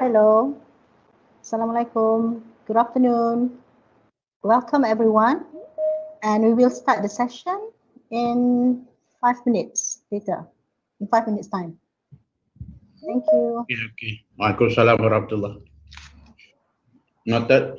Hello. Assalamualaikum. Good afternoon. Welcome everyone. And we will start the session in 5 minutes later, in 5 minutes time. Thank you. Okay. Waalaikumsalam warahmatullah. Noted.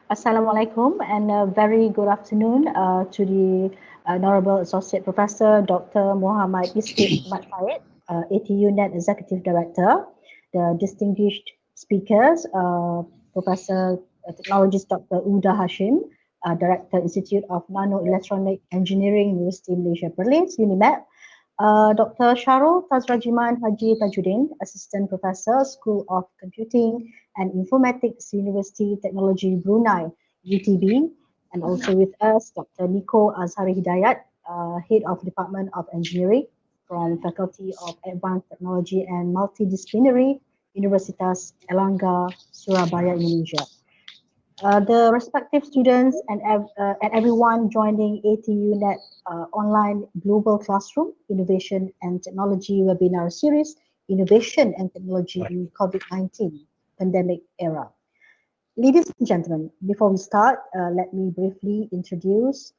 Assalamualaikum and a very good afternoon to the Honorable Associate Professor Dr. Muhammad Ismail Matsayed, ATU-Net Executive Director, the distinguished speakers, Professor Technologist Dr. Uda Hashim, Director Institute of Nano Electronic Engineering, Universiti Malaysia Perlis, UniMAP, Dr. Sharul Tazrajiman Haji Tajuddin, Assistant Professor, School of Computing and Informatics, Universiti Teknologi Brunei, UTB, and also with us, Dr. Nico Azhari Hidayat, Head of Department of Engineering from Faculty of Advanced Technology and Multidisciplinary, Universitas Airlangga, Surabaya, Indonesia. The respective students and everyone joining ATU-Net online global classroom innovation and technology webinar series, Innovation and Technology in COVID-19 pandemic era. Ladies and gentlemen, before we start, let me briefly introduce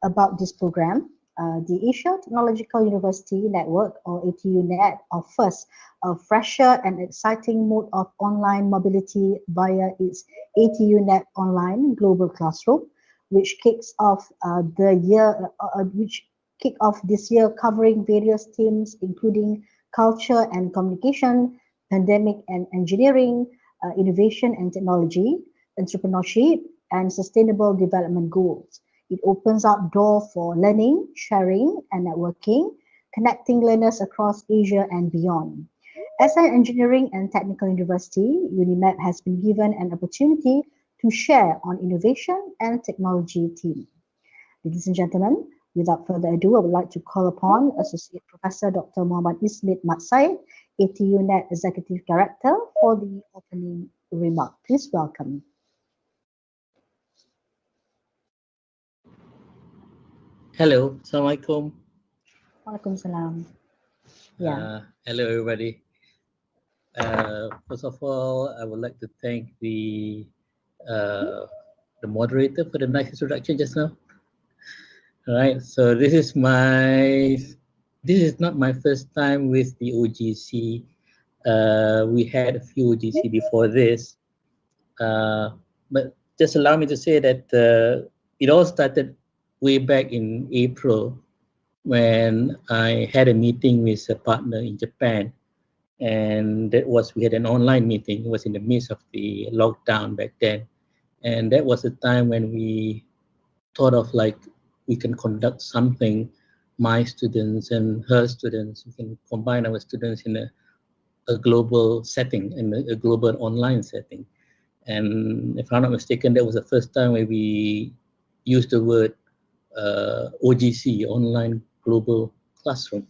about this program. The Asia Technological University Network, or ATU-Net, offers a fresher and exciting mode of online mobility via its ATU-Net Online Global Classroom, which kicks off this year, covering various themes including culture and communication, pandemic and engineering, innovation and technology, entrepreneurship, and sustainable development goals. It opens up door for learning, sharing, and networking, connecting learners across Asia and beyond. As an engineering and technical university, UniMAP has been given an opportunity to share on innovation and technology theme. Ladies and gentlemen, without further ado, I would like to call upon Associate Professor Dr. Muhammad Ismail Matsayed, ATU-Net Executive Director, for the opening remark. Please welcome. Hello, Assalamualaikum. Waalaikumsalam. Yeah. Hello, everybody. First of all, I would like to thank the moderator for the nice introduction just now. All right, so this is not my first time with the OGC. We had a few OGC before this, but just allow me to say that it all started way back in April when I had a meeting with a partner in Japan, and we had an online meeting. It was in the midst of the lockdown back then, and that was the time when we thought of like we can conduct something, my students and her students, we can combine our students in a global setting, in a global online setting. And if I'm not mistaken, that was the first time where we used the word OGC, Online Global Classroom.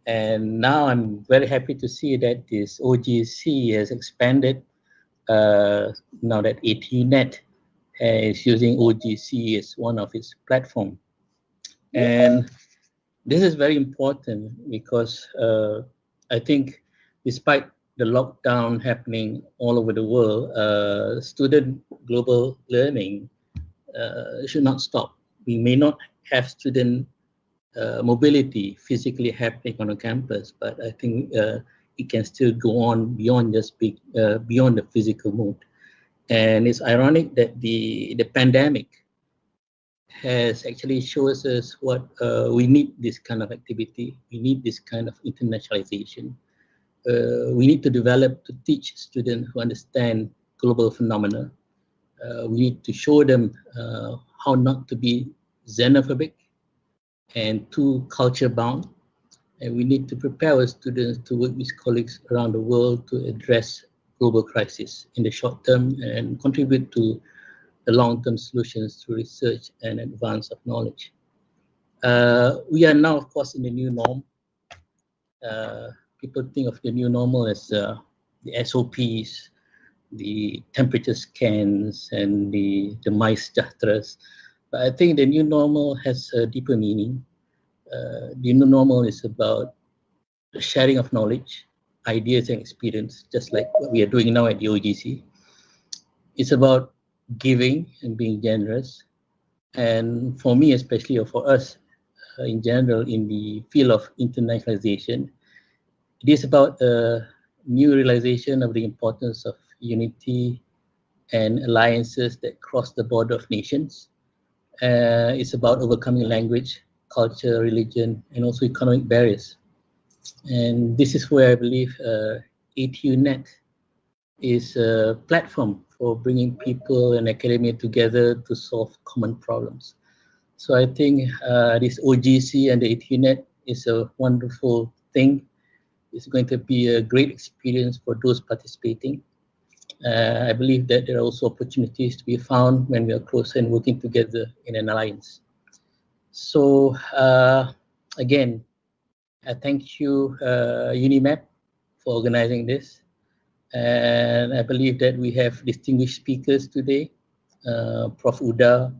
And now I'm very happy to see that this OGC has expanded. Now that ATU-Net is using OGC as one of its platform. And This is very important because I think despite the lockdown happening all over the world, student global learning should not stop. We may not have student mobility physically happening on a campus, but I think it can still go on beyond just beyond the physical mode. And it's ironic that the pandemic has actually shows us what we need this kind of activity. We need this kind of internationalization. We need to develop to teach students who understand global phenomena. We need to show them how not to be xenophobic and too culture bound. And we need to prepare our students to work with colleagues around the world to address global crisis in the short term and contribute to the long-term solutions through research and advance of knowledge. We are now, of course, in the new norm. People think of the new normal as the SOPs, the temperature scans, and the mice jatras. But I think the new normal has a deeper meaning. The new normal is about the sharing of knowledge, ideas, and experience, just like what we are doing now at the OGC. It's about giving and being generous. And for me, especially, or for us in general, in the field of internationalization, it is about a new realization of the importance of unity and alliances that cross the border of nations. It's about overcoming language, culture, religion, and also economic barriers. And this is where I believe ATU-Net is a platform for bringing people and academia together to solve common problems. So I think this OGC and the ATU-Net is a wonderful thing. It's going to be a great experience for those participating. I believe that there are also opportunities to be found when we are closer and working together in an alliance. So again, thank you, UniMAP, for organizing this. And I believe that we have distinguished speakers today, Prof. Uda,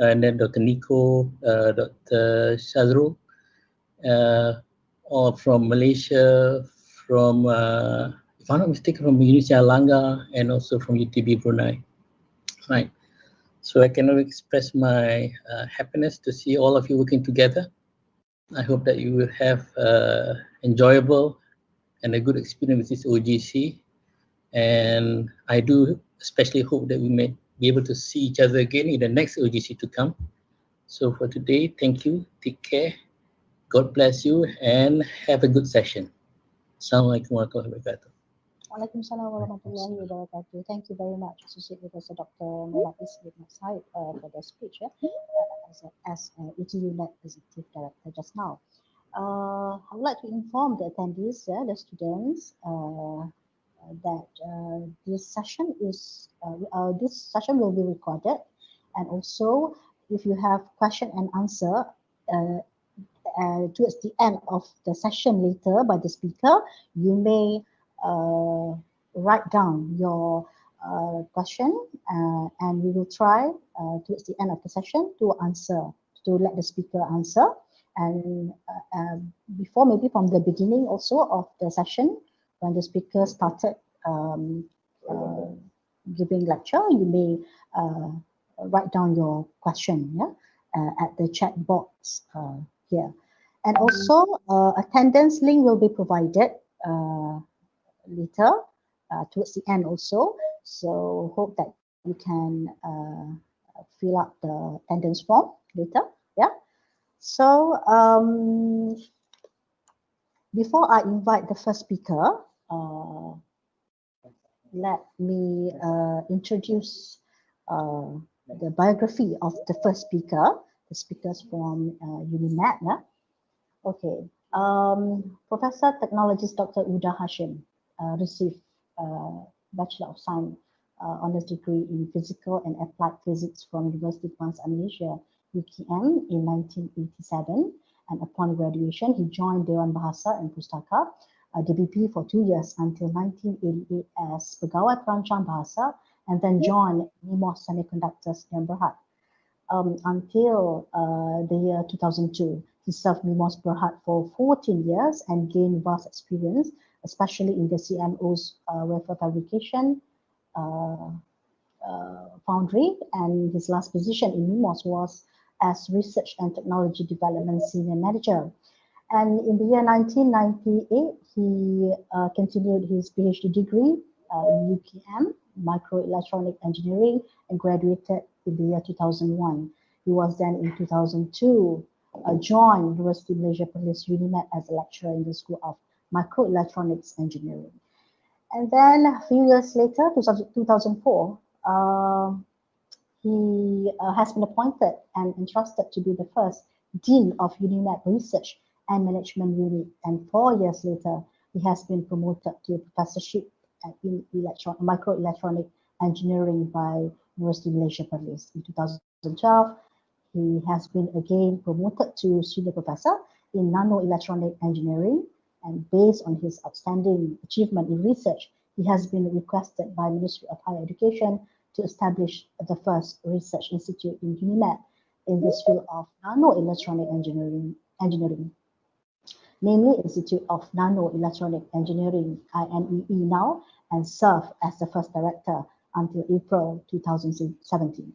and then Dr. Nico, Dr. Shazrul, or from Malaysia, from, if I'm not mistaken, from Universiti Airlangga, and also from UTB Brunei. Right. So I can only express my happiness to see all of you working together. I hope that you will have enjoyable and a good experience with this OGC. And I do especially hope that we may be able to see each other again in the next OGC to come. So for today, thank you, take care, God bless you, and have a good session. Assalamualaikum warahmatullahi wabarakatuh. Waalaikumsalam warahmatullahi wabarakatuh. Thank you very much, Associate Professor Dr. Muhammad Ismail Said, for the speech as ATU-Net Executive Director just now. I would like to inform the attendees, the students, that this session will be recorded, and also if you have question and answer towards the end of the session later by the speaker, you may write down your question, and we will try towards the end of the session to let the speaker answer. And before, maybe from the beginning also of the session, when the speaker started giving lecture, you may write down your question at the chat box here. And also, attendance link will be provided later towards the end also. So hope that you can fill out the attendance form later. Yeah. So before I invite the first speaker, let me introduce the biography of the first speaker, the speakers from UniMAP. Yeah? Okay. Professor Technologist Dr. Uda Hashim received Bachelor of Science honors degree in Physical and Applied Physics from Universiti Malaysia UKM in 1987, and upon graduation he joined Dewan Bahasa and Pustaka DBP for 2 years until 1988 as Pegawai Perancang Bahasa, and then joined NIMOS Semiconductors Sdn Bhd. until the year 2002. He served MIMOS Berhad for 14 years and gained vast experience, especially in the CMO's wafer fabrication foundry, and his last position in MIMOS was as Research and Technology Development Senior Manager. And in the year 1998, he continued his PhD degree in UPM, Microelectronic Engineering, and graduated in the year 2001. He was then in 2002 joined Universiti Malaysia Perlis UniMAP as a lecturer in the School of Microelectronics Engineering. And then a few years later, 2004, he has been appointed and entrusted to be the first Dean of UniMAP Research and Management Unit. And 4 years later, he has been promoted to a professorship in microelectronic engineering by Universiti Malaysia Perlis. In 2012, he has been again promoted to senior professor in nano-electronic engineering, and based on his outstanding achievement in research, he has been requested by Ministry of Higher Education to establish the first research institute in UniMAP in this field of nano-electronic engineering, namely Institute of Nano-Electronic Engineering, INEE now, and served as the first director until April 2017.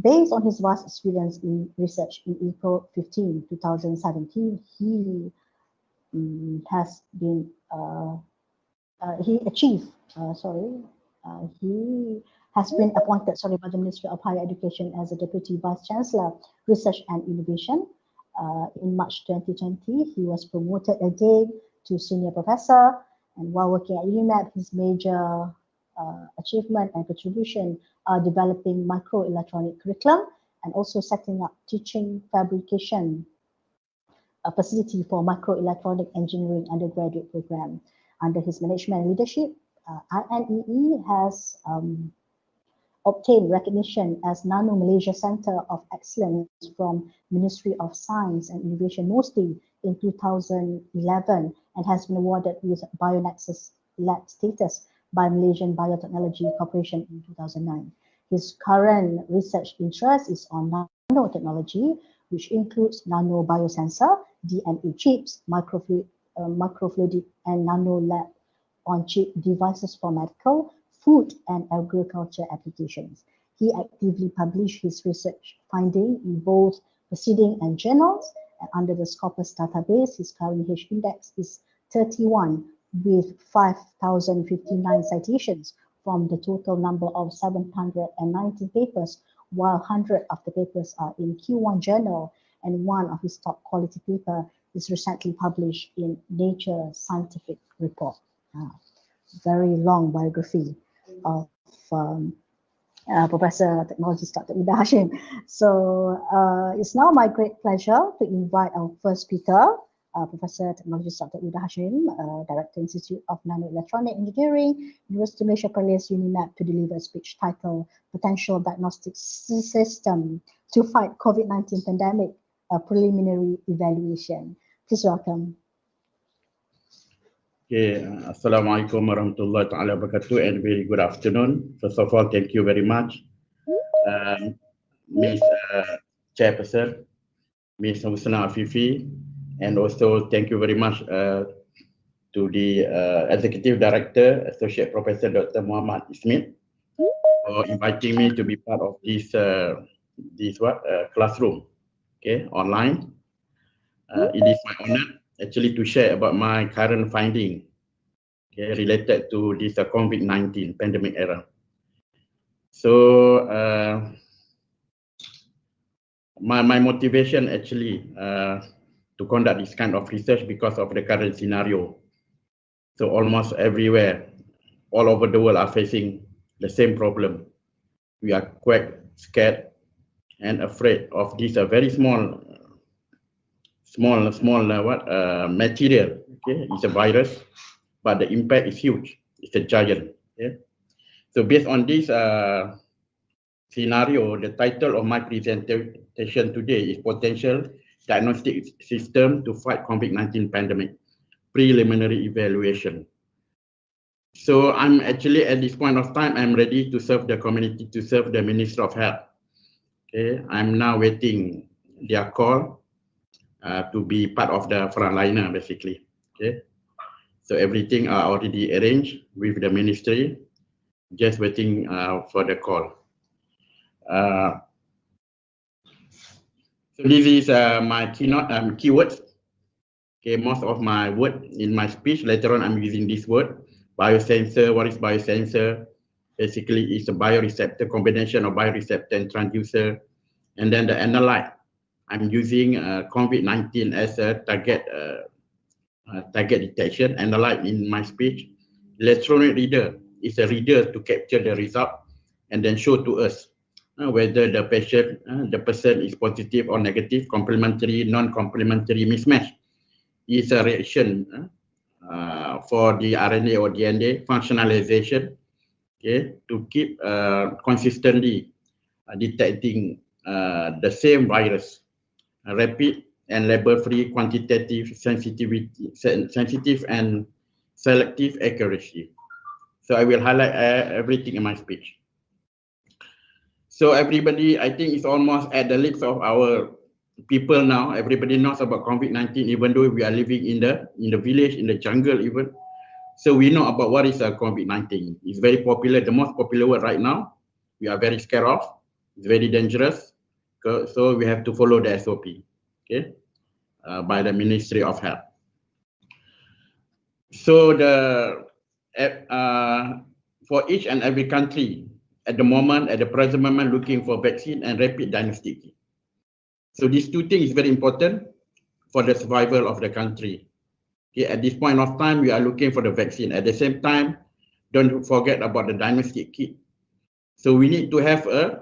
Based on his vast experience in research, in April 15, 2017, he has been, he has been appointed, by the Ministry of Higher Education as a Deputy Vice Chancellor, Research and Innovation. In March 2020, he was promoted again to Senior Professor, and while working at UniMAP, his major achievement and contribution are developing microelectronic curriculum and also setting up teaching fabrication a facility for microelectronic engineering undergraduate program. Under his management and leadership, INEE has obtained recognition as Nano Malaysia Center of Excellence from Ministry of Science and Innovation, mostly in 2011, and has been awarded with Bionexus Lab status by Malaysian Biotechnology Corporation in 2009. His current research interest is on nanotechnology, which includes Nano Biosensor, DNA chips, microfluidic and nano lab on-chip devices for medical, food and agriculture applications. He actively published his research finding in both proceedings and journals, and under the Scopus database, his current H index is 31 with 5,059 citations from the total number of 719 papers, while 100 of the papers are in Q1 journal, and one of his top quality paper is recently published in Nature Scientific Report. Very long biography of Professor Technologist Dr. Uda Hashim. So it's now my great pleasure to invite our first speaker, Professor Technologist Dr. Uda Hashim, Director Institute of Nano-Electronic Engineering, Universiti Malaysia Perlis UniMAP, to deliver a speech titled Potential Diagnostic System to Fight COVID-19 Pandemic, a Preliminary Evaluation. Please welcome. Okay, Assalamualaikum warahmatullahi ta'ala wabarakatuh, and very good afternoon. First of all, thank you very much, Ms. Chairperson, Ms. Husna Afifi, and also thank you very much to the Executive Director, Associate Professor Dr. Muhammad Ismail, for inviting me to be part of this classroom, okay, online. It is my honor actually to share about my current finding, okay, related to this COVID-19 pandemic era. So my motivation actually to conduct this kind of research because of the current scenario. So almost everywhere, all over the world are facing the same problem. We are quite scared and afraid of this very small material. Okay, it's a virus, but the impact is huge. It's a giant. Okay? So based on this scenario, the title of my presentation today is Potential Diagnostic System to Fight COVID-19 Pandemic, Preliminary Evaluation. So I'm actually at this point of time, I'm ready to serve the community, to serve the Minister of Health. Okay, I'm now waiting their call to be part of the frontliner, basically. Okay, so everything are already arranged with the ministry, just waiting for the call. So this is my keynote keywords. Okay, most of my word in my speech, later on I'm using this word. Biosensor, what is biosensor? Basically, it's a bioreceptor, combination of bioreceptor and transducer. And then the analyte, I'm using COVID-19 as a target detection, analyte in my speech. Electronic reader is a reader to capture the result and then show to us whether the patient, the person is positive or negative, complementary, non-complementary mismatch. Is a reaction for the RNA or DNA functionalization, okay, to keep consistently detecting the same virus, rapid and label-free, quantitative, sensitive and selective accuracy. So I will highlight everything in my speech. So everybody, I think it's almost at the lips of our people now. Everybody knows about COVID-19, even though we are living in the village, in the jungle even. So we know about what is COVID-19. It's very popular, the most popular word right now. We are very scared of. It's very dangerous. So we have to follow the SOP, okay, by the Ministry of Health. So for each and every country, at the present moment, looking for vaccine and rapid diagnostic kit. So these two things is very important for the survival of the country. Okay, at this point of time, we are looking for the vaccine. At the same time, don't forget about the diagnostic kit. So we need to have a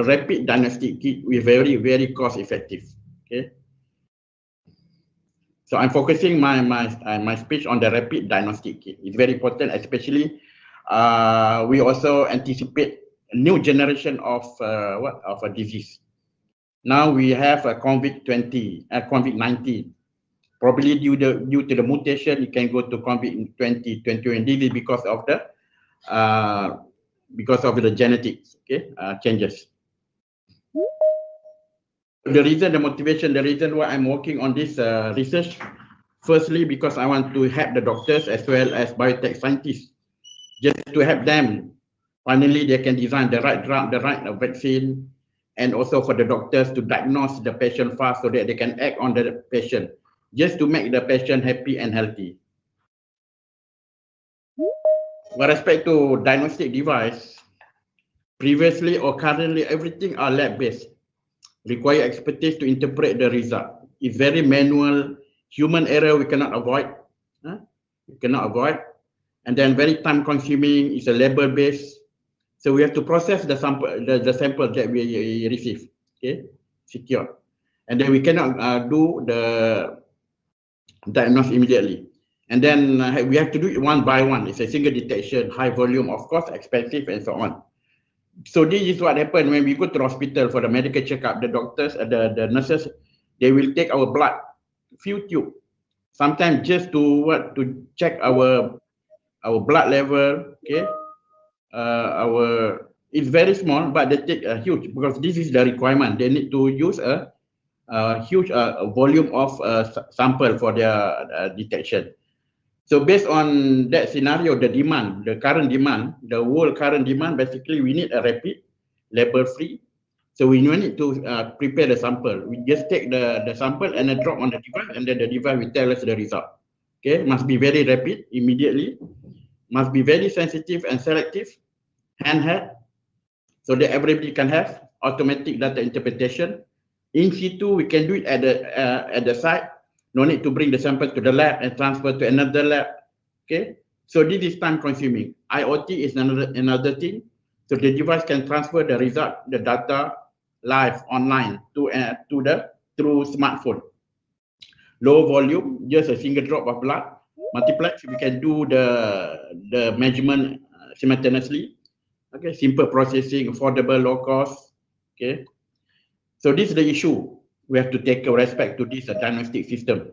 rapid diagnostic kit with very, very cost effective. Okay. So I'm focusing my speech on the rapid diagnostic kit. It's very important, especially we also anticipate a new generation of a disease. Now we have a COVID-19. Probably due to the mutation, it can go to COVID-20, and this is because of the genetics, okay, changes. The reason why I'm working on this research, firstly, because I want to help the doctors as well as biotech scientists, just to help them. Finally, they can design the right drug, the right vaccine, and also for the doctors to diagnose the patient fast so that they can act on the patient, just to make the patient happy and healthy. With respect to diagnostic device, previously or currently, everything are lab-based. Require expertise to interpret the result. It's very manual, human error we cannot avoid. And then very time-consuming. It's a label-based. So we have to process the sample, the sample that we receive. Okay, secure. And then we cannot do the diagnosis immediately. And then we have to do it one by one. It's a single detection, high volume, of course, expensive, and so on. So this is what happened when we go to the hospital for the medical checkup. The doctors, the nurses, they will take our blood, few tube, sometimes just to check our blood level. Okay, it's very small, but they take a huge, because this is the requirement. They need to use a huge volume of sample for their detection. So based on that scenario, the current demand, the world current demand, basically we need a rapid, label-free. So we need to prepare the sample. We just take the sample and then drop on the device, and then the device will tell us the result. Okay, must be very rapid, immediately. Must be very sensitive and selective, handheld, so that everybody can have automatic data interpretation. In situ, we can do it at the site. No need to bring the sample to the lab and transfer to another lab. Okay, so this is time consuming. IoT is another thing. So the device can transfer the result, the data live online through smartphone. Low volume, just a single drop of blood. Multiplex, we can do the measurement simultaneously. Okay, simple processing, affordable, low cost. Okay, so this is the issue. We have to take respect to this diagnostic system.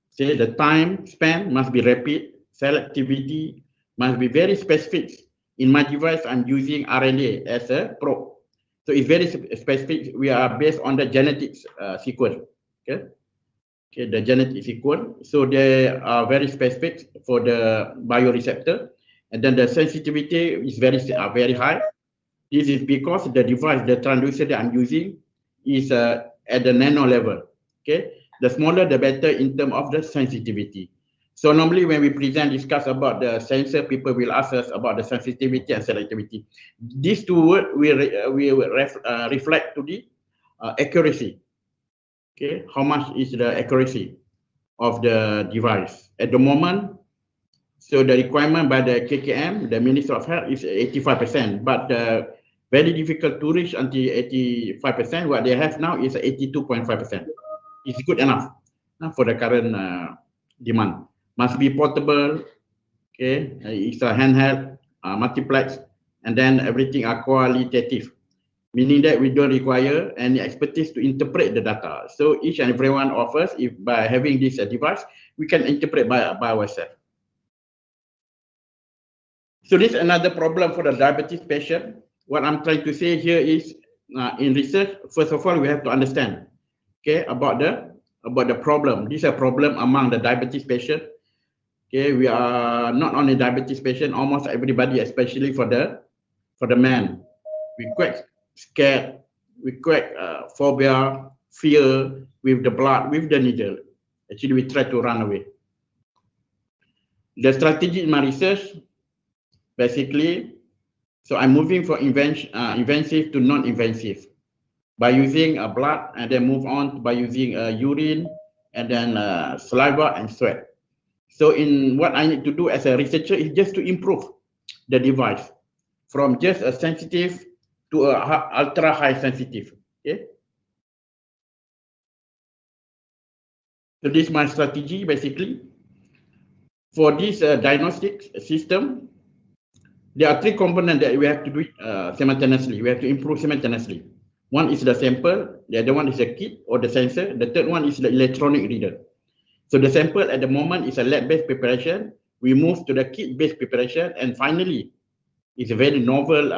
Say the time span must be rapid, selectivity must be very specific. In my device, I'm using RNA as a probe. So it's very specific. We are based on the genetics sequence. Okay. Okay, the genetic sequence. So they are very specific for the bioreceptor, and then the sensitivity is very high. This is because the device, the transducer that I'm using, is at the nano level. Okay, the smaller the better in terms of the sensitivity. So normally when we discuss about the sensor, people will ask us about the sensitivity and selectivity. These two words will reflect to the accuracy. Okay, how much is the accuracy of the device at the moment? So the requirement by the KKM, the Minister of Health, is 85%, but very difficult to reach until 85%. What they have now is 82.5%. It's good enough for the current demand. Must be portable. Okay, it's a handheld, multiplex, and then everything are qualitative, meaning that we don't require any expertise to interpret the data. So each and every one of us, if by having this device, we can interpret by ourselves. So this is another problem for the diabetes patient. What I'm trying to say here is, in research, first of all, we have to understand, okay, about the problem. This is a problem among the diabetes patient. Okay, we are not only diabetes patient, almost everybody, especially for the man. We quite scared, we quite phobia, fear with the blood, with the needle. Actually, we try to run away. The strategy in my research, basically, so I'm moving from invasive to non-invasive by using blood, and then move on by using urine, and then saliva and sweat. So in what I need to do as a researcher is just to improve the device from just a sensitive to a ultra high sensitive. Okay. So this is my strategy basically. For this diagnostic system, there are three components that we have to do simultaneously. We have to improve simultaneously. One is the sample, the other one is the kit or the sensor, the third one is the electronic reader. So the sample at the moment is a lab-based preparation. We move to the kit-based preparation, and finally, it's a very novel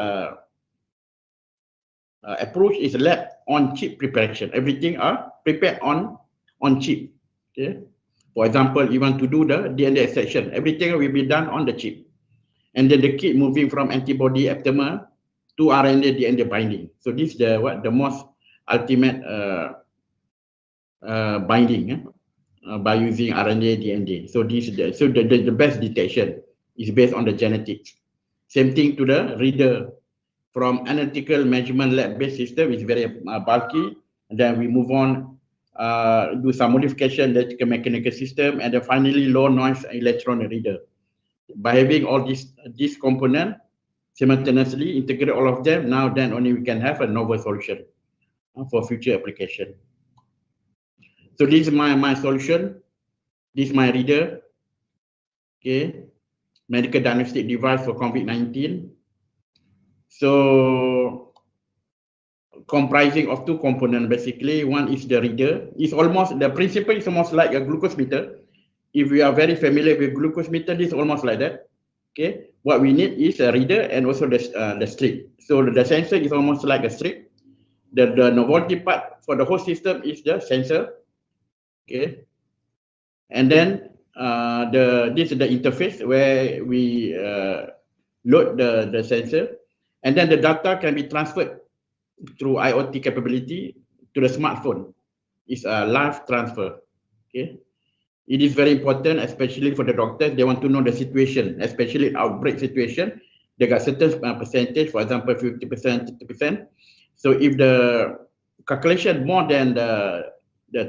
approach is lab-on-chip preparation. Everything are prepared on chip. Okay. For example, you want to do the DNA extraction, everything will be done on the chip. And then the kit moving from antibody aptamer to RNA DNA binding. So this is the most ultimate binding by using RNA DNA. So this is the best detection is based on the genetics. Same thing to the reader. From analytical measurement lab-based system is very bulky. And then we move on, do some modification electrical mechanical system, and then finally low noise electronic reader. By having all these components simultaneously, integrate all of them, now then only we can have a novel solution for future application. So this is my solution. This is my reader. Okay, medical diagnostic device for COVID-19. So comprising of two components basically. One is the reader. It's almost, the principle is almost like a glucose meter. If we are very familiar with glucose meter, this is almost like that. Okay, what we need is a reader and also the strip. So the sensor is almost like a strip. The novelty part for the whole system is the sensor. Okay, and then this is the interface where we load the sensor, and then the data can be transferred through IoT capability to the smartphone. It's a live transfer. Okay. It is very important, especially for the doctors. They want to know the situation, especially outbreak situation. They got certain percentage, for example, 50%, 50%. So if the calculation more than the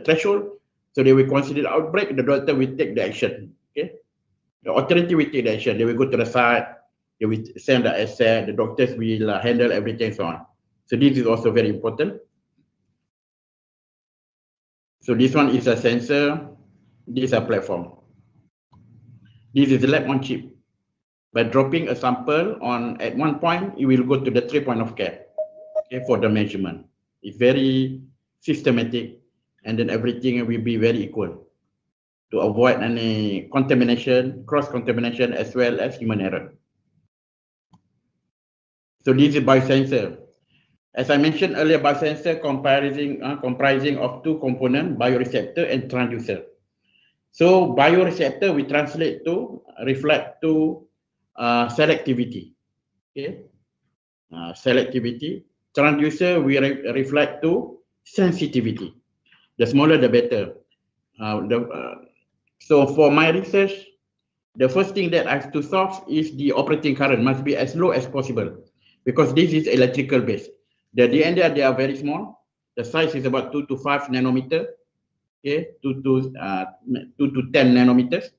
threshold, so they will consider outbreak, the doctor will take the action. Okay. The authority will take the action. They will go to the site, they will send the asset, the doctors will handle everything, so on. So this is also very important. So this one is a sensor. This is a platform. This is a lab on chip. By dropping a sample at one point, it will go to the 3 point of care, okay, for the measurement. It's very systematic, and then everything will be very equal to avoid any contamination, cross-contamination, as well as human error. So this is biosensor. As I mentioned earlier, biosensor comprising of two components, bioreceptor and transducer. So bioreceptor we translate to reflect to selectivity. Okay, selectivity. Transducer we reflect to sensitivity. The smaller the better. So for my research, the first thing that I have to solve is the operating current must be as low as possible, because this is electrical based. The DND they are very small. The size is about 2 to 5 nanometer. Okay, 2 to 10 nanometers.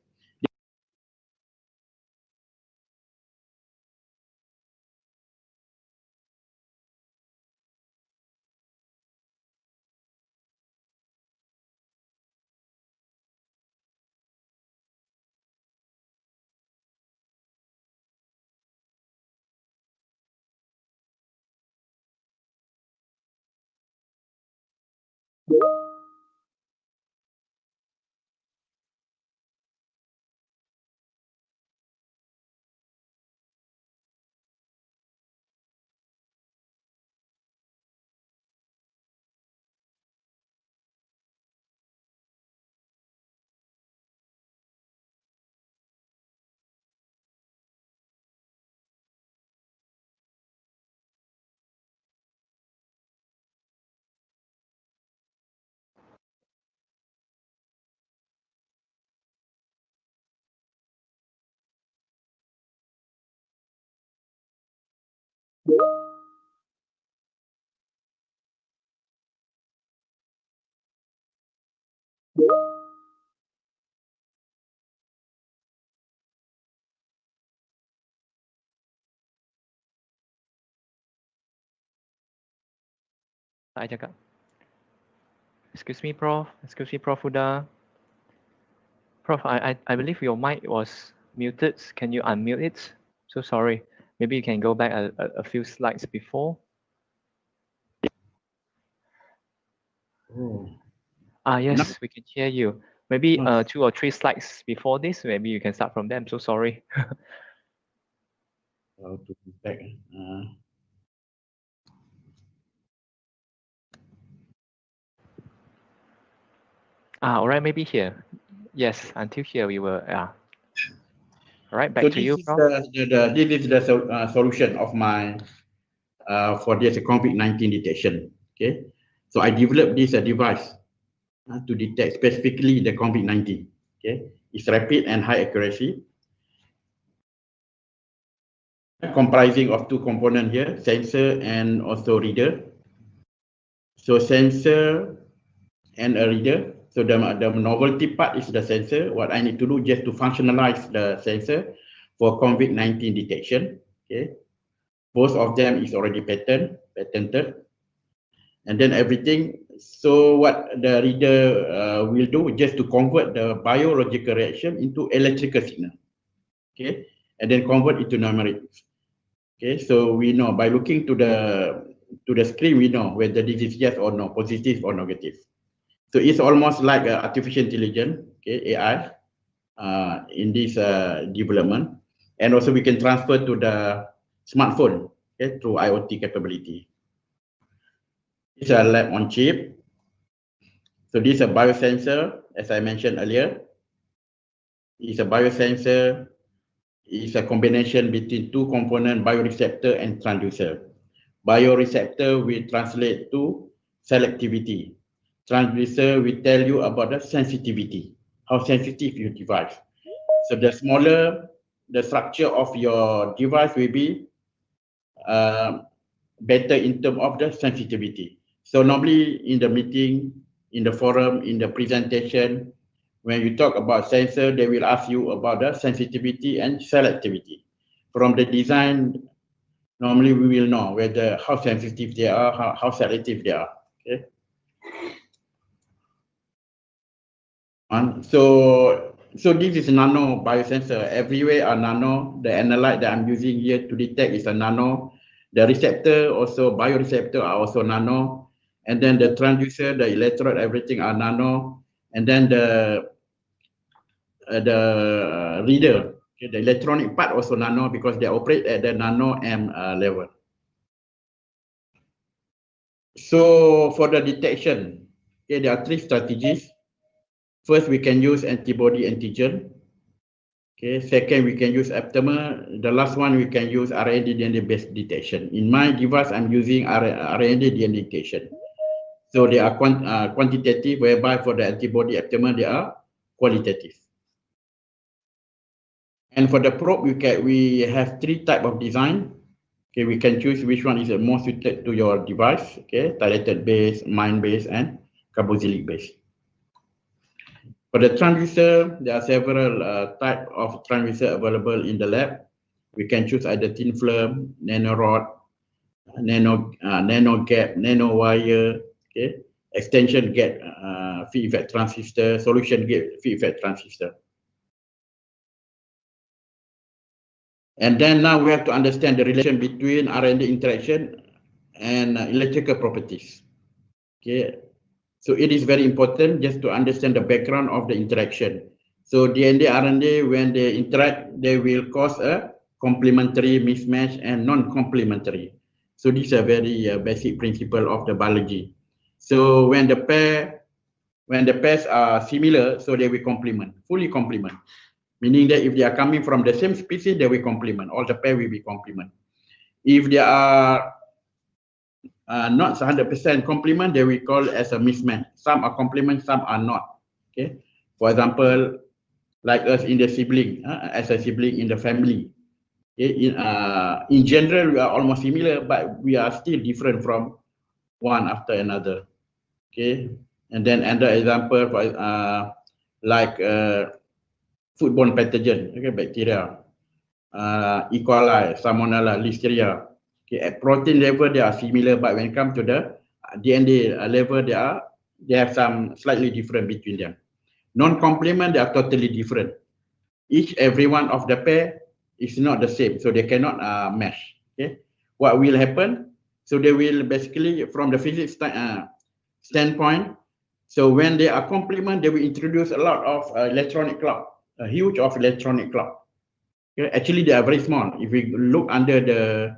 Saya cakap. Excuse me, Prof. Excuse me, Prof. Huda. Prof, I believe your mic was muted. Can you unmute it? So sorry. Maybe you can go back a few slides before. Oh. Yes, we can hear you. Maybe 2 or 3 slides before this. Maybe you can start from them. So sorry. How to be back? All right, maybe here. Yes, until here we were. All right, back So to you, this Prof. is the solution of my for this COVID-19 detection. Okay, so I developed this device to detect specifically the COVID-19. Okay, it's rapid and high accuracy, comprising of two components here, sensor and also reader. So sensor and a reader. So the novelty part is the sensor. What I need to do just to functionalize the sensor for COVID-19 detection. Okay, both of them is already patented, and then everything. So what the reader will do just to convert the biological reaction into electrical signal. Okay, and then convert it to numeric. Okay, so we know by looking to the screen, we know whether this is yes or no, positive or negative. So it's almost like artificial intelligence, okay, AI, in this development, and also we can transfer to the smartphone, okay, through IoT capability. It's a lab on chip. So this is a biosensor, as I mentioned earlier. It's a biosensor. It's a combination between two components, bioreceptor and transducer. Bioreceptor will translate to selectivity. Transducer will tell you about the sensitivity, how sensitive your device. So the smaller the structure of your device will be better in terms of the sensitivity. So normally in the meeting, in the forum, in the presentation, when you talk about sensor, they will ask you about the sensitivity and selectivity. From the design, normally we will know whether how sensitive they are, how selective they are. Okay. So this is nano biosensor. Everywhere are nano. The analyte that I'm using here to detect is a nano. The receptor also, bioreceptor are also nano. And then the transducer, the electrode, everything are nano. And then the reader, okay, the electronic part also nano because they operate at the nano M level. So for the detection, okay, there are three strategies. First, we can use antibody antigen. Okay, second, we can use aptamer. The last one, we can use RNA DNA-based detection. In my device, I'm using RNA DNA detection. So they are quantitative, whereby for the antibody aptamer, they are qualitative. And for the probe, we have three types of design. Okay, we can choose which one is the most suited to your device. Okay, targeted based, mine based, and carboxylic based. For the transducer, there are several types of transducer available in the lab. We can choose either thin film, nano rod, nano gap, nano wire, okay, extension gap feed effect transistor, solution gap feed effect transistor. And then now we have to understand the relation between RNA interaction and electrical properties. Okay, so it is very important just to understand the background of the interaction. So DNA, RNA, when they interact, they will cause a complementary mismatch and non-complementary. So these are very basic principle of the biology. So when the pairs are similar, so they will complement, fully complement. Meaning that if they are coming from the same species, they will complement. All the pair will be complement. If they are not 100% complement, they will call as a mismatch. Some are complement, some are not. Okay. For example, like us in the sibling, as a sibling in the family. Okay? In general, we are almost similar, but we are still different from one after another. Okay. And then another example, for like foodborne pathogen, okay, bacteria, E. coli, Salmonella, Listeria. Okay, at protein level they are similar, but when it comes to the DNA level, they have some slightly different between them. Non-complement, they are totally different. Every one of the pair is not the same, so they cannot mesh. Okay, what will happen? So they will basically, from the physics standpoint, so when they are complement, they will introduce a lot of electronic clock, a huge of electronic clock. Okay, actually they are very small. If we look under the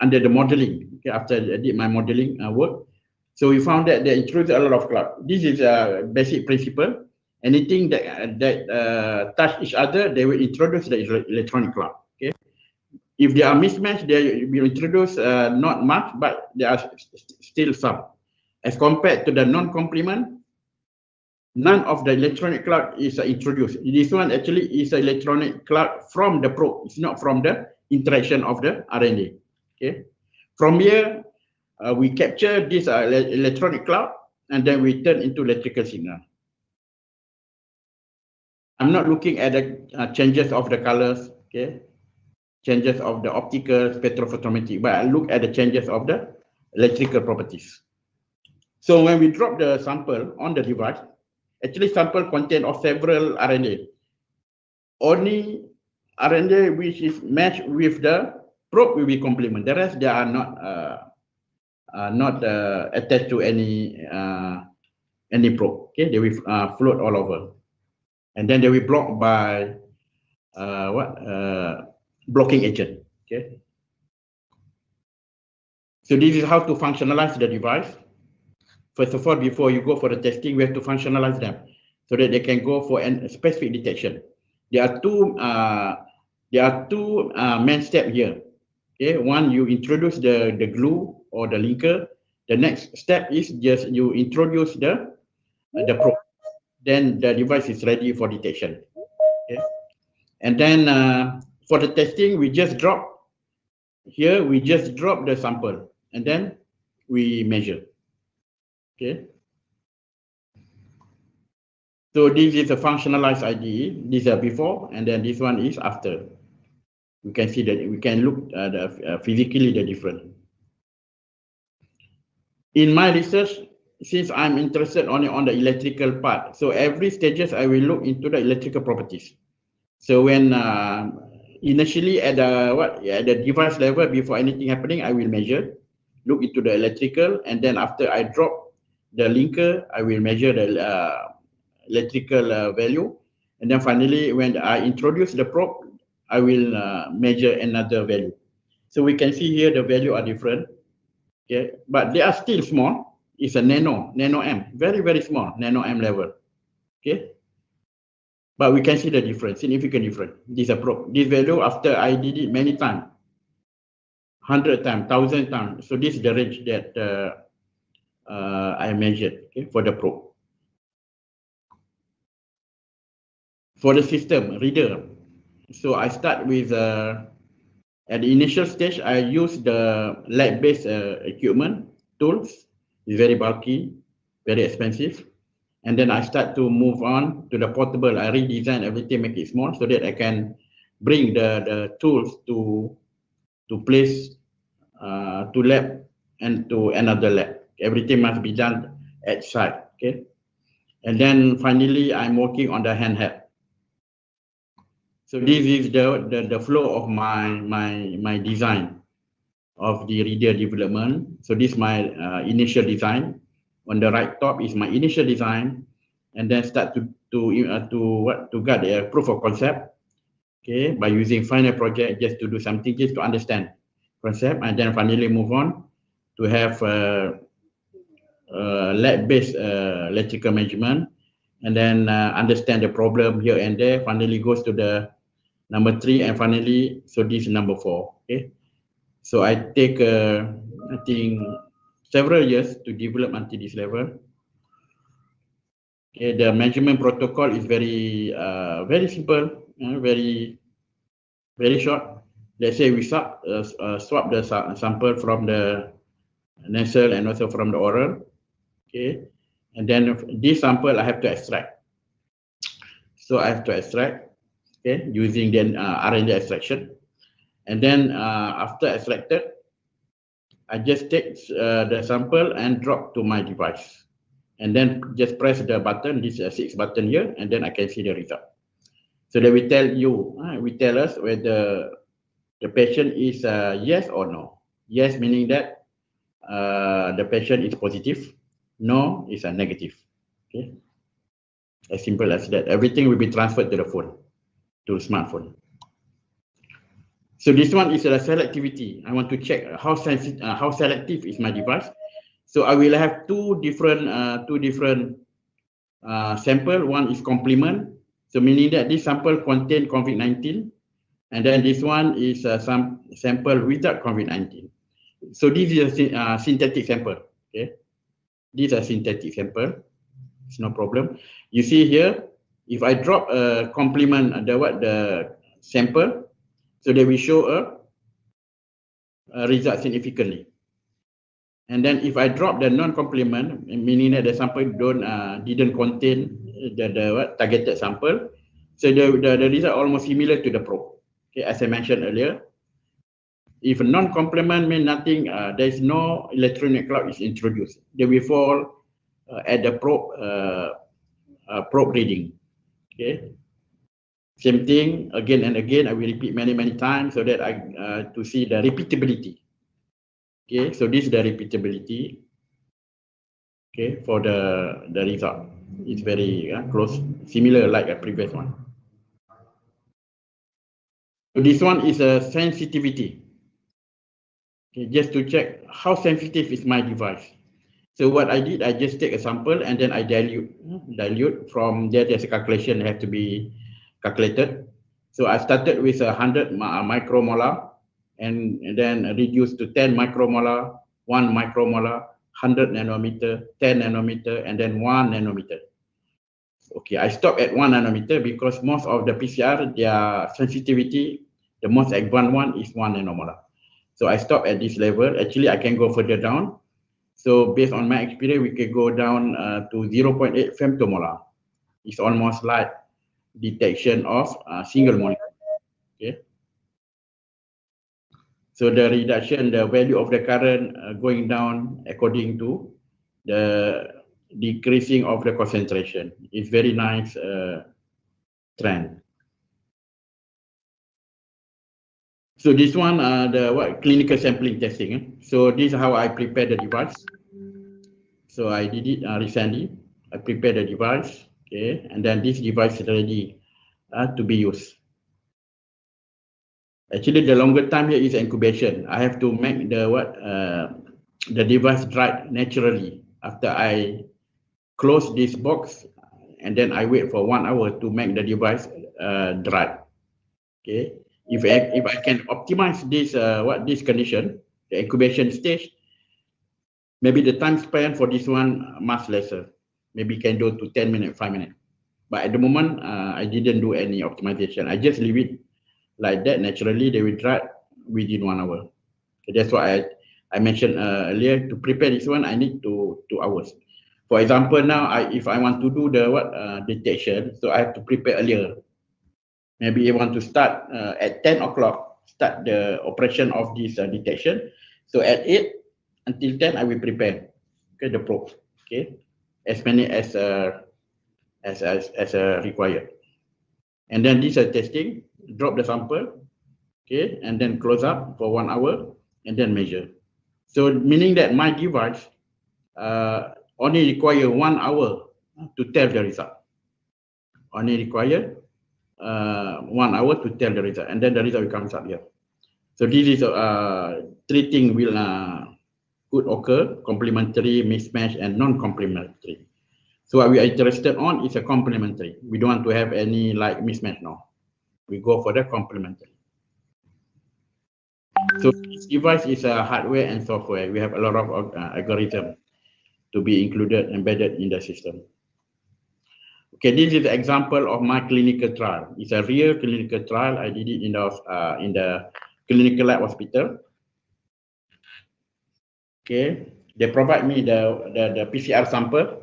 under the modeling, okay, after I did my modeling work, so we found that they introduce a lot of clock. This is a basic principle. Anything that touch each other, they will introduce the electronic clock. Okay, if they are mismatched, they will introduce not much, but there are still some. As compared to the non-complement, none of the electronic clock is introduced. This one actually is an electronic clock from the probe. It's not from the interaction of the RNA. Okay, from here we capture this electronic clock and then we turn into electrical signal. I'm not looking at the changes of the colors, okay, changes of the optical, spectrophotometric, but I look at the changes of the electrical properties. So when we drop the sample on the device, actually sample contain of several RNA. Only RNA which is matched with the probe will be complement. The rest they are not attached to any probe. Okay, they will float all over, and then they will block by blocking agent. Okay. So this is how to functionalize the device. First of all, before you go for the testing, we have to functionalize them so that they can go for a specific detection. There are two main steps here. Okay, one, you introduce the glue or the linker. The next step is just you introduce the probe. Then the device is ready for detection. Okay, and then for the testing, we just drop here. We just drop the sample and then we measure. Okay. So this is a functionalized IDE. These are before, and then this one is after. You can see that we can look at physically the difference. In my research, since I'm interested only on the electrical part, so every stages I will look into the electrical properties. So when initially at the device level, before anything happening, I will measure, look into the electrical, and then after I drop the linker, I will measure the electrical value, and then finally when I introduce the probe, I will measure another value. So we can see here the value are different. Okay, but they are still small. It's a nano M, very, very small, nano M level. Okay, but we can see the difference, significant difference. This probe, this value after I did it many times, 100 times, 1,000 times. So this is the range that I measured, okay, for the probe. For the system reader, so I start with at the initial stage, I use the lab-based equipment tools. It's very bulky, very expensive. And then I start to move on to the portable. I redesign everything, make it small so that I can bring the tools to place to lab and to another lab. Everything must be done at site. Okay. And then finally, I'm working on the handheld. So this is the flow of my design of the reader development. So this is my initial design. On the right top is my initial design, and then start to get a proof of concept. Okay, by using final project just to do something, just to understand concept, and then finally move on to have lab-based electrical measurement, and then understand the problem here and there. Finally goes to the number 3, and finally, so this is number 4. Okay, so I take I think several years to develop until this level. Okay, the measurement protocol is very simple, very short. Let's say we swap the sample from the nasal and also from the oral. Okay, and then this sample I have to extract. So I have to extract, okay, using then RNA extraction, and then after extracted, I just take the sample and drop to my device, and then just press the button. This 6 button here, and then I can see the result. So that we tell us whether the patient is yes or no. Yes meaning that the patient is positive. No is a negative. Okay, as simple as that. Everything will be transferred to the phone, to the smartphone. So this one is a selectivity. I want to check how selective is my device. So I will have two different sample. One is complement. So meaning that this sample contain COVID-19, and then this one is some sample without COVID-19. So this is a synthetic sample. Okay, these are synthetic sample. It's no problem. You see here, if I drop a complement the sample, so they will show a result significantly. And then if I drop the non-complement, meaning that the sample didn't contain the targeted sample, so the result almost similar to the probe. Okay, as I mentioned earlier, if a non-complement means nothing, there is no electronic cloud is introduced. They will fall at the probe reading. Okay. Same thing again and again. I will repeat many times so that to see the repeatability. Okay, so this is the repeatability. Okay, for the result, it's very close, similar like a previous one. So this one is a sensitivity. Okay, just to check how sensitive is my device. So what I did, I just take a sample and then I dilute. From there, there's a calculation that has to be calculated. So I started with 100 micromolar, and then reduced to 10 micromolar, 1 micromolar, 100 nanometer, 10 nanometer, and then 1 nanometer. Okay, I stopped at 1 nanometer because most of the PCR, their sensitivity, the most advanced one is 1 nanomolar. So I stopped at this level. Actually, I can go further down. So based on my experience, we can go down to 0.8 femtomolar. It's almost like detection of single molecule. Okay. So the reduction, the value of the current going down according to the decreasing of the concentration. It's very nice trend. So this one, the clinical sampling testing. So this is how I prepare the device. So I did it recently. I prepared the device, okay, and then this device is ready to be used. Actually, the longer time here is incubation. I have to make the the device dried naturally after I close this box, and then I wait for 1 hour to make the device dry. Okay, if I can optimize this this condition, the incubation stage, maybe the time span for this one much lesser. Maybe can do to 10 minutes, 5 minutes. But at the moment, I didn't do any optimization. I just leave it like that. Naturally, they will dry within 1 hour. Okay, that's why I mentioned earlier, to prepare this one, I need 2 hours. For example, now if I want to do the detection, so I have to prepare earlier. Maybe I want to start at 10 o'clock, start the operation of this detection. So at 8 until 10, I will prepare the probe. Okay, as many as required. And then this testing, drop the sample, okay, and then close up for 1 hour, and then measure. So meaning that my device only require 1 hour to tell the result. Only require 1 hour to tell the result, and then the result comes up here. So this is 3 things will could occur: complementary, mismatch, and non-complementary. So what we are interested on is a complementary. We don't want to have any like mismatch now. We go for the complementary. So this device is a hardware and software. We have a lot of algorithm to be included, embedded in the system. Okay, this is an example of my clinical trial. It's a real clinical trial. I did it in the clinical lab hospital. Okay, they provide me the PCR sample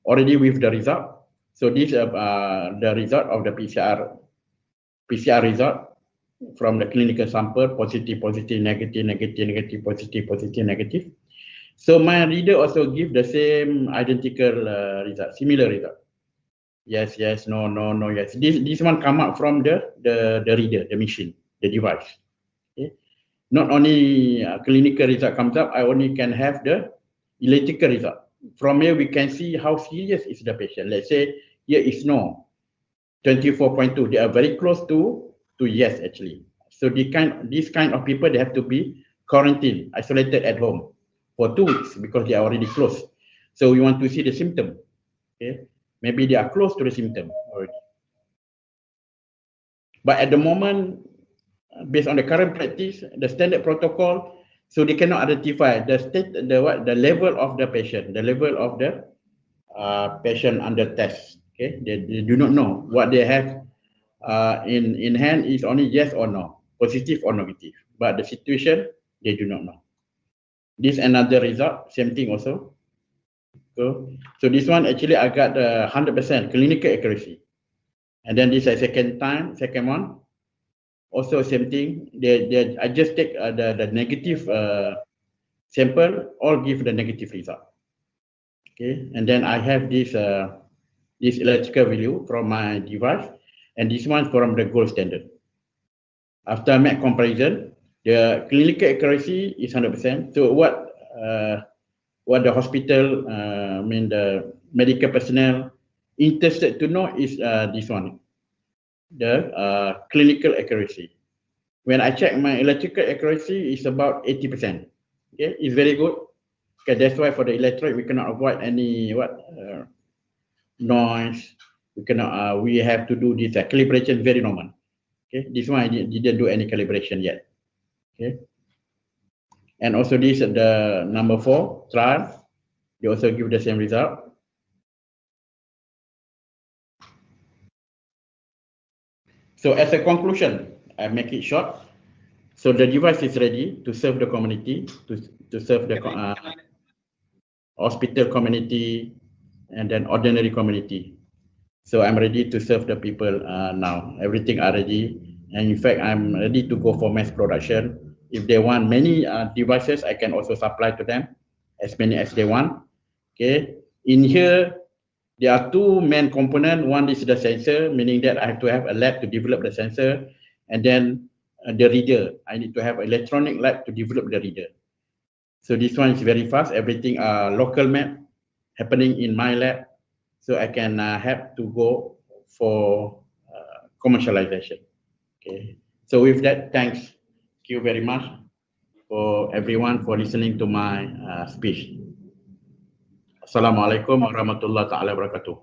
already with the result. So this the result of the PCR result from the clinical sample: positive, positive, negative, negative, negative, positive, positive, negative. So my reader also give the same identical result, similar result. Yes, yes, no, no, no, yes. This one come out from the reader, the machine, the device. Okay. Not only clinical result comes up, I only can have the electrical result. From here, we can see how serious is the patient. Let's say here is no, 24.2. They are very close to yes, actually. So this kind of people, they have to be quarantined, isolated at home for 2 weeks because they are already close. So we want to see the symptom. Okay. Maybe they are close to the symptom already. But at the moment, based on the current practice, the standard protocol, so they cannot identify the level of the patient, the level of the patient under test. Okay, they do not know what they have in hand is only yes or no, positive or negative. But the situation, they do not know. This another result, same thing also. So this one actually I got 100% clinical accuracy. And then this is second one, also same thing. I just take the negative sample, all give the negative result. Okay, and then I have this electrical value from my device, and this one from the gold standard. After I make comparison, the clinical accuracy is 100%. So what the hospital, the medical personnel interested to know is this one, the clinical accuracy. When I check my electrical accuracy, is about 80%. Okay, it's very good. Okay, that's why for the electrode we cannot avoid any noise. We cannot. We have to do this calibration very normal. Okay, this one I didn't do any calibration yet. Okay, and also this the number 4 trial. They also give the same result. So as a conclusion, I make it short. So the device is ready to serve the community, to serve the hospital community, and then ordinary community. So I'm ready to serve the people now. Everything are ready, and in fact, I'm ready to go for mass production. If they want many devices, I can also supply to them as many as they want. Okay. In here, there are 2 main components. One is the sensor, meaning that I have to have a lab to develop the sensor, and then the reader. I need to have an electronic lab to develop the reader. So this one is very fast. Everything local map happening in my lab, so I can have to go for commercialization. Okay. So with that, thanks. Thank you very much. for everyone for listening to my speech. Assalamualaikum warahmatullahi taala wabarakatuh.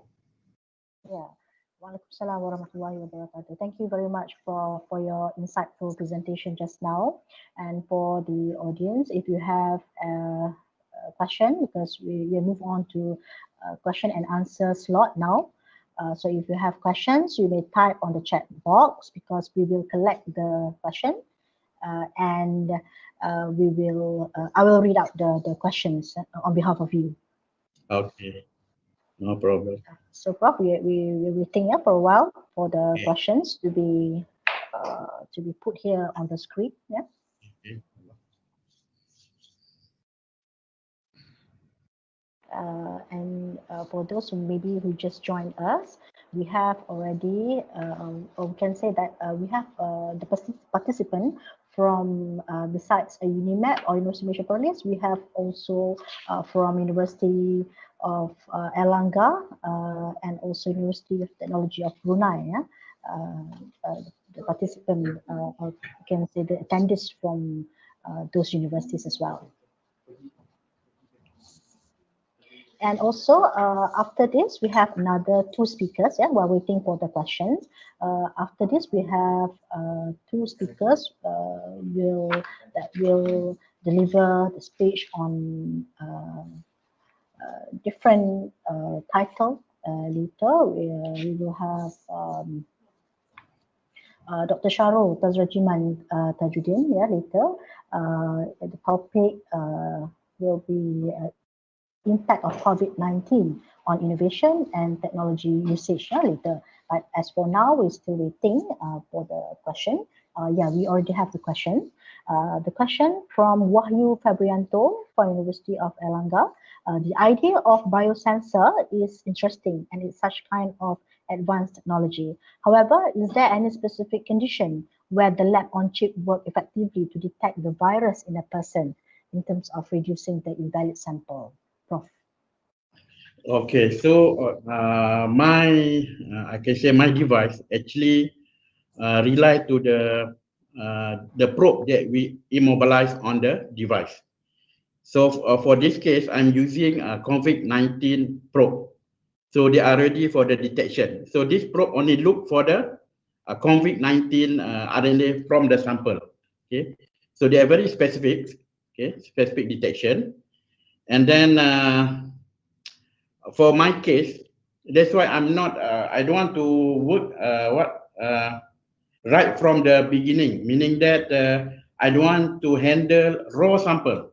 Yeah. Waalaikumsalam warahmatullahi wabarakatuh. Thank you very much for your insightful presentation just now. And for the audience, if you have a question, because we move on to question and answer slot now. So if you have questions, you may type on the chat box because we will collect the question and I will read out the questions on behalf of you. Okay, no problem. So Prof, we waiting for a while for the questions to be put here on the screen. Yeah. Okay. And for those who just joined us, we have already, or we can say that we have the participant from besides a UniMAP or Universiti Malaysia Perlis, we have also from University of Airlangga and also University of Technologi of Brunei. Yeah? The participant, or you can say the attendees from those universities as well. And also after this, we have another two speakers. Yeah, while waiting for the questions. After this, we have two speakers that will deliver the speech on different title. Later, we will have Dr. Shahrul Tazrajiman Tajuddin. Yeah, later the topic will be impact of COVID-19 on innovation and technology usage later. But as for now, we're still waiting for the question. Yeah, we already have the question. The question from Wahyu Fabrianto from University of Airlangga. The idea of biosensor is interesting and it's such kind of advanced technology. However, is there any specific condition where the lab on chip work effectively to detect the virus in a person in terms of reducing the invalid sample? Prof. Okay, so I can say my device actually rely to the probe that we immobilize on the device. So for this case, I'm using a COVID-19 probe. So they are ready for the detection. So this probe only look for the COVID-19 RNA from the sample. Okay, so they are very specific. Okay, specific detection, and then. For my case, that's why I'm not. I don't want to work right from the beginning. Meaning that I don't want to handle raw sample.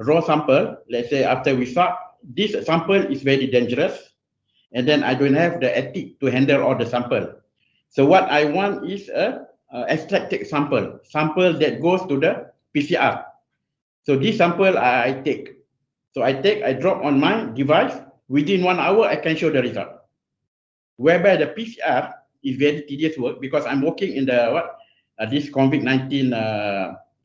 Raw sample. Let's say after we start, this sample is very dangerous, and then I don't have the ethic to handle all the sample. So what I want is a extracted sample that goes to the PCR. So this sample I take. So I drop on my device, within 1 hour, I can show the result. Whereby the PCR is very tedious work because I'm working in the this COVID-19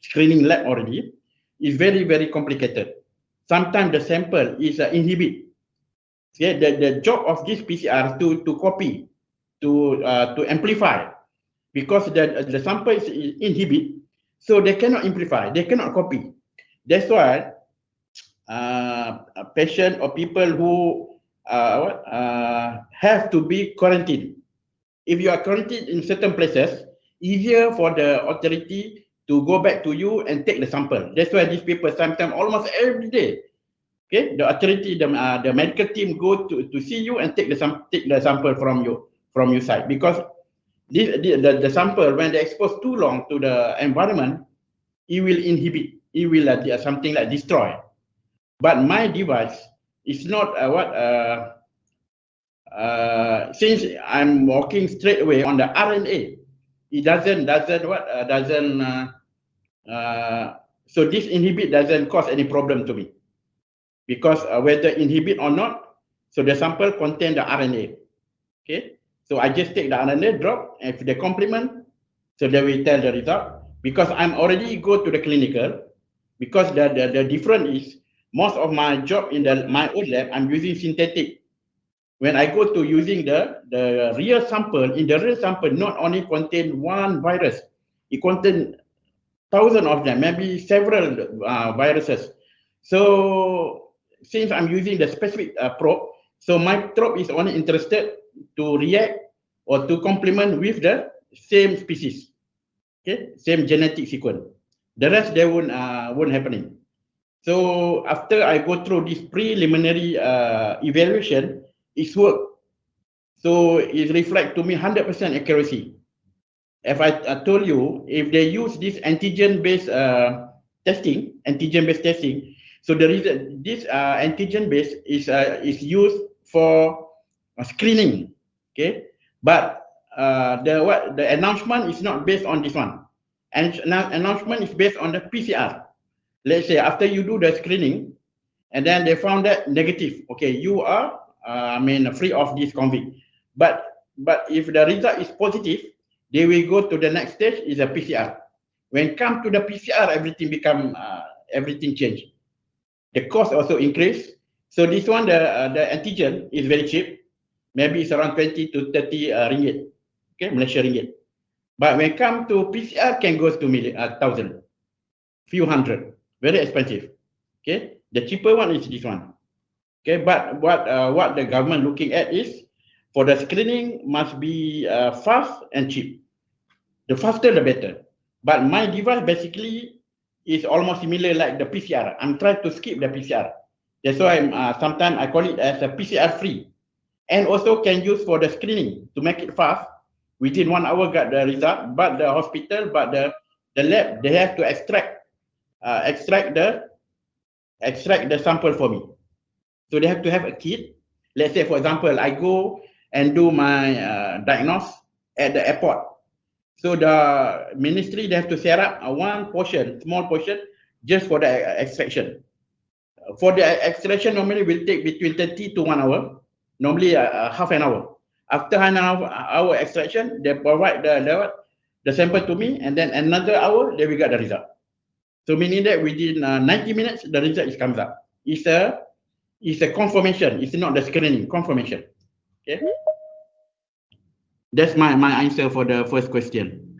screening lab already. Is very, very complicated. Sometimes the sample is inhibit. Okay, the job of this PCR to copy, to amplify, because the sample is inhibit, so they cannot amplify, they cannot copy. That's why patient or people who have to be quarantined. If you are quarantined in certain places, easier for the authority to go back to you and take the sample. That's why these people sometimes almost every day, okay, the authority, the medical team go to see you and take the sample from your side, because the sample, when they expose too long to the environment, it will inhibit, it will something like destroy. But my device is not since I'm working straight away on the RNA, it doesn't so this inhibit doesn't cause any problem to me, because whether inhibit or not, so the sample contain the RNA. Okay, so I just take the RNA drop, and if they complement, so they will tell the result. Because I'm already go to the clinical, because the difference is, most of my job in my own lab, I'm using synthetic. When I go to using the real sample, in the real sample not only contain one virus, it contain thousands of them, maybe several viruses. So since I'm using the specific probe, so my probe is only interested to react or to complement with the same species, okay, same genetic sequence. The rest they won't happening. So after I go through this preliminary evaluation, it's work. So it reflects to me 100% accuracy. If I told you, if they use this antigen-based testing, so the reason this antigen-based is used for screening, okay? But the announcement is not based on this one, and announcement is based on the PCR. Let's say after you do the screening, and then they found that negative. Okay, you are free of this COVID. But if the result is positive, they will go to the next stage is a PCR. When come to the PCR, everything change. The cost also increase. So this one, the antigen is very cheap. Maybe it's around 20 to 30 ringgit. Okay, Malaysia ringgit. But when come to PCR, can go to thousand, few hundred, very expensive. Okay, the cheaper one is this one. Okay, but what the government looking at is for the screening must be fast and cheap. The faster, the better. But my device basically is almost similar like the PCR. I'm trying to skip the PCR. That's why sometimes I call it as a PCR free. And also can use for the screening to make it fast. Within 1 hour got the result, but the hospital, but the lab, they have to extract the sample for me. So they have to have a kit. Let's say, for example, I go and do my diagnosis at the airport. So the ministry, they have to set up one portion, small portion, just for the extraction. For the extraction, normally will take between 30 to 1 hour, normally half an hour. After an hour extraction, they provide the sample to me, and then another hour, they will get the result. So meaning that within 90 minutes, the result comes up. It's a confirmation. It's not the screening, confirmation. Okay. That's my answer for the first question.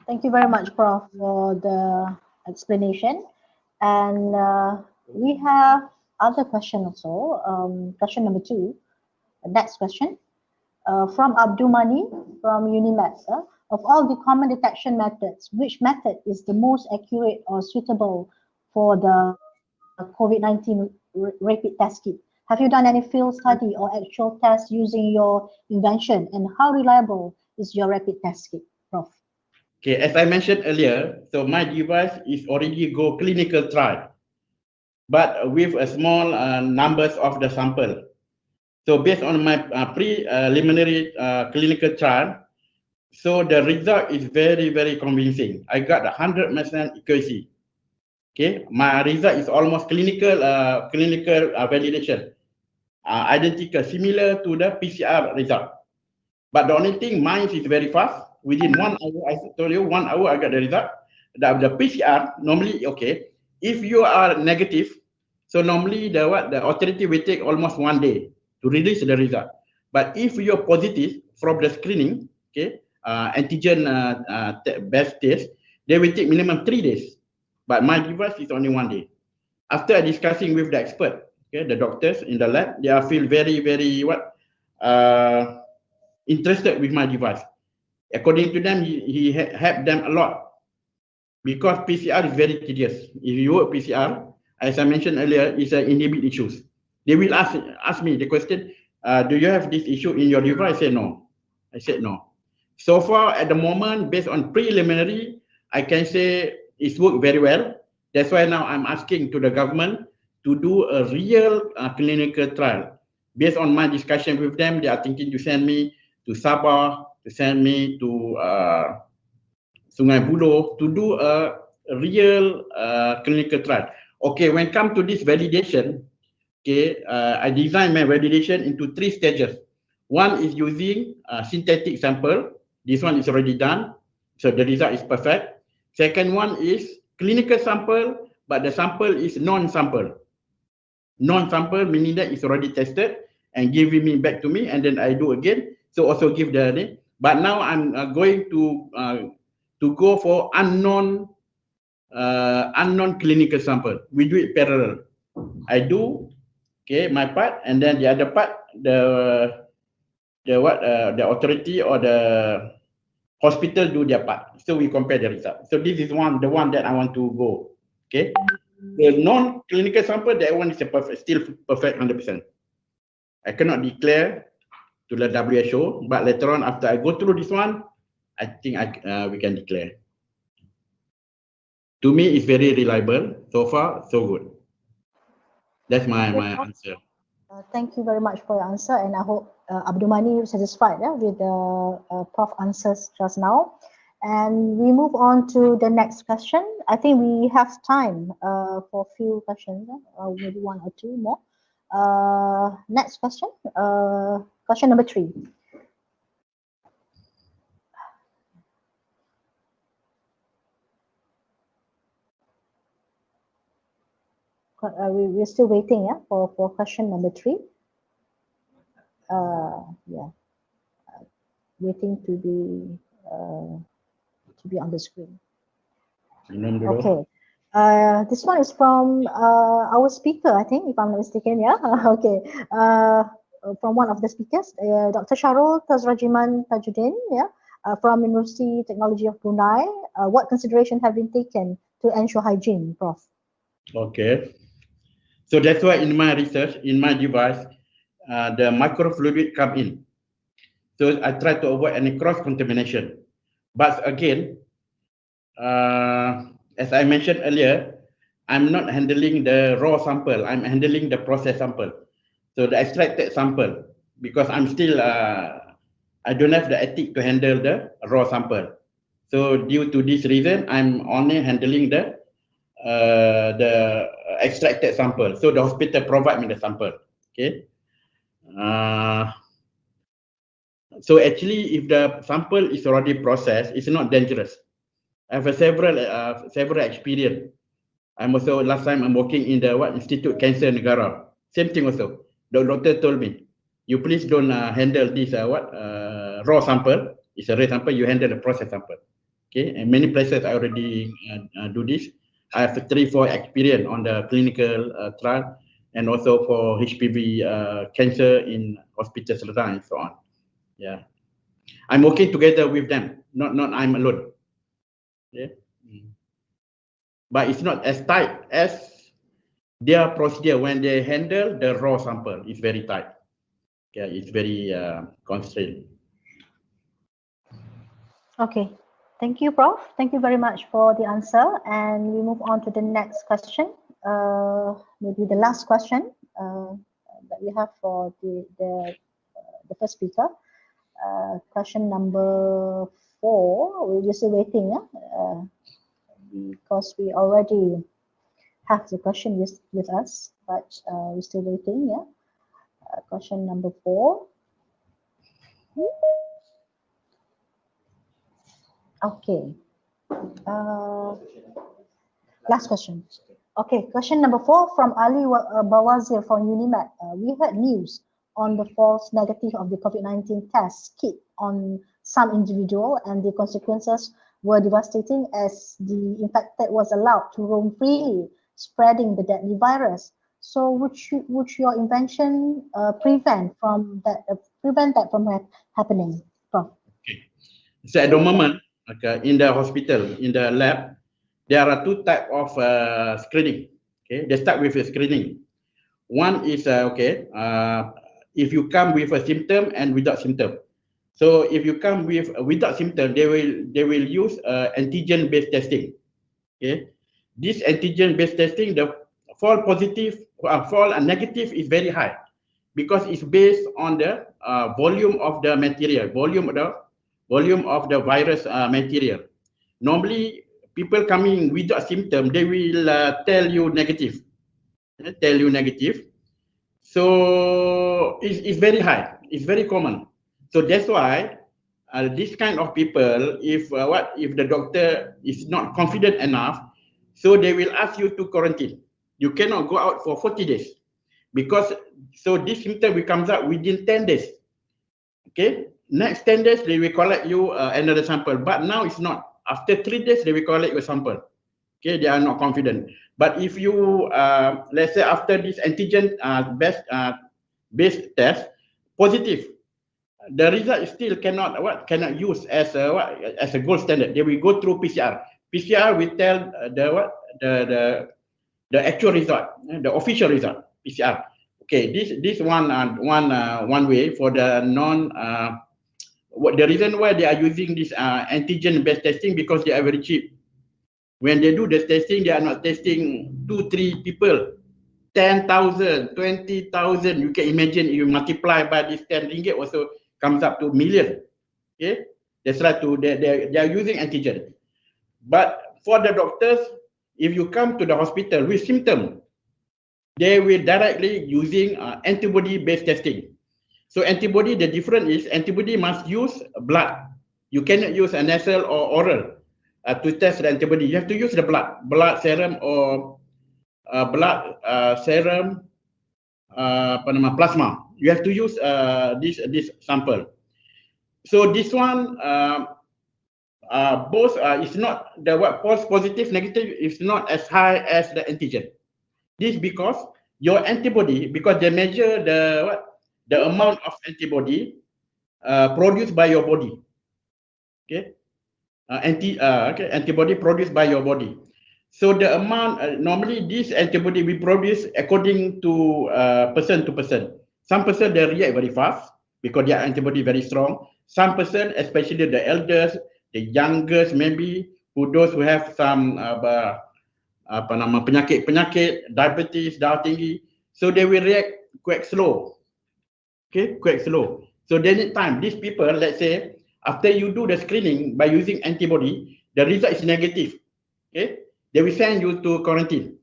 Thank you very much, Prof, for the explanation. And we have other question also. Question number 2. Next question. From Abdul Mani from UniMAP. Of all the common detection methods, which method is the most accurate or suitable for the COVID-19 rapid test kit? Have you done any field study or actual test using your invention? And how reliable is your rapid test kit, Prof? Okay, as I mentioned earlier, so my device is already go clinical trial, but with a small numbers of the sample. So based on my preliminary clinical trial, so the result is very, very convincing. I got 100% accuracy. Okay, my result is almost clinical validation, identical, similar to the PCR result. But the only thing, mine is very fast. Within 1 hour, I told you, 1 hour I got the result. The PCR normally, okay, if you are negative, so normally the authority will take almost 1 day to release the result. But if you're positive from the screening, okay, antigen-based test, they will take minimum 3 days. But my device is only 1 day. After discussing with the expert, okay, the doctors in the lab, they are feel very, very interested with my device. According to them, he helped them a lot because PCR is very tedious. If you work PCR, as I mentioned earlier, it's an inhibit issues. They will ask me the question, do you have this issue in your device? I said no. I said no. So far, at the moment, based on preliminary, I can say it's worked very well. That's why now I'm asking to the government to do a real clinical trial. Based on my discussion with them, they are thinking to send me to Sabah, to send me to Sungai Buloh to do a real clinical trial. Okay, when it comes to this validation, okay, I designed my validation into 3 stages. One is using synthetic sample. This one is already done, so the result is perfect. Second one is clinical sample, but the sample is non-sample. Non-sample meaning that it's already tested and giving me back to me, and then I do again. So also give the. But now I'm going to go for unknown unknown clinical sample. We do it parallel. I do my part, and then the other part, the authority or the hospital do their part. So we compare the result. So this is the one that I want to go. Okay. The non-clinical sample, that one is still perfect 100%. I cannot declare to the WHO, but later on after I go through this one, I think we can declare. To me, it's very reliable. So far, so good. That's my answer. Thank you very much for your answer, and I hope Abdul Mani is satisfied with the Prof answers just now. And we move on to the next question. I think we have time for a few questions, maybe one or two more. Next question, question number 3. We're still waiting for question number 3. Waiting to be on the screen. Okay. This one is from our speaker, I think, if I'm not mistaken. Yeah. Okay. From one of the speakers, Dr. Sharul Tazrajiman Tajuddin, from Universiti Teknologi Brunei. What consideration have been taken to ensure hygiene, Prof? Okay. So that's why in my research, in my device, the microfluidic come in. So I try to avoid any cross-contamination. But again, as I mentioned earlier, I'm not handling the raw sample. I'm handling the process sample. So the extracted sample, because I'm still, I don't have the ethic to handle the raw sample. So due to this reason, I'm only handling the extracted sample. So the hospital provide me the sample. Okay. So actually, if the sample is already processed, it's not dangerous. I have several experience. I'm also last time I'm working in the Institute Cancer Negara. Same thing also. The doctor told me, you please don't handle this raw sample. It's a raw sample. You handle the process sample. Okay. And many places I already do this. I have 3-4 experience on the clinical trial, and also for HPV cancer in Hospital Serdang and so on. Yeah, I'm working together with them. Not I'm alone. Yeah, but it's not as tight as their procedure when they handle the raw sample. It's very tight. Yeah, it's very constrained. Okay. Thank you, Prof. Thank you very much for the answer. And we move on to the next question. Maybe the last question that we have for the first speaker. Question number 4. We're still waiting, because we already have the question with us, but we're still waiting. Question number 4. Okay. Last question. Okay, question number 4 from Ali Bawazir from UniMAP. We heard news on the false negative of the COVID-19 test kit on some individual, and the consequences were devastating as the infected was allowed to roam freely, spreading the deadly virus. So would your invention prevent that from happening, Prof? Okay. So at the moment, in the hospital, in the lab, there are 2 types of screening. Okay, they start with a screening. One is if you come with a symptom and without symptom. So if you come without symptom, they will use antigen-based testing. Okay, this antigen-based testing, the false negative is very high, because it's based on the volume of the material, volume of the virus material. Normally, people coming without symptom, they will tell you negative. So it's very high. It's very common. So that's why this kind of people, if the doctor is not confident enough, so they will ask you to quarantine. You cannot go out for 40 days, because so this symptom will comes out within 10 days. Okay, next 10 days they will collect you another sample, but now it's not. After 3 days they will collect your sample. Okay, they are not confident. But if you, let's say after this antigen-based test, positive, the result still cannot use as a gold standard. They will go through PCR. PCR will tell the actual result, the official result, PCR. Okay, this one way for the the reason why they are using this antigen-based testing, because they are very cheap. When they do the testing, they are not testing 2-3 people, 10,000, 20,000. You can imagine, you multiply by this 10 ringgit also comes up to million. Okay, that's right. They are using antigen. But for the doctors, if you come to the hospital with symptom, they will directly using antibody-based testing. So antibody, the difference is antibody must use blood. You cannot use a nasal or oral to test the antibody. You have to use the blood serum or serum plasma. You have to use this sample. So this one both is not the false positive negative is not as high as the antigen. This because your antibody, because they measure the amount of antibody produced by your body. Okay, antibody produced by your body. So the amount normally this antibody we produce according to person to person. Some person they react very fast because their antibody very strong. Some person, especially the elders, the youngest, maybe those who have some penyakit, diabetes, darah tinggi, so they will react quite slow. Okay, quite slow. So they need time. These people, let's say, after you do the screening by using antibody, the result is negative. Okay, they will send you to quarantine.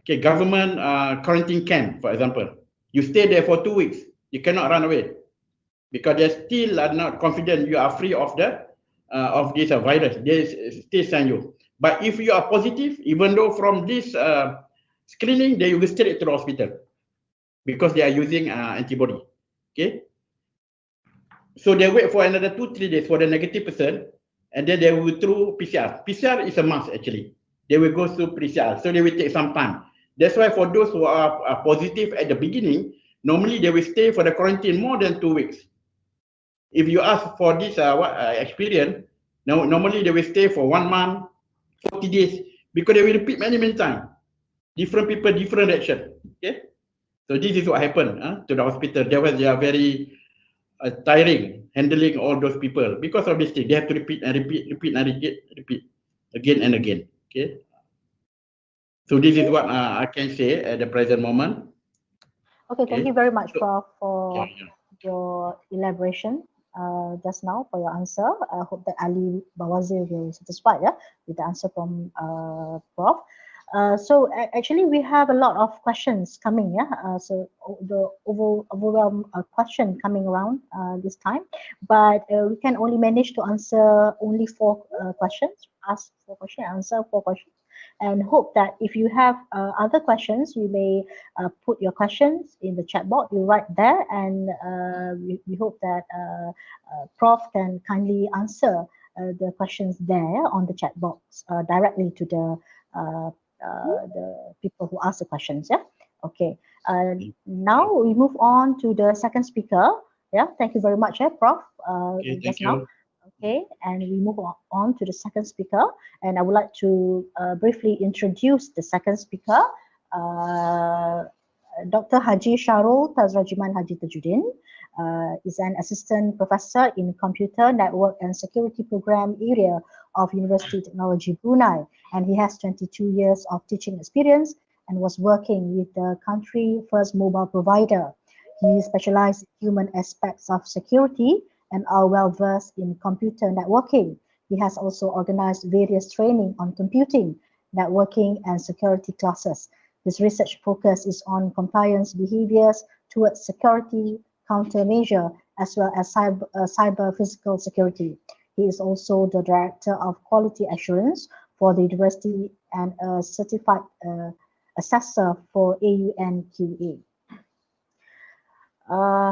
Okay, government quarantine camp, for example. You stay there for 2 weeks. You cannot run away because they still are not confident you are free of this virus. They still send you. But if you are positive, even though from this screening, they will straight to the hospital because they are using antibody. Okay. So they wait for another 2-3 days for the negative person, and then they will through PCR. PCR is a must actually. They will go through PCR, so they will take some time. That's why for those who are positive at the beginning, normally they will stay for the quarantine more than 2 weeks. If you ask for this experience, normally they will stay for 1 month, 40 days, because they will repeat many times. Different people, different reaction. Okay, so this is what happened to the hospital. They are very tiring handling all those people because of this thing. They have to repeat again and again. Okay, so this is what I can say at the present moment. Okay, thank you very much, Prof, for your elaboration just now, for your answer. I hope that Ali Bawazir will satisfied with the answer from Prof. So actually we have a lot of questions coming, so the overwhelmed question coming around this time, but we can only manage to answer only 4 questions, ask 4 questions, answer 4 questions, and hope that if you have other questions, you may put your questions in the chat box, you write there, and we hope that Prof can kindly answer the questions there on the chat box directly to the people who ask the questions. Yeah. Okay. Now we move on to the second speaker. Yeah. Thank you very much, Prof. Okay, just thank now. you. Okay, and we move on to the second speaker, and I would like to briefly introduce the second speaker, Dr. Haji Shahrul Tazrajiman Haji Tajuddin. Is an assistant professor in computer network and security program area of Universiti Teknologi Brunei, and he has 22 years of teaching experience and was working with the country first mobile provider. He specialized in human aspects of security and are well versed in computer networking. He has also organized various training on computing, networking, and security classes. His research focus is on compliance behaviors towards security countermeasure as well as cyber physical security. He is also the Director of Quality Assurance for the university and a certified assessor for AUN-QA.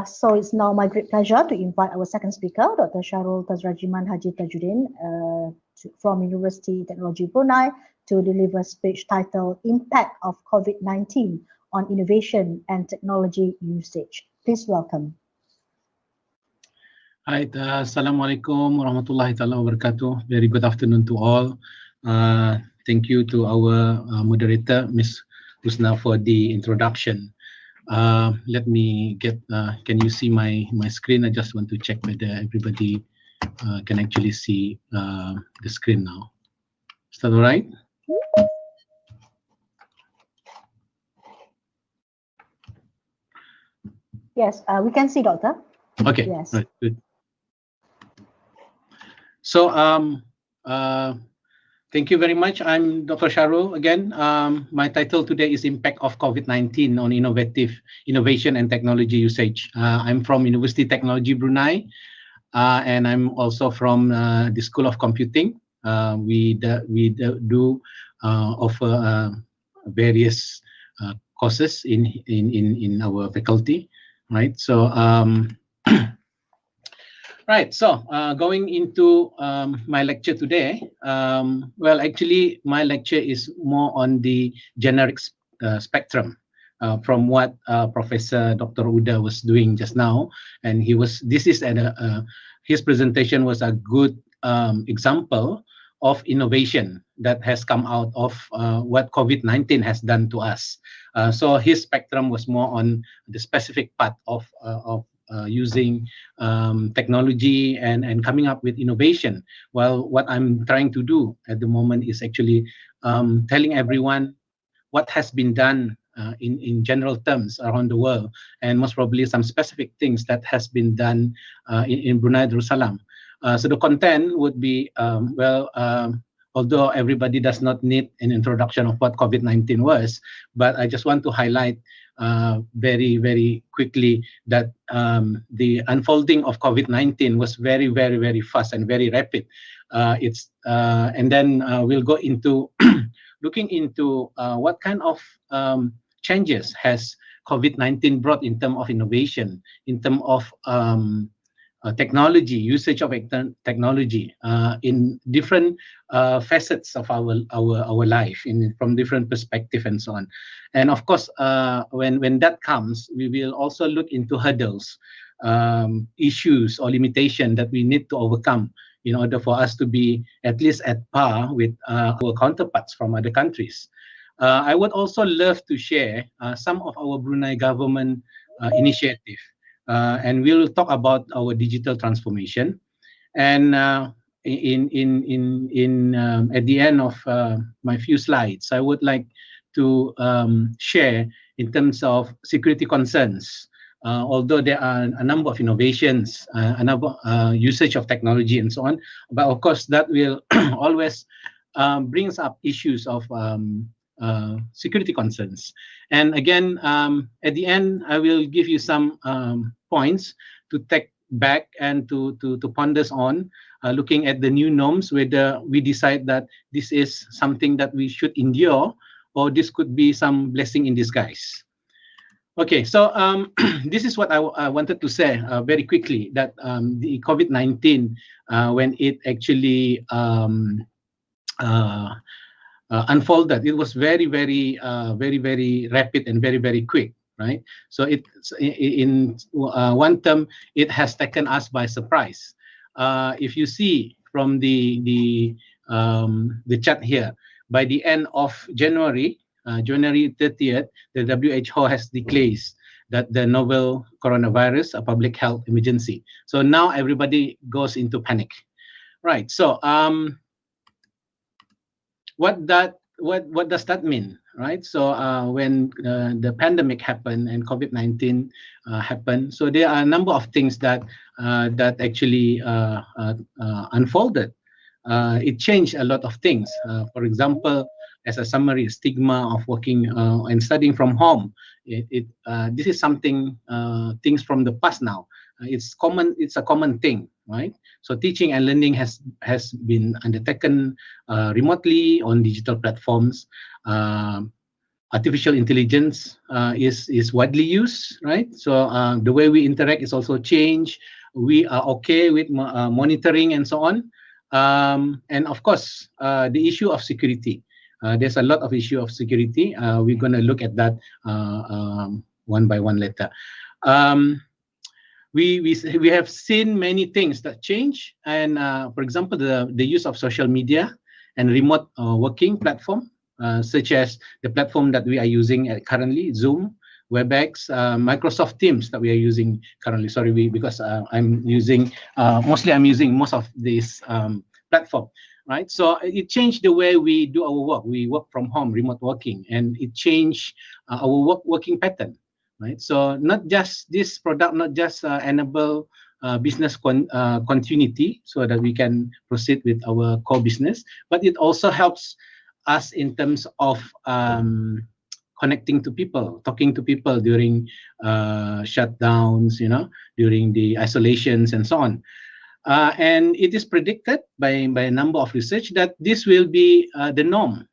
So it's now my great pleasure to invite our second speaker, Dr. Shahrul Tazrajiman Haji Tajuddin. from Universiti Teknologi Brunei to deliver speech titled Impact of COVID-19 on Innovation and Technology Usage. Please welcome. Hi, Assalamualaikum warahmatullahi taala wabarakatuh. Very good afternoon to all. Thank you to our moderator, Ms. Husna, for the introduction. Let me get, can you see my screen? I just want to check whether everybody can actually see the screen now. Is that all right? Yes, we can see, Doctor. Okay, yes. Right, good. So, thank you very much. I'm Dr. Shahrul again. My title today is Impact of COVID-19 on Innovation and Technology Usage. I'm from Universiti Teknologi Brunei, and I'm also from the School of Computing. We do offer various courses in our faculty, right? So, right, so going into my lecture today, well, actually, my lecture is more on the generic spectrum from what Professor Dr. Uda was doing just now, and his presentation was a good example of innovation that has come out of what COVID-19 has done to us. So his spectrum was more on the specific part of using technology and coming up with innovation. Well, what I'm trying to do at the moment is actually telling everyone what has been done in general terms around the world, and most probably some specific things that has been done in Brunei Darussalam. So the content would be, although everybody does not need an introduction of what COVID-19 was, but I just want to highlight very, very quickly that the unfolding of COVID-19 was very, very, very fast and very rapid. And then we'll go into looking into what kind of changes has COVID-19 brought in terms of innovation, in terms of technology, usage of technology in different facets of our life, from different perspectives and so on. And of course, when that comes, we will also look into hurdles, issues or limitation that we need to overcome in order for us to be at least at par with our counterparts from other countries. I would also love to share some of our Brunei government initiative. And we'll talk about our digital transformation. And at the end of my few slides, I would like to share in terms of security concerns. Although there are a number of innovations, a number usage of technology and so on, but of course that will always brings up issues of security concerns. And again, at the end, I will give you some points to take back and to ponder on, looking at the new norms, whether we decide that this is something that we should endure, or this could be some blessing in disguise. Okay, so this is what I wanted to say very quickly, that the COVID-19, when it actually unfolded, it was very, very rapid and very, very quick, right? So it's in one term, it has taken us by surprise. If you see from the chart here, by the end of January 30th, the WHO has declared that the novel coronavirus a public health emergency. So now everybody goes into panic, right? So what does that mean, right? So when the pandemic happened and COVID-19 happened, so there are a number of things that actually unfolded. It changed a lot of things. For example, as a summary, stigma of working and studying from home. This is something, things from the past now. It's common. It's a common thing, right? So teaching and learning has been undertaken remotely on digital platforms. Artificial intelligence is widely used, right? So the way we interact is also changed. We are okay with monitoring and so on. And of course, the issue of security. There's a lot of issue of security. We're going to look at that one by one later. We have seen many things that change, and for example, the use of social media and remote working platform, such as the platform that we are using currently, Zoom, WebEx, Microsoft Teams that we are using currently. Sorry, because I'm using most of this platform, right? So it changed the way we do our work. We work from home, remote working, and it changed our working pattern, right? So not just this product, not just enable business continuity so that we can proceed with our core business, but it also helps us in terms of connecting to people, talking to people during shutdowns, during the isolations and so on. And it is predicted by a number of research that this will be the norm.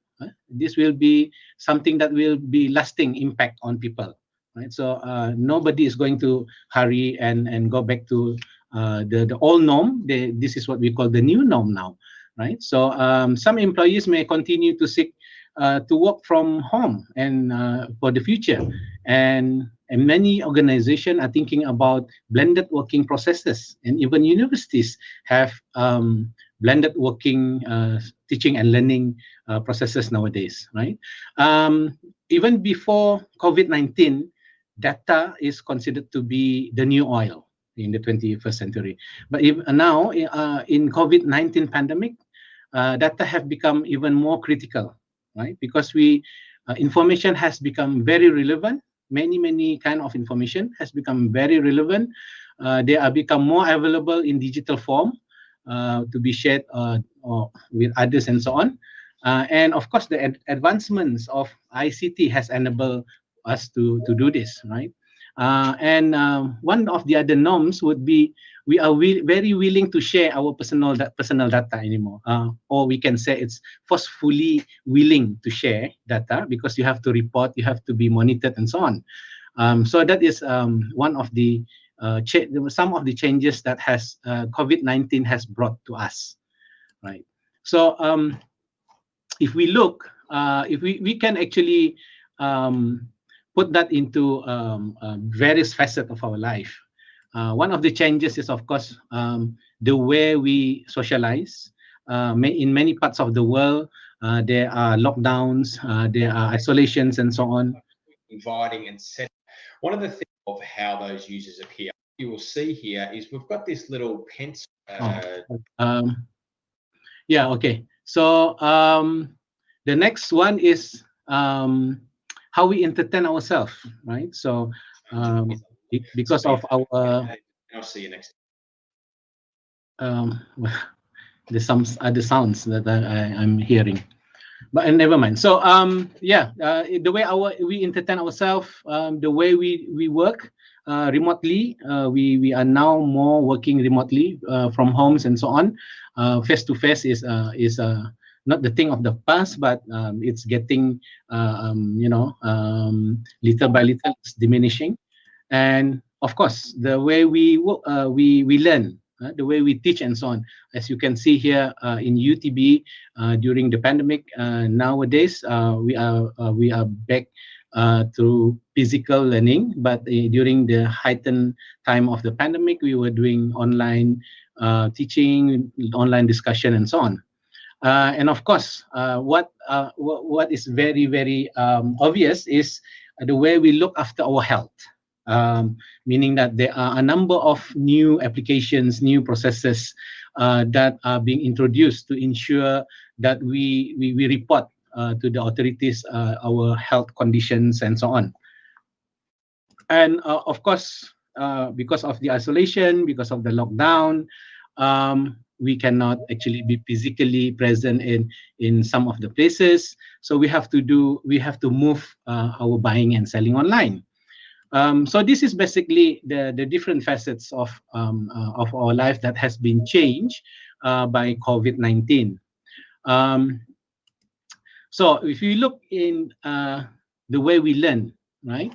This will be something that will be lasting impact on people, right? So nobody is going to hurry and go back to the old norm. This is what we call the new norm now, right? So some employees may continue to seek to work from home and for the future, and many organizations are thinking about blended working processes, and even universities have blended working teaching and learning processes nowadays, right? Even before COVID-19, data is considered to be the new oil in the 21st century. But now in COVID-19 pandemic, data have become even more critical, right? Because information has become very relevant. Many kind of information has become very relevant. They are become more available in digital form to be shared or with others and so on. And of course, the advancements of ICT has enabled us to do this, right? And one of the other norms would be we are very willing to share our personal data anymore, or we can say it's forcefully willing to share data because you have to report, you have to be monitored, and so on. So that is one of the some of the changes that has COVID-19 has brought to us, right? So if we look, if we can actually put that into various facets of our life. One of the changes is, of course, the way we socialize. In many parts of the world, there are lockdowns, there are isolations, and so on. Inviting and setting. One of the things of how those users appear, you will see here is we've got this little pencil. Yeah, okay. So the next one is how we entertain ourselves, right? So because of our I'll see you next. there's some other sounds that I'm hearing, but never mind. So the way we entertain ourselves, the way we work remotely, we are now more working remotely from homes and so on. Face to face is not the thing of the past, but it's getting little by little it's diminishing. And of course, the way we learn, the way we teach and so on. As you can see here in UTB during the pandemic, nowadays we are back to physical learning, but during the heightened time of the pandemic, we were doing online teaching, online discussion, and so on. And of course, what is very, very obvious is the way we look after our health. Meaning that there are a number of new applications, new processes that are being introduced to ensure that we report to the authorities our health conditions and so on. And of course, because of the isolation, because of the lockdown, we cannot actually be physically present in some of the places. So we have to move our buying and selling online. So this is basically the different facets of our life that has been changed by COVID-19. So if you look in the way we learn, right?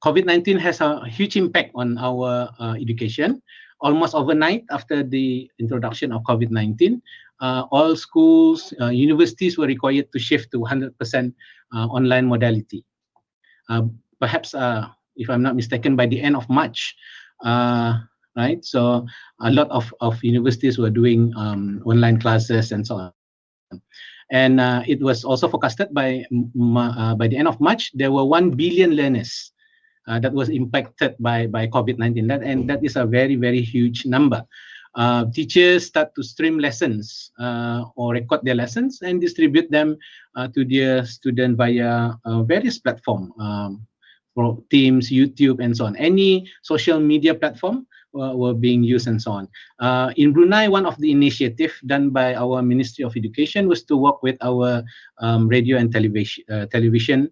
COVID-19 has a huge impact on our education. almost overnight after the introduction of COVID-19, all schools, universities were required to shift to 100% online modality. Perhaps, if I'm not mistaken, by the end of March, right? So a lot of universities were doing online classes and so on. And it was also forecasted by the end of March, there were 1 billion learners that was impacted by COVID-19. And that is a very, very huge number. Teachers start to stream lessons or record their lessons and distribute them to their students via various platforms, for Teams, YouTube, and so on. Any social media platform were being used and so on. In Brunei, one of the initiatives done by our Ministry of Education was to work with our radio and television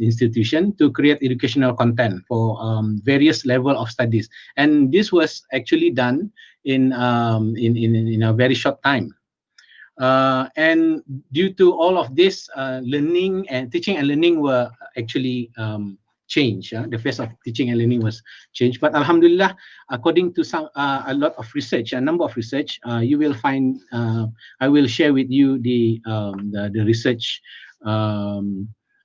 institution to create educational content for various level of studies, and this was actually done in a very short time. And due to all of this, learning and teaching and learning were actually changed. The face of teaching and learning was changed. But Alhamdulillah, according to a lot of research, a number of research, you will find. I will share with you the research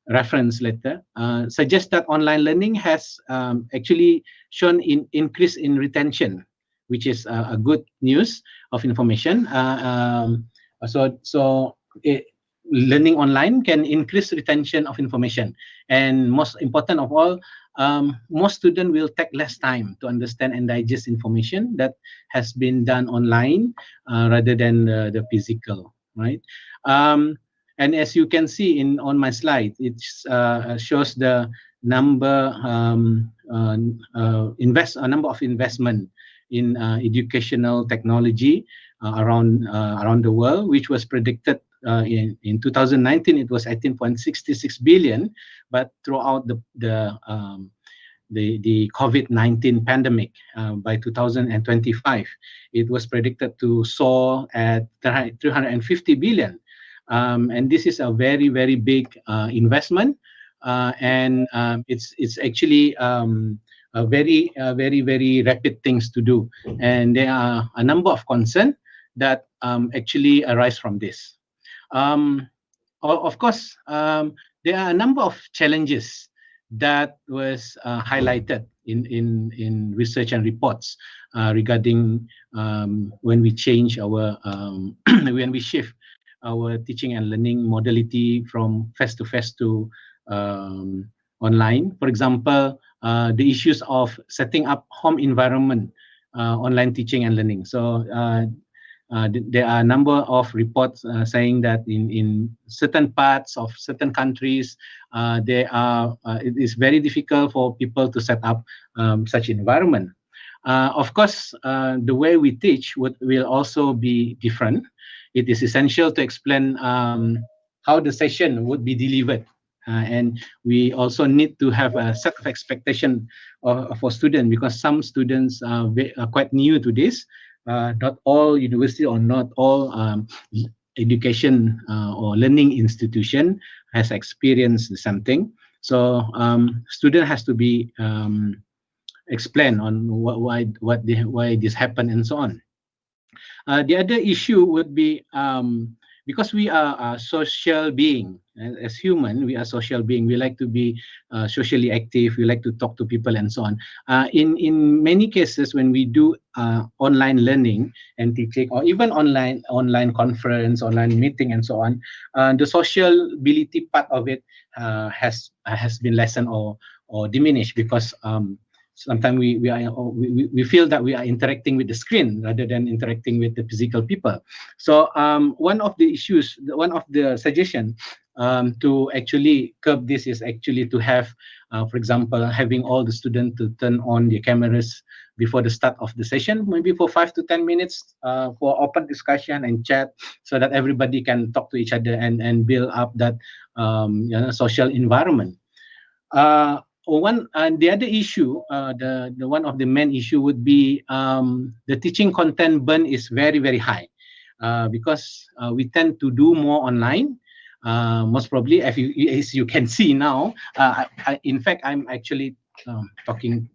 reference letter. Suggests that online learning has actually shown increase in retention, which is a good news of information. Learning online can increase retention of information, and most important of all, most students will take less time to understand and digest information that has been done online rather than the physical, right? And as you can see on my slide, it shows the number number of investment in educational technology around the world, which was predicted in 2019. It was 18.66 billion, but throughout the COVID-19 pandemic, by 2025, it was predicted to soar at 350 billion. And this is a very, very big investment, and it's actually a very, very rapid things to do. And there are a number of concerns that actually arise from this. Of course, there are a number of challenges that was highlighted in research and reports regarding when we change our when we shift our teaching and learning modality from face-to-face to online. For example, the issues of setting up home environment online teaching and learning. So there are a number of reports saying that in certain parts of certain countries, it is very difficult for people to set up such environment. Of course, the way we teach will also be different. It is essential to explain how the session would be delivered. And we also need to have a set of expectation for students, because some students are quite new to this. Not all university or not all education or learning institution has experienced something. So student has to be explained on why this happened and so on. The other issue would be because we are a social being. As human, we are social being. We like to be socially active. We like to talk to people and so on. In many cases, when we do online learning and teaching, or even online conference, online meeting, and so on, the sociability part of it has been lessened or diminished, because sometimes we feel that we are interacting with the screen rather than interacting with the physical people. So one of the issues, one of the suggestions to actually curb this is actually to have, for example, having all the students to turn on their cameras before the start of the session, maybe for 5 to 10 minutes for open discussion and chat, so that everybody can talk to each other and build up that social environment. The other issue, the one of the main issue would be the teaching content burn is very, very high, because we tend to do more online. Most probably, as you can see now, in fact, I'm actually talking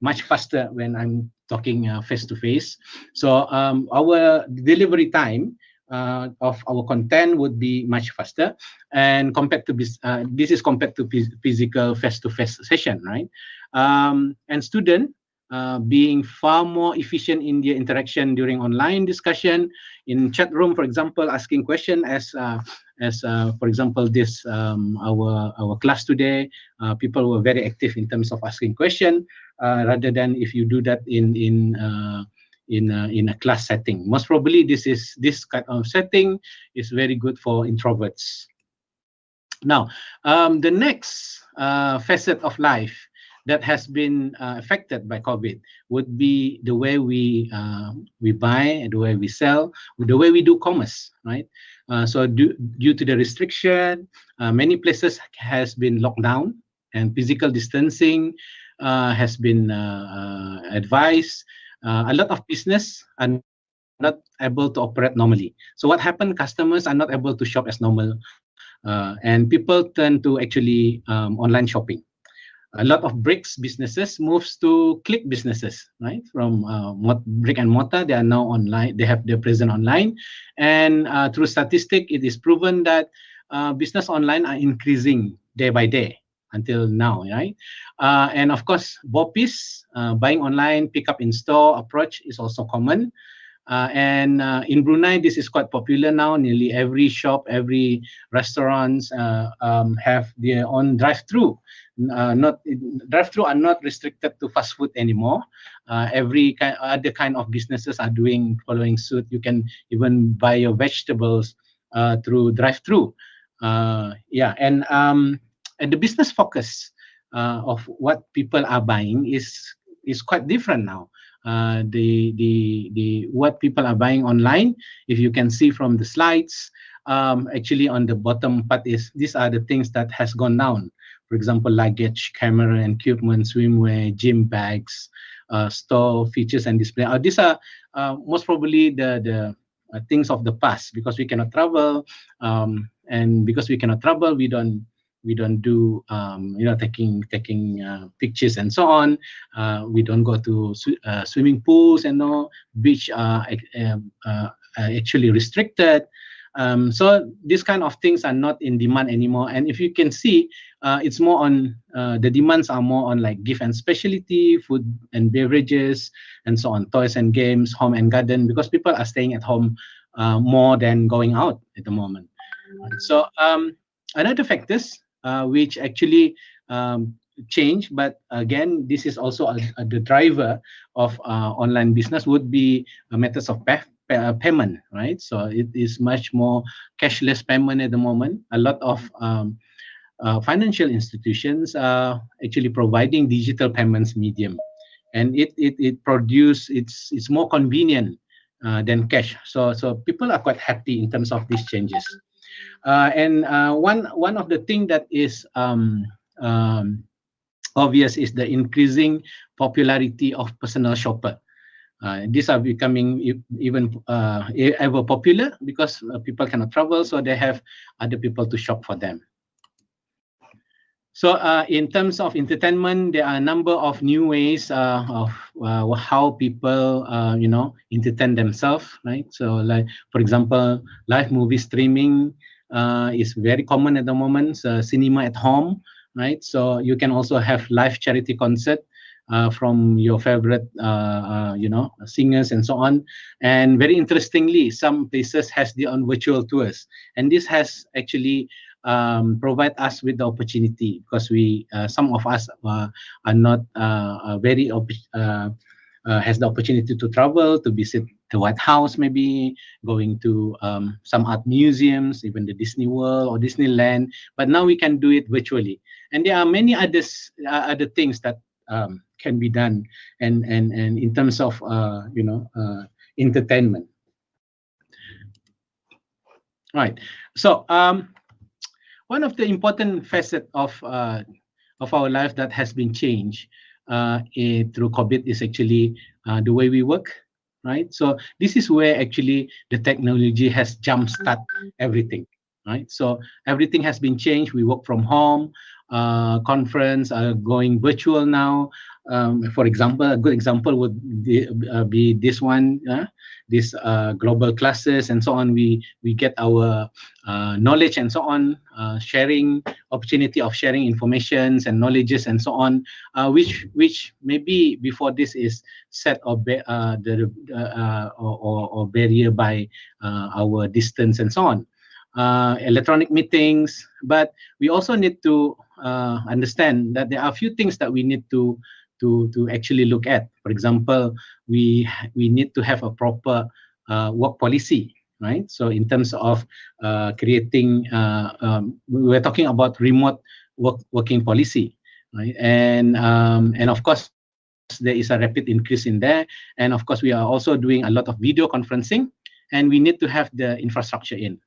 much faster when I'm talking face to face. So our delivery time of our content would be much faster, and compared to this is compared to physical face-to-face session, right? And student being far more efficient in their interaction during online discussion in chat room, for example, asking question as for example this our class today, people were very active in terms of asking question rather than if you do that in a class setting. Most probably this kind of setting is very good for introverts. Now, the next facet of life that has been affected by COVID would be the way we buy, the way we sell, the way we do commerce, right? So due to the restriction, many places has been locked down, and physical distancing has been advised. A lot of business are not able to operate normally. So what happened? Customers are not able to shop as normal, and people turn to actually online shopping. A lot of bricks businesses moves to click businesses, right? From brick and mortar, they are now online. They have their presence online, and through statistic, it is proven that business online are increasing day by day until now, right? And of course, BOPIS, buying online, pick up in store approach is also common. And in Brunei, this is quite popular now. Nearly every shop, every restaurants have their own drive-through. Drive-through are not restricted to fast food anymore. Every other kind of businesses are following suit. You can even buy your vegetables through drive-through. Yeah, and the business focus of what people are buying is quite different now. What people are buying online, if you can see from the slides, actually on the bottom part these are the things that has gone down. For example, luggage, camera and equipment, swimwear, gym bags, store features and display. These are most probably the things of the past, because we cannot travel, and because we cannot travel, we don't do taking pictures and so on. We don't go to swimming pools and all. Beach are actually restricted. So these kind of things are not in demand anymore. And if you can see, it's more on the demands are more on like gift and specialty, food and beverages, and so on, toys and games, home and garden, because people are staying at home more than going out at the moment. So another factors which actually change, but again, this is also the driver of online business would be methods of payment, right? So it is much more cashless payment at the moment. A lot of financial institutions are actually providing digital payments medium, and it's more convenient than cash. So people are quite happy in terms of these changes. And one of the things that is obvious is the increasing popularity of personal shopper. These are becoming even ever popular because people cannot travel, so they have other people to shop for them. So in terms of entertainment, there are a number of new ways of how people entertain themselves, right? So like, for example, live movie streaming is very common at the moment. So cinema at home, right? So you can also have live charity concert from your favorite singers and so on. And very interestingly, some places has their own virtual tours, and this has actually provide us with the opportunity, because some of us are not has the opportunity to travel, to visit the White House, maybe going to some art museums, even the Disney World or Disneyland. But now we can do it virtually, and there are many other things that can be done, and in terms of entertainment. Right. So one of the important facets of our life that has been changed through COVID is actually the way we work, right? So this is where actually the technology has jump-started everything, right? So everything has been changed. We work from home, conference are going virtual now. For example, a good example would be this one, this global classes and so on. We get our knowledge and so on, sharing opportunity of sharing informations and knowledges and so on, which maybe before this is set or barrier by our distance and so on. Electronic meetings, but we also need to understand that there are a few things that we need to actually look at. For example, we need to have a proper work policy, right? So in terms of creating, we're talking about remote working policy, right? And of course, there is a rapid increase in there. And of course, we are also doing a lot of video conferencing, and we need to have the infrastructure in.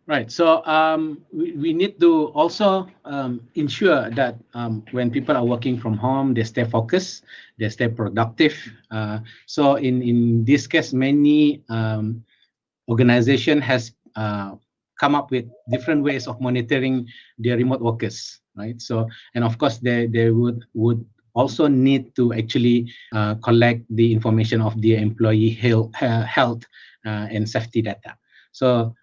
Right. So we need to also ensure that when people are working from home, they stay focused, they stay productive. So in this case, many organization has come up with different ways of monitoring their remote workers, right? So, and of course, they would also need to actually collect the information of the employee health and safety data. So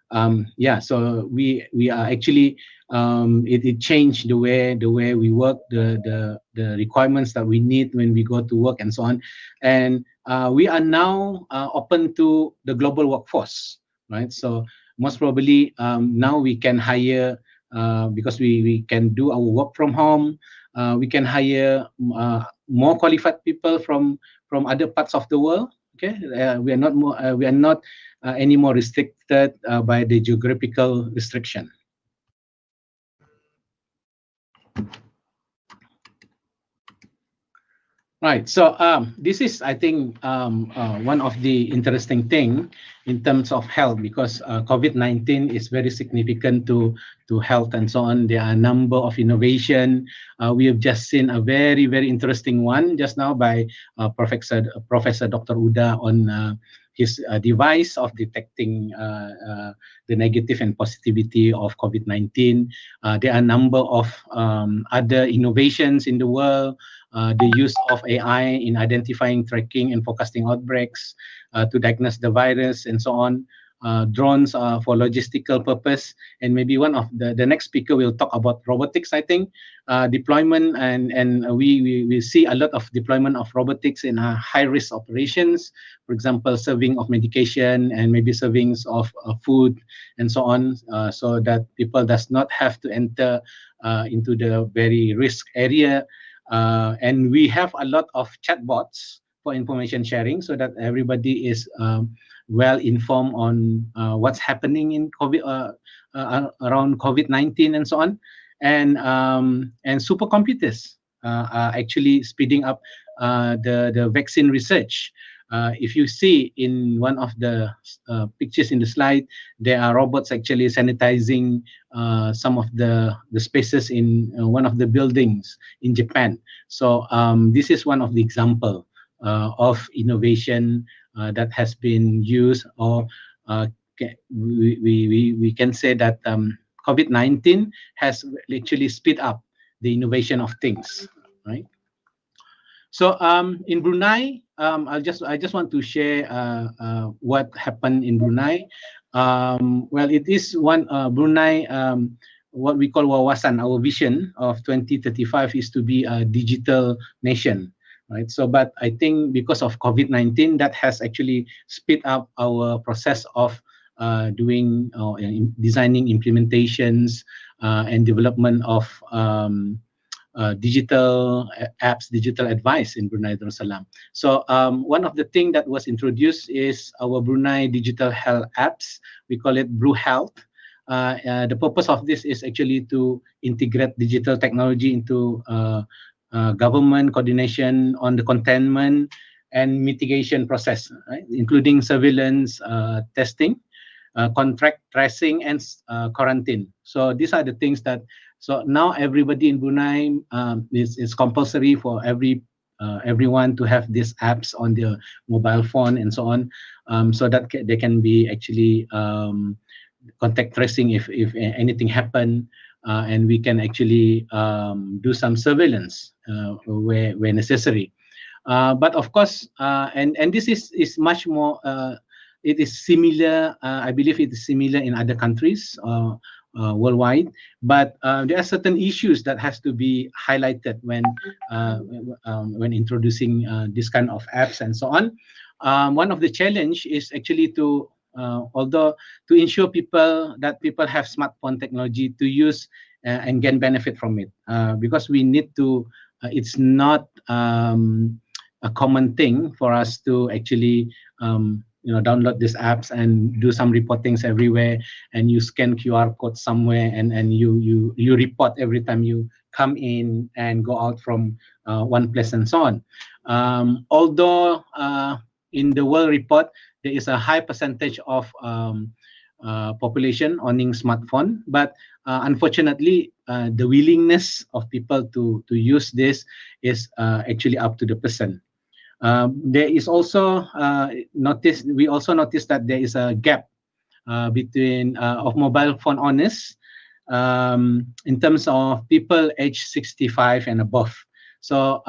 yeah, so we are actually it changed the way we work, the requirements that we need when we go to work and so on, and we are now open to the global workforce, right? So most probably now we can hire because we can do our work from home. We can hire more qualified people from other parts of the world. Okay, we are not any more restricted by the geographical restriction. Right. So this is, I think, one of the interesting thing in terms of health, because COVID-19 is very significant to health and so on. There are a number of innovation. We have just seen a very, very interesting one just now by Professor Dr. Uda on his device of detecting the negative and positivity of COVID-19. There are a number of other innovations in the world. The use of AI in identifying, tracking, and forecasting outbreaks to diagnose the virus and so on. Drones for logistical purpose, and maybe one of the next speaker will talk about robotics, I think. Deployment, and we see a lot of deployment of robotics in high-risk operations, for example, serving of medication and maybe servings of food and so on, so that people does not have to enter into the very risk area. And we have a lot of chatbots for information sharing, so that everybody is well informed on what's happening in around COVID-19 and so on. And supercomputers are actually speeding up the vaccine research. If you see in one of the pictures in the slide, there are robots actually sanitizing some of the spaces in one of the buildings in Japan. So this is one of the example of innovation that has been used, or we can say that COVID-19 has literally speed up the innovation of things, right? So in Brunei, I just want to share what happened in Brunei. Well, it is one Brunei, what we call Wawasan. Our vision of 2035 is to be a digital nation, right? So, but I think because of COVID-19, that has actually speed up our process of doing designing implementations and development of digital apps, digital advice in Brunei Darussalam. So one of the things that was introduced is our Brunei digital health apps. We call it Bru Health. The purpose of this is actually to integrate digital technology into government coordination on the containment and mitigation process, right? Including surveillance, testing, contract tracing, and quarantine. So these are the things that. So now everybody in Brunei is compulsory for everyone to have these apps on their mobile phone and so on, so that they can be actually contact tracing if anything happen, and we can actually do some surveillance where necessary. But of course, and this is much more. It is similar. I believe it is similar in other countries worldwide. But there are certain issues that has to be highlighted when introducing this kind of apps and so on. One of the challenge is actually to ensure people have smartphone technology to use and gain benefit from it, because we need to. It's not a common thing for us to actually download these apps and do some reportings everywhere, and you scan QR code somewhere, and you report every time you come in and go out from one place and so on. Although in the world report there is a high percentage of population owning smartphone, but unfortunately the willingness of people to use this is actually up to the person. There is also we also noticed that there is a gap between of mobile phone owners in terms of people aged 65 and above. So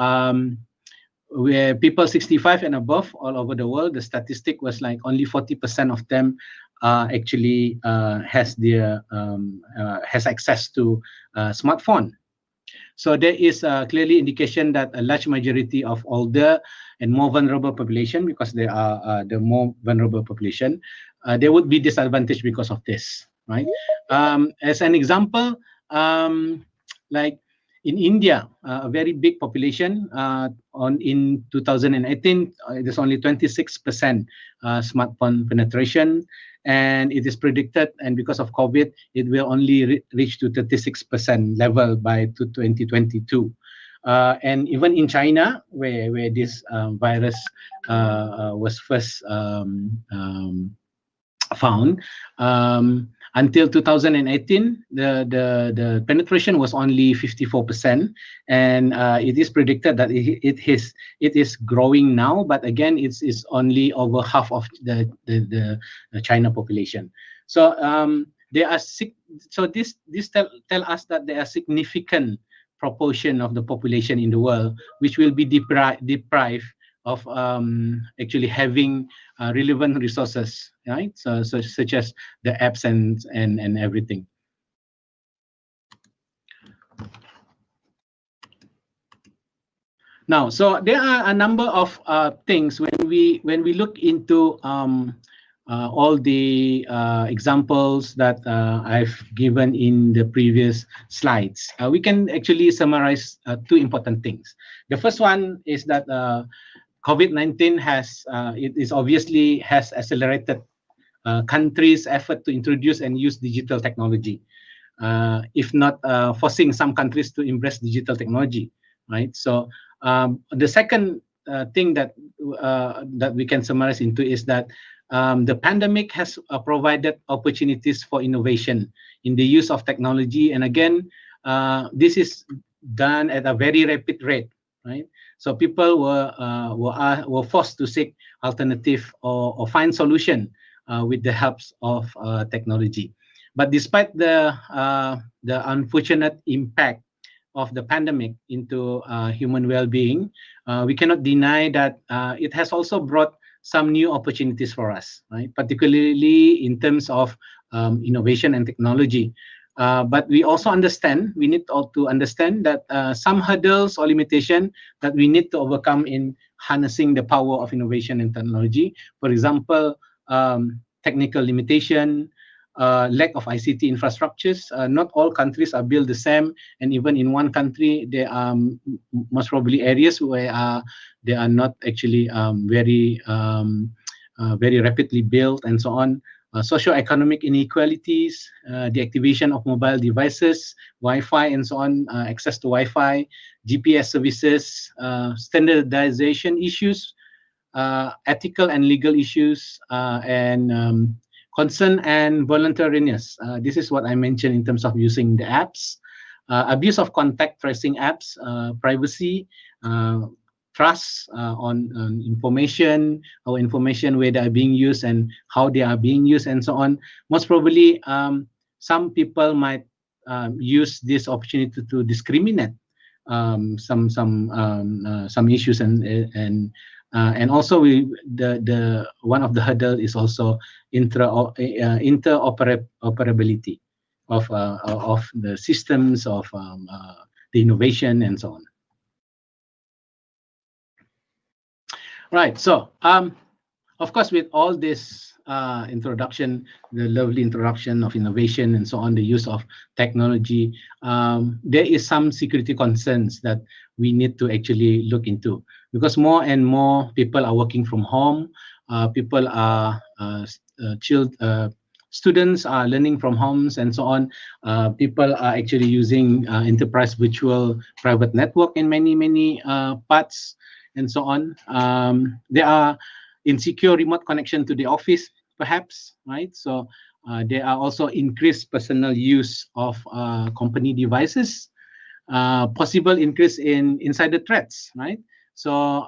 where people 65 and above all over the world, the statistic was like only 40% of them actually has access to smartphone. So there is clearly indication that a large majority of older and more vulnerable population, because they are the more vulnerable population, they would be disadvantaged because of this, right? As an example, like in India, a very big population, in 2018, there's only 26% smartphone penetration, and it is predicted, and because of COVID, it will only reach to 36% level by 2022. And even in China, where this virus was first found, until 2018, the penetration was only 54%, and it is predicted that it is growing now, but again, it's only over half of the China population. So there are this tell us that there are significant proportion of the population in the world which will be deprived of actually having relevant resources, right? So such as the apps and everything. Now, so there are a number of things when we look into all the examples that I've given in the previous slides. We can actually summarize two important things. The first one is that COVID-19 has accelerated countries' effort to introduce and use digital technology, if not forcing some countries to embrace digital technology, right? So the second thing that we can summarize into is that the pandemic has provided opportunities for innovation in the use of technology, and again, this is done at a very rapid rate, right? So people were forced to seek alternative or find solution with the help of technology. But despite the unfortunate impact of the pandemic into human well-being, we cannot deny that it has also brought some new opportunities for us, right? Particularly in terms of innovation and technology. But we also understand, we need to understand that some hurdles or limitation that we need to overcome in harnessing the power of innovation and technology. For example, technical limitation, lack of ICT infrastructures. Not all countries are built the same, and even in one country, there are most probably areas where they are not actually very rapidly built, and so on. Socioeconomic inequalities, the activation of mobile devices, Wi-Fi, and so on, access to Wi-Fi, GPS services, standardization issues, ethical and legal issues, and concern and voluntariness. This is what I mentioned in terms of using the apps, abuse of contact tracing apps, privacy, trust on information, our information, where they are being used and how they are being used, and so on. Most probably, some people might use this opportunity to discriminate some issues, and also the one of the hurdle is also interoperability of the systems, of the innovation, and so on. Right. So, of course, with all this introduction, the lovely introduction of innovation and so on, the use of technology, there is some security concerns that we need to actually look into, because more and more people are working from home. People are students are learning from homes, and so on. People are actually using enterprise virtual private network in many parts, and so on. There are insecure remote connection to the office, perhaps, right? So there are also increased personal use of company devices, possible increase in insider threats, right? So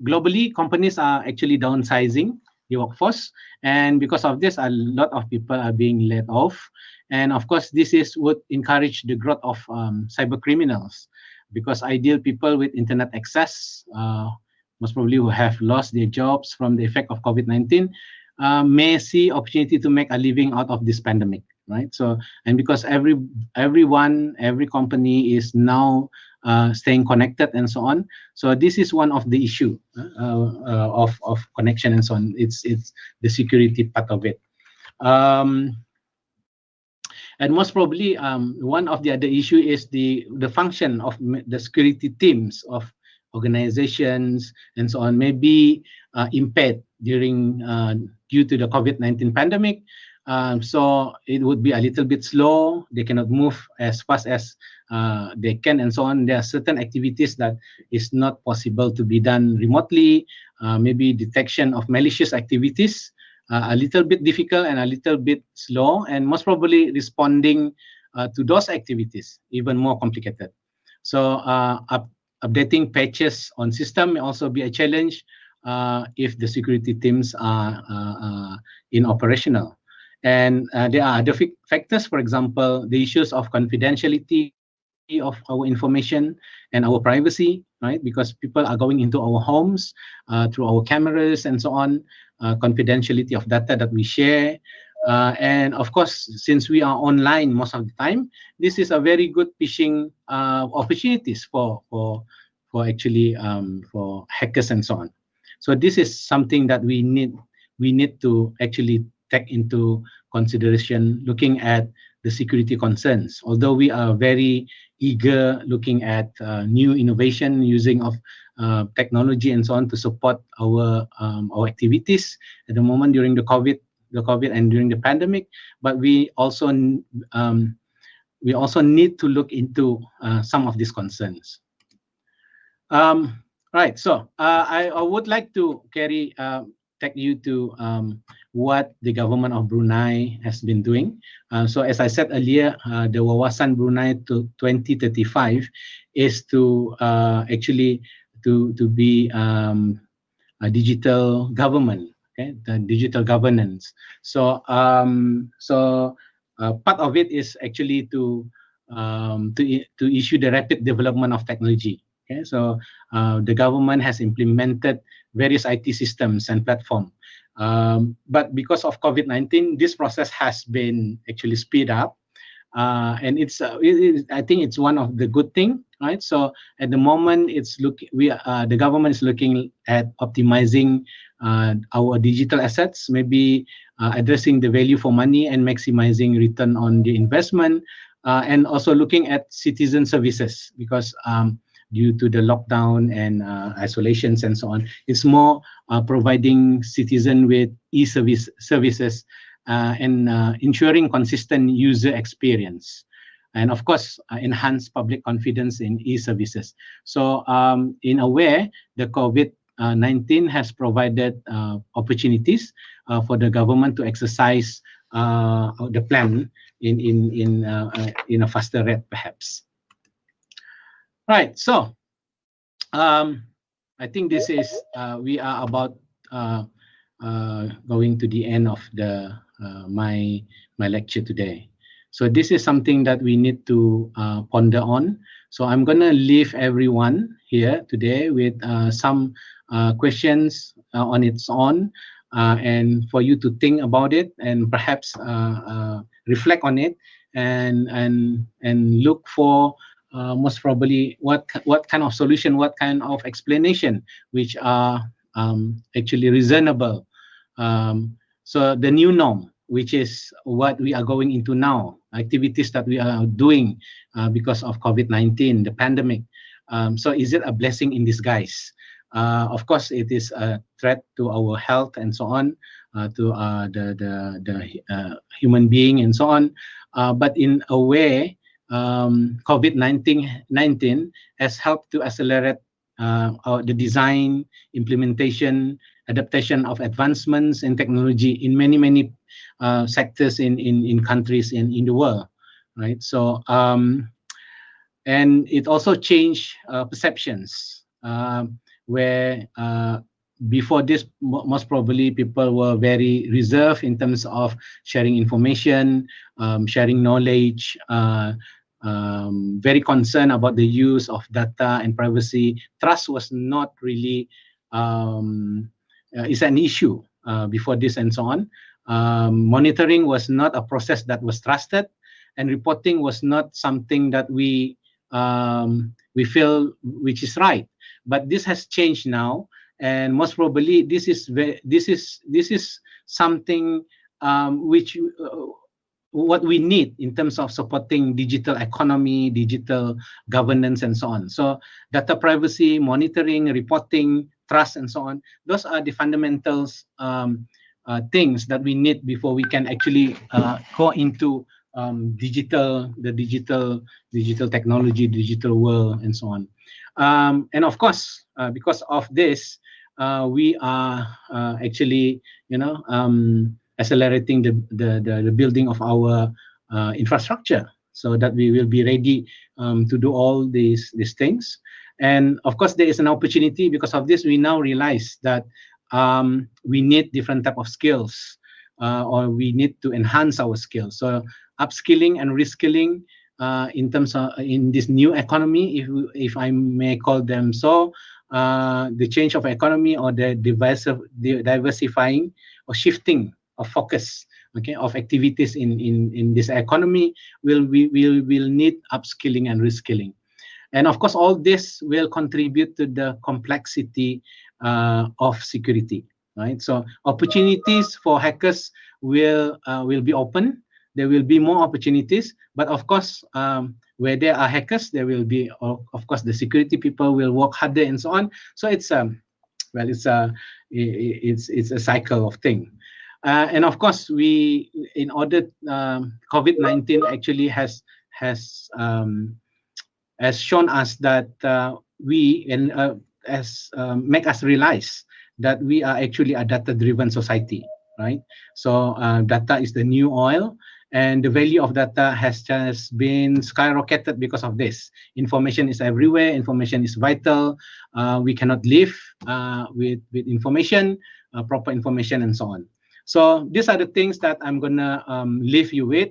globally, companies are actually downsizing the workforce, and because of this, a lot of people are being laid off. And of course, this would encourage the growth of cyber criminals, because ideal people with internet access, most probably who have lost their jobs from the effect of COVID-19, may see opportunity to make a living out of this pandemic, right? So, and because every company is now staying connected and so on, so this is one of the issue of connection and so on. It's the security part of it. And most probably, one of the other issue is the function of the security teams of organizations and so on may be impaired during due to the COVID-19 pandemic. So it would be a little bit slow. They cannot move as fast as they can, and so on. There are certain activities that is not possible to be done remotely. Maybe detection of malicious activities, a little bit difficult and a little bit slow, and most probably responding to those activities even more complicated. So updating patches on system may also be a challenge if the security teams are inoperational. And there are other factors, for example, the issues of confidentiality of our information and our privacy, right? Because people are going into our homes through our cameras and so on, confidentiality of data that we share. And of course, since we are online most of the time, this is a very good phishing opportunities for actually for hackers and so on. So this is something that we need to actually take into consideration, looking at the security concerns. Although we are very eager looking at new innovation using of technology and so on to support our activities at the moment during the COVID and during the pandemic, but we also need to look into some of these concerns. Right. So I would like to take you to what the government of Brunei has been doing. So as I said earlier, the Wawasan Brunei to 2035 is to actually to be a digital government, okay, the digital governance. So part of it is actually to issue the rapid development of technology. Okay, so the government has implemented various IT systems and platform, but because of COVID-19, this process has been actually speed up, and I think it's one of the good thing, right? So at the moment, the government is looking at optimizing our digital assets, maybe addressing the value for money and maximizing return on the investment, and also looking at citizen services, because due to the lockdown and isolations and so on, it's more providing citizen with services and ensuring consistent user experience, and of course enhance public confidence in e-services. So in a way, the COVID-19 has provided opportunities for the government to exercise the plan in a faster rate, perhaps. Right. So I think this is we are about going to the end of the my lecture today. So this is something that we need to ponder on. So I'm gonna leave everyone here today with some questions on its own, and for you to think about it and perhaps reflect on it and look for most probably what kind of solution, what kind of explanation which are actually reasonable. So the new norm, which is what we are going into now, activities that we are doing because of COVID-19, the pandemic. So is it a blessing in disguise? Of course, it is a threat to our health and so on, to the human being and so on. But in a way, COVID-19 has helped to accelerate the design, implementation, adaptation of advancements in technology in many sectors in countries in the world, right? So and it also changed perceptions, where before this, most probably people were very reserved in terms of sharing information, sharing knowledge, very concerned about the use of data and privacy. Trust was not really is an issue before this and so on. Monitoring was not a process that was trusted, and reporting was not something that we feel which is right. But this has changed now, and most probably this is something which what we need in terms of supporting digital economy, digital governance, and so on. So data privacy, monitoring, reporting, trust, and so on, those are the fundamentals things that we need before we can actually go into digital technology, digital world, and so on. And of course, because of this, we are actually, accelerating the building of our infrastructure so that we will be ready to do all these things. And of course, there is an opportunity because of this. We now realize that we need different type of skills, or we need to enhance our skills. So upskilling and reskilling in terms of in this new economy, if I may call them so, the change of economy or the diversifying or shifting of focus, okay, of activities in this economy will need upskilling and reskilling. And of course, all this will contribute to the complexity of security, right? So opportunities for hackers will be open. There will be more opportunities, but of course, where there are hackers, there will be, of course, the security people will work harder and so on. So it's it's a cycle of thing. And of course, in order, COVID-19 actually has shown us that make us realize that we are actually a data-driven society, right? So data is the new oil, and the value of data has just been skyrocketed because of this. Information is everywhere. Information is vital. We cannot live with information, proper information, and so on. So these are the things that I'm gonna leave you with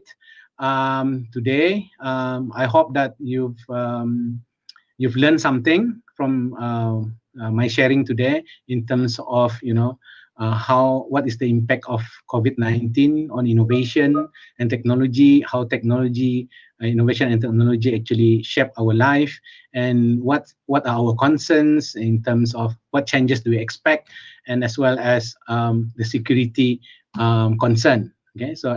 today. I hope that you've learned something from my sharing today in terms of what is the impact of COVID-19 on innovation and technology, how technology, innovation and technology actually shape our life, and what are our concerns in terms of what changes do we expect, and as well as the security concern. Okay, so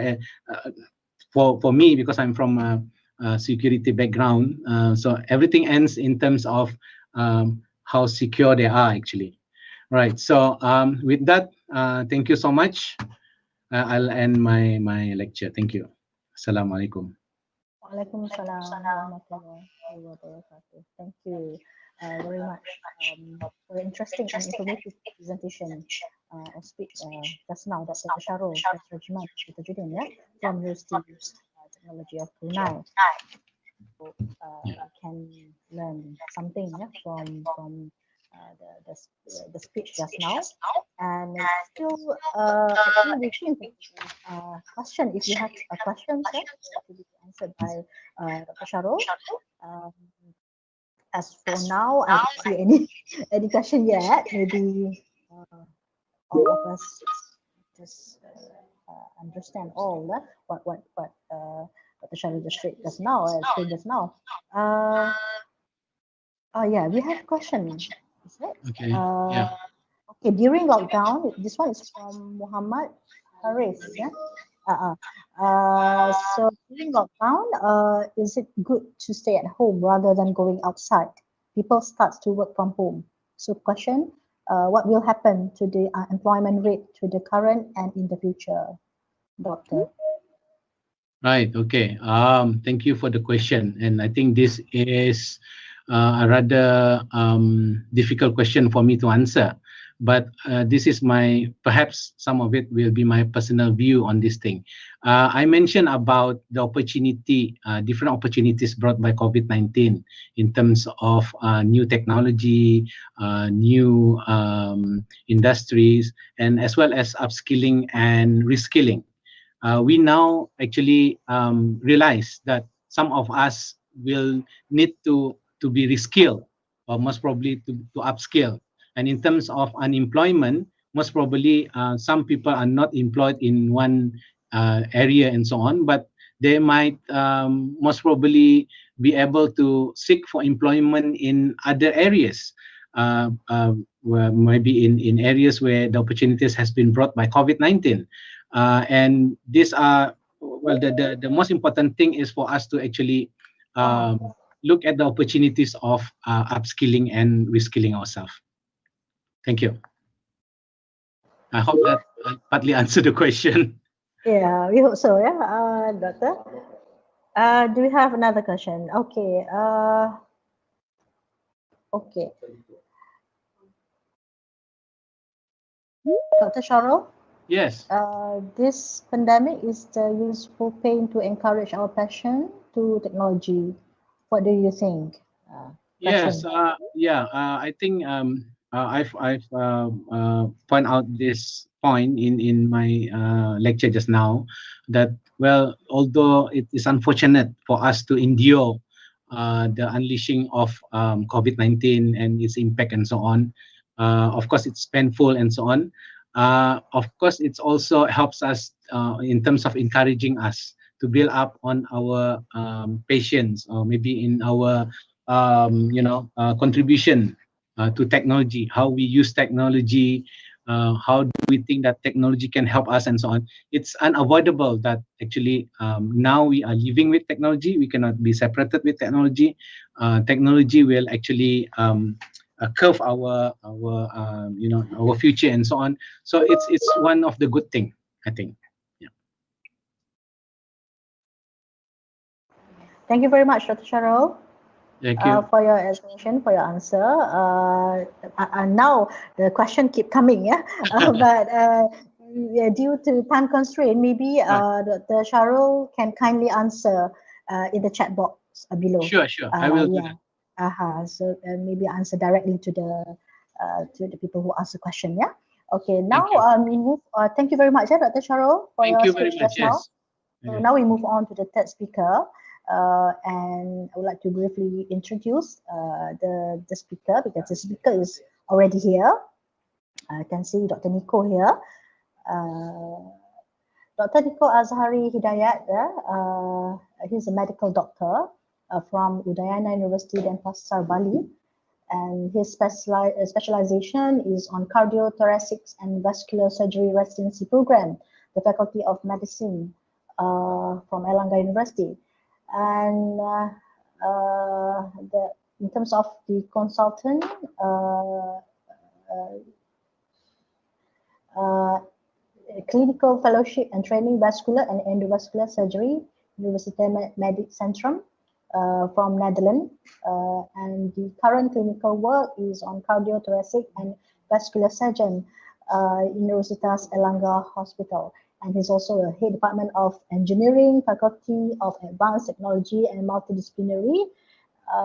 for me, because I'm from a security background, so everything ends in terms of how secure they are actually. Right. So with that, thank you so much. I'll end my lecture. Thank you. Assalamualaikum. Waalaikumsalam warahmatullahi wabarakatuh. Thank you very much for an interesting and informative presentation or speech just now, Dr. Basharul, Professor Jiman Tajudin, from Universiti Teknologi of Brunei. So, we can learn something from the speech just now, and still actually waiting for question. If you have a question, sir, to be answered by Dr. Sharul. As for now, I don't see any question yet. Maybe all of us just understand all what Dr. Sharul just said just now. Explained just now. Yeah, we have a question. Is it? Okay. Yeah. Okay, during lockdown, this one is from Muhammad Haris. Yeah. So during lockdown, is it good to stay at home rather than going outside? People start to work from home. So question, what will happen to the employment rate to the current and in the future, Doctor? Right. Okay. Thank you for the question, and I think this is a rather difficult question for me to answer. But this is perhaps some of it will be my personal view on this thing. I mentioned about the opportunity, different opportunities brought by COVID-19 in terms of new technology, new industries, and as well as upskilling and reskilling. We now actually realize that some of us will need to be reskilled, or most probably to upskill. And in terms of unemployment, most probably some people are not employed in one area and so on, but they might most probably be able to seek for employment in other areas, maybe in areas where the opportunities has been brought by COVID-19. And these are, well, the most important thing is for us to actually look at the opportunities of upskilling and reskilling ourselves. Thank you. I hope that partly answered the question. Yeah, we hope so. Yeah, Doctor. Do we have another question? Okay. Okay. Dr. Sharul? Yes. This pandemic is the useful pain to encourage our passion to technology. What do you think? Yes. Yeah. I think I've point out this point in my lecture just now, that, well, although it is unfortunate for us to endure the unleashing of COVID-19 and its impact and so on, of course it's painful and so on. Of course, it also helps us in terms of encouraging us to build up on our patience, or maybe in our contribution to technology, how we use technology, how do we think that technology can help us and so on. It's unavoidable that actually now we are living with technology. We cannot be separated with technology. Technology will actually curve our future and so on. So it's one of the good thing, I think. Yeah. Thank you very much, Dr. Sharul. Thank you for your explanation, for your answer. Now the question keep coming, but due to time constraint, maybe Dr. Sharul can kindly answer in the chat box below. Sure. I will do that. So maybe answer directly to the people who ask the question. Yeah. Okay. Now we move. Thank you very much, Dr. Sharul, for your speech just now. So now we move on to the third speaker. And I would like to briefly introduce the speaker, because the speaker is already here. I can see Dr. Nico here. Dr. Nico Azhari Hidayat, he's a medical doctor from Udayana University Denpasar, Bali. And his specialization is on cardiothoracic and vascular surgery residency program, the Faculty of Medicine from Airlangga University. And in terms of the consultant, clinical fellowship and training vascular and endovascular surgery, University Medic Centrum from Netherlands. And the current clinical work is on cardiothoracic and vascular surgeon, Universitas Airlangga Hospital. And he's also a head department of engineering, faculty of advanced technology and multidisciplinary,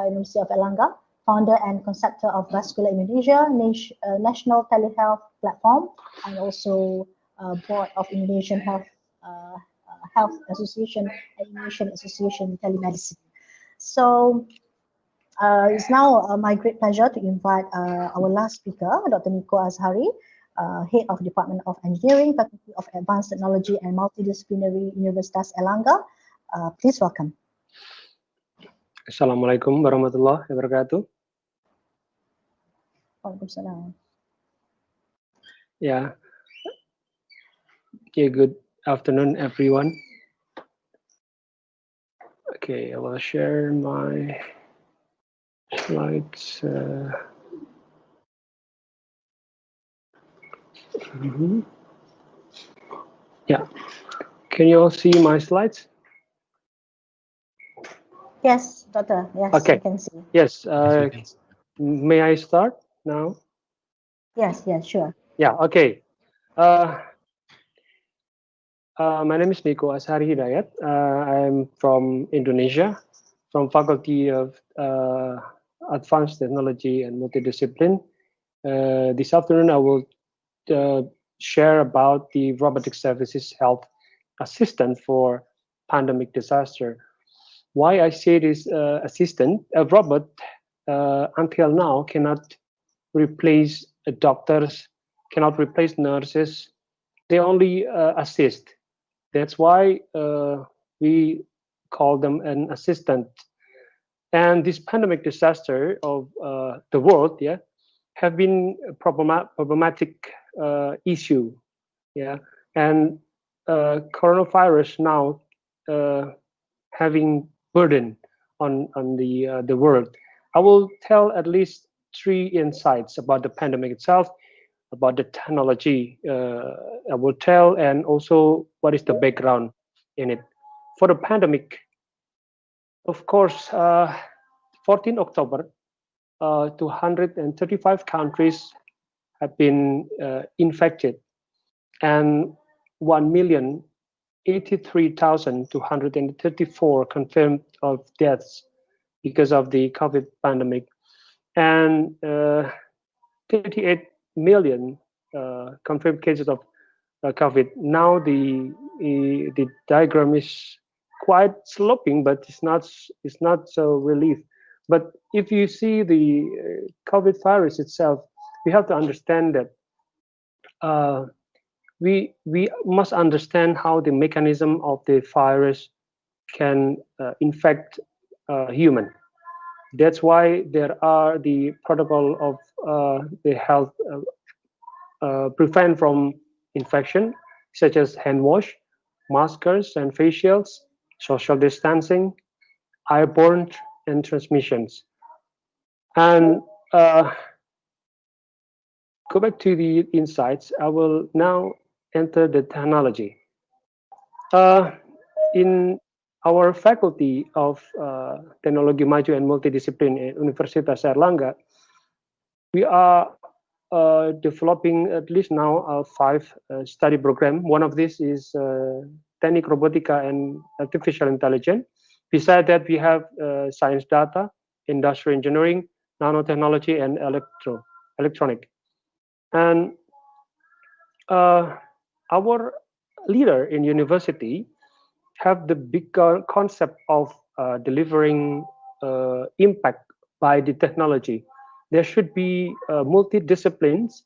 University of Airlangga. founder and conceptor of Vascular Indonesia, National Telehealth Platform, and also board of Indonesian Health Association and Indonesian Association Telemedicine. So it's now my great pleasure to invite our last speaker, Dr. Niko Azhari, Head of Department of Engineering, Faculty of Advanced Technology and Multidisciplinary, Universitas Airlangga. Please welcome. Assalamualaikum warahmatullahi wabarakatuh. Waalaikumsalam. Yeah. Okay, good afternoon, everyone. Okay, I will share my slides. Yeah. Can you all see my slides? Yes, Doctor. Yes, okay. I can see. Yes. May I start now? Yes, yes, sure. Yeah, okay. My name is Niko Azhari Hidayat. I'm from Indonesia, from Faculty of Advanced Technology and Multidiscipline. This afternoon, I will share about the robotic services health assistant for pandemic disaster. Why I say this assistant, a robot until now cannot replace doctors, cannot replace nurses. They only assist. That's why we call them an assistant. And this pandemic disaster of the world, yeah, have been a problematic issue, yeah, and coronavirus now having burden on the world. I will tell at least 3 insights about the pandemic itself, about the technology I will tell, and also what is the background in it. For the pandemic, of course, 14 October, 235 countries have been infected, and 1,083,234 confirmed of deaths because of the COVID pandemic, and 38 million confirmed cases of COVID. Now the diagram is quite sloping, but it's not so relief. But if you see the COVID virus itself, we have to understand that we must understand how the mechanism of the virus can infect human. That's why there are the protocol of the health prevent from infection, such as hand wash, maskers and facials, social distancing, airborne and transmissions. And go back to the insights. I will now enter the technology. In our faculty of Teknologi Maju and Multidisiplin at Universitas Airlangga, we are developing at least now 5 study program. One of these is Teknik Robotika and Artificial Intelligence. Besides that, we have science data, industrial engineering, nanotechnology, and electronic. And our leader in university have the big concept of delivering impact by the technology. There should be multidisciplines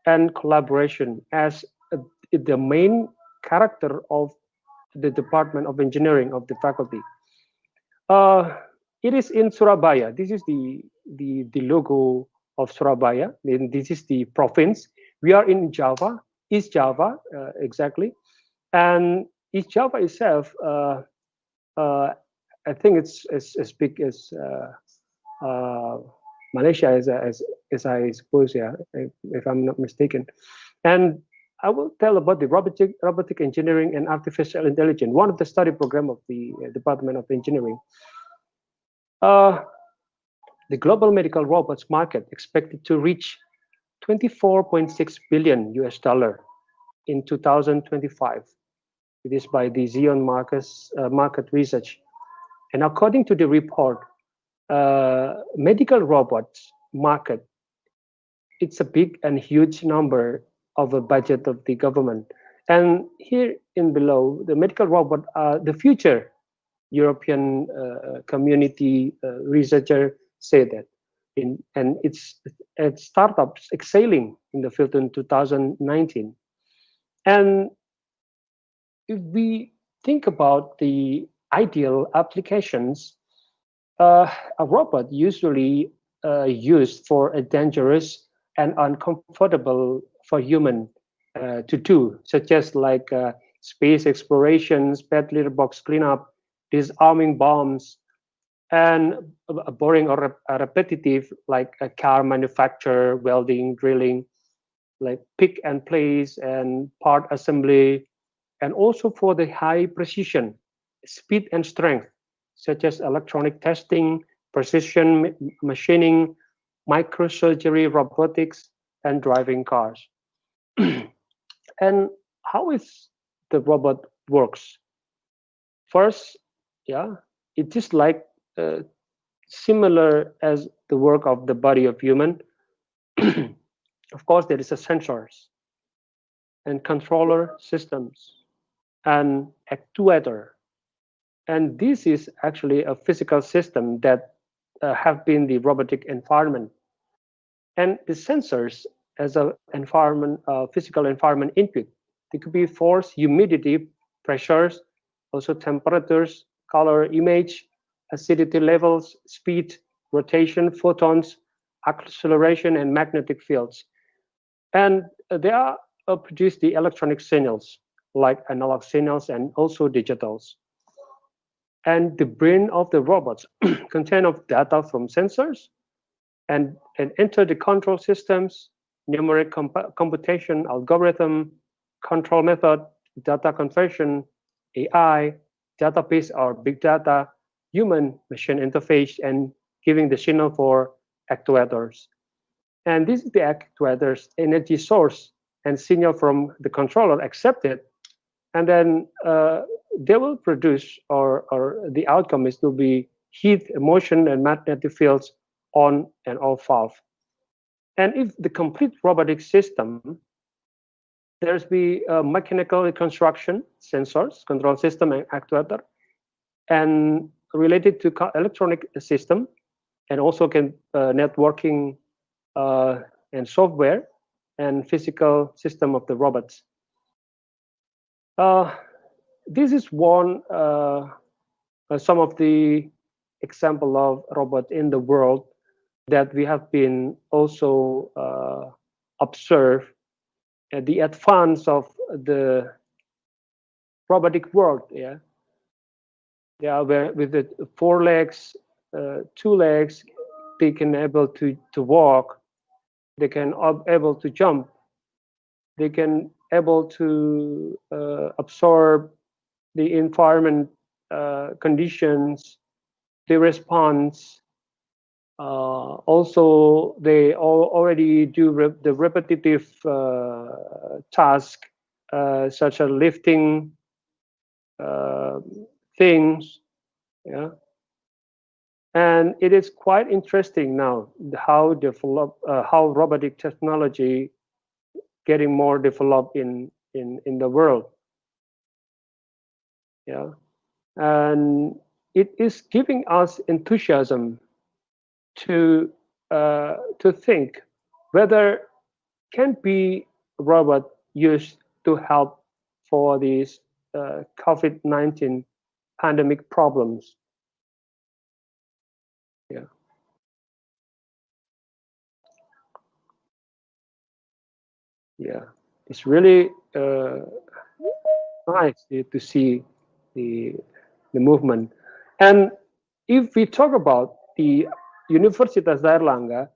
and collaboration as the main character of the Department of Engineering of the faculty. It is in Surabaya. This is the logo of Surabaya. And this is the province. We are in Java, East Java, exactly. And East Java itself, I think it's as big as Malaysia, as I suppose, yeah, if I'm not mistaken. And I will tell about the robotic engineering and artificial intelligence, one of the study program of the Department of Engineering. The global medical robots market expected to reach $24.6 billion in 2025. It is by the Zion market research. And according to the report, medical robots market, it's a big and huge number of a budget of the government. And here in below, the medical robot are the future. European community researcher say that. And it's startups excelling in the field in 2019. And if we think about the ideal applications, a robot usually used for a dangerous and uncomfortable for human to do, such as like space explorations, pet litter box cleanup, disarming bombs, and boring or repetitive like a car manufacture, welding, drilling, like pick and place and part assembly, and also for the high precision, speed and strength, such as electronic testing, precision machining, microsurgery, robotics, and driving cars. And how is the robot works? First, yeah, it is like similar as the work of the body of human. Of course, there is a sensors and controller systems and actuator. And this is actually a physical system that have been the robotic environment. And the sensors as a environment, physical environment input, they could be force, humidity, pressures, also temperatures, color, image, acidity levels, speed, rotation, photons, acceleration, and magnetic fields. And they are produce the electronic signals like analog signals and also digitals. And the brain of the robots contain of data from sensors and enter the control systems, numeric computation algorithm, control method, data conversion, AI, database or big data, human machine interface, and giving the signal for actuators. And this is the actuator's energy source and signal from the controller accepted. And then they will produce, or the outcome is to be heat, motion, and magnetic fields on and off valve. And if the complete robotic system, there's be mechanical construction, sensors, control system, and actuator, and related to electronic system, and also can networking and software and physical system of the robots. This is one some of the example of robot in the world that we have been also observed at the advance of the robotic world. Yeah, where with the 4 legs, 2 legs, they can able to walk, they can able to jump, they can able to absorb the environment conditions, the response. Also, they already do the repetitive task, such as lifting things. Yeah, and it is quite interesting now how robotic technology getting more developed in the world. Yeah, and it is giving us enthusiasm to think whether can be robot used to help for these COVID-19 pandemic problems. Yeah. Yeah, it's really nice to see the movement. And if we talk about the Universitas Airlangga,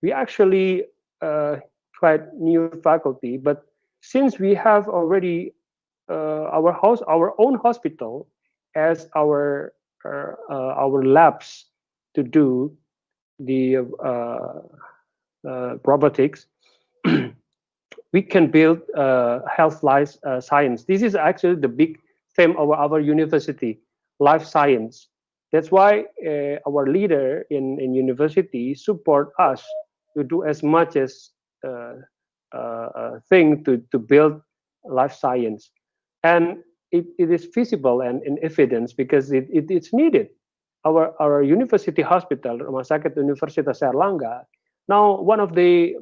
we actually quite new faculty, but since we have already our own hospital as our labs to do the robotics, we can build health life science. This is actually the big theme of our university, life science. That's why our leader in university support us to do as much as thing to build life science. And it is feasible and in evidence because it's needed. Our university hospital, Rumah Sakit Universitas Airlangga, now one of the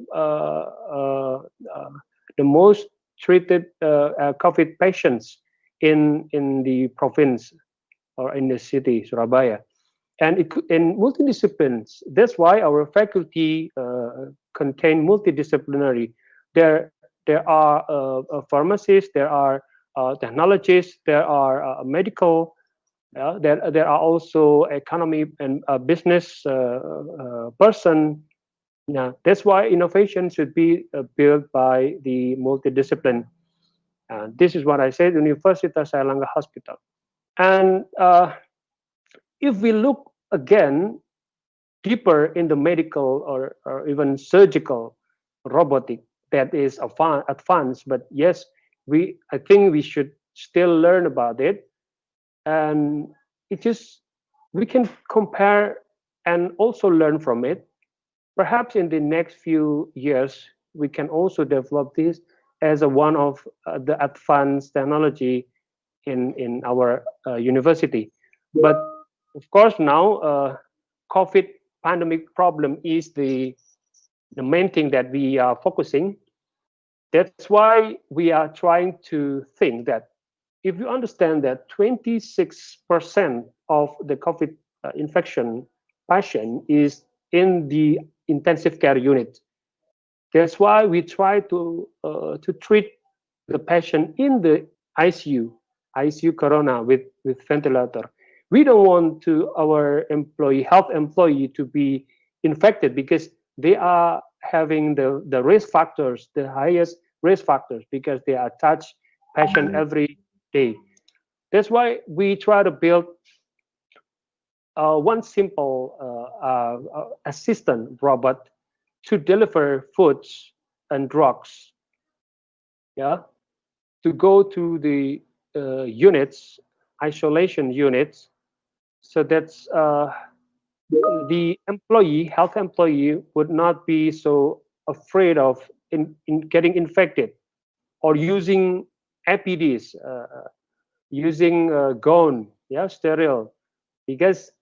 most treated COVID patients in the province or in the city, Surabaya. And in multidisciplines, that's why our faculty contain multidisciplinary. There are pharmacists, there are technologists, there are medical, there are also economy and business person. Yeah, that's why innovation should be built by the multidiscipline. This is what I said, Universitas Airlangga Hospital. And if we look again deeper in the medical or even surgical robotic that is advanced, but yes, I think we should still learn about it. And we can compare and also learn from it. Perhaps in the next few years, we can also develop this as one of the advanced technology in our university. But of course, now COVID pandemic problem is the main thing that we are focusing. That's why we are trying to think that if you understand that 26% of the COVID infection patient is in the intensive care unit. That's why we try to treat the patient in the ICU corona with ventilator. We don't want our health employee to be infected because they are having the risk factors, the highest risk factors, because they are touch patient every day. That's why we try to build one simple assistant robot to deliver foods and drugs. Yeah, to go to the units, isolation units, so that's the health employee would not be so afraid of in getting infected or using APDs, using gown, sterile, because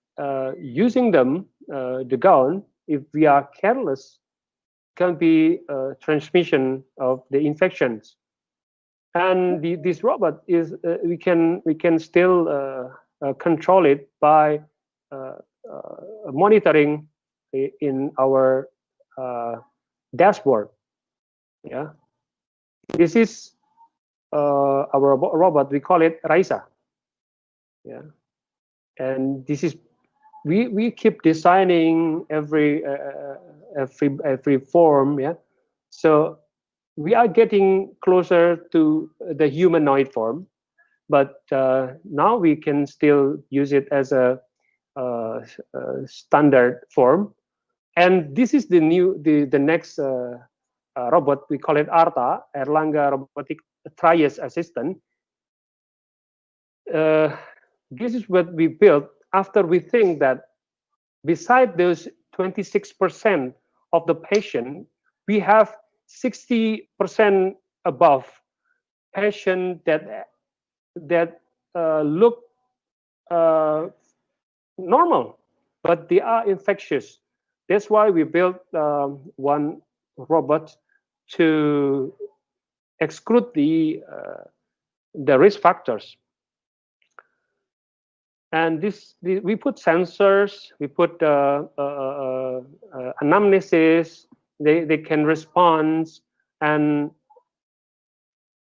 using them, the gown, if we are careless, can be transmission of the infections. And this robot is we can still control it by monitoring in our dashboard. Yeah, this is our robot. We call it Raisa. Yeah, and this is we keep designing every form. Yeah, so we are getting closer to the humanoid form, but now we can still use it as a standard form. And this is the next robot. We call it ARTA, Airlangga Robotic Triage Assistant. This is what we built after we think that beside those 26% of the patient, we have 60% above patient that look normal, but they are infectious. That's why we built one robot to exclude the risk factors. And we put sensors, we put anamnesis, they can respond, and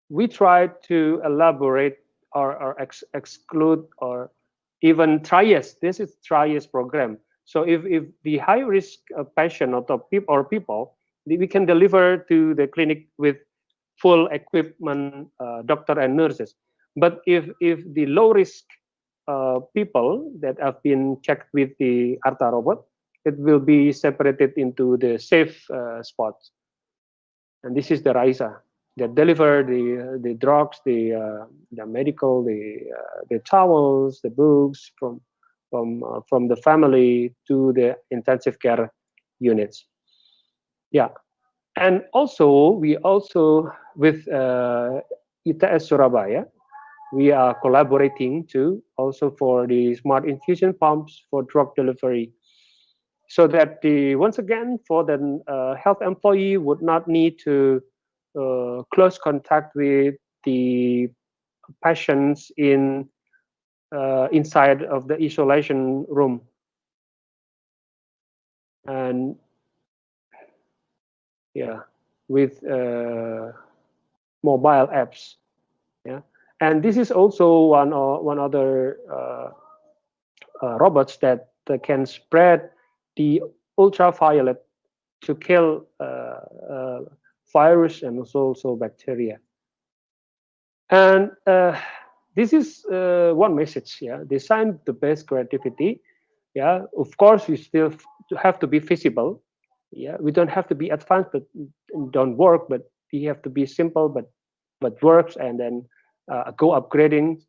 we try to elaborate or exclude or even triage. This is triage program. So if the high risk patient or people, we can deliver to the clinic with full equipment, doctor and nurses. But if the low risk people that have been checked with the ARTA robot, it will be separated into the safe spots. And this is the Raisa that deliver the drugs, the medical, the towels, the books from from the family to the intensive care units. Yeah, and also we also with ITS Surabaya, we are collaborating too, also for the smart infusion pumps for drug delivery, so that once again for the health employee would not need to close contact with the patients inside of the isolation room. And yeah, with mobile apps. Yeah, and this is also one other robots that can spread the ultraviolet to kill virus and also bacteria. And this is one message. Yeah, design the best creativity. Yeah, of course we still have to be feasible. Yeah, we don't have to be advanced but don't work, but we have to be simple but works, and then go upgrading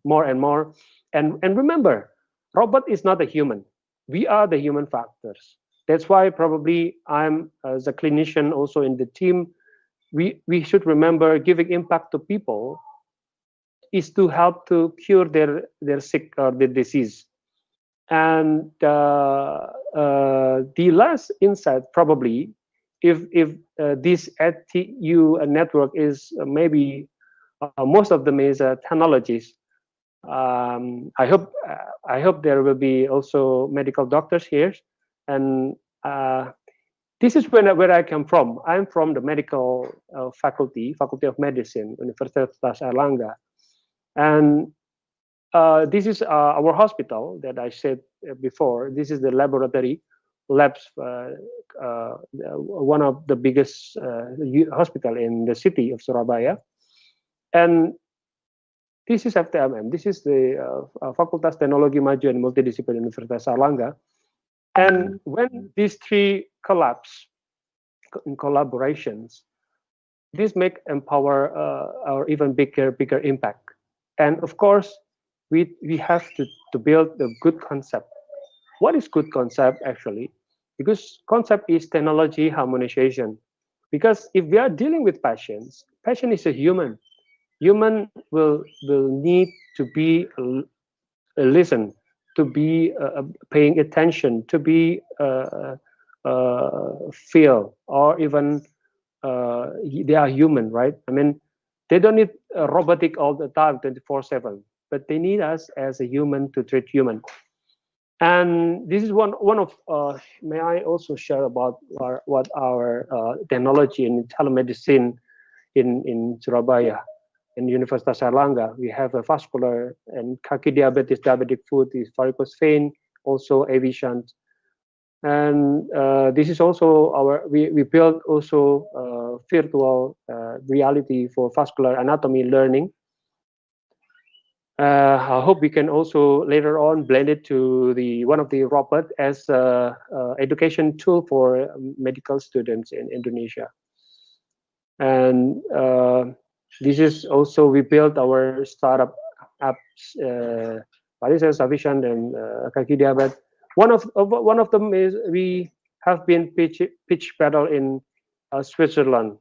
more and more. And remember, robot is not a human. We are the human factors. That's why probably I'm as a clinician also in the team. We should remember giving impact to people is to help to cure their sick or their disease. And the last insight probably, if this ATU network is maybe most of them is technologies. I hope there will be also medical doctors here, and this is where I come from. I'm from the medical faculty of medicine, Universitas Airlangga, and this is our hospital that I said before. This is the laboratory labs, one of the biggest hospital in the city of Surabaya. And this is FTMM. This is the Fakultas Teknologi Maju and Multidisiplin Universitas Airlangga. And when these three collapse in collaborations, this make empower our even bigger impact. And of course, we have to build a good concept. What is good concept actually? Because concept is technology harmonization. Because if we are dealing with patients, patient is a human. Human will need to be listen, to be paying attention, to be feel, or even they are human, right? I mean, they don't need robotic all the time, 24/7, but they need us as a human to treat human. And this is one of may I also share about what our technology in telemedicine in Surabaya and Universitas Airlangga. We have a vascular and kaki diabetes, diabetic foot, is varicose vein, also aviation. And this is also we built also virtual reality for vascular anatomy learning. I hope we can also later on blend it to one of the robot as education tool for medical students in Indonesia. And this is also we built our startup apps, Varices, Avision, and Kaki Diabetes. One of them is we have been pitch battle in Switzerland,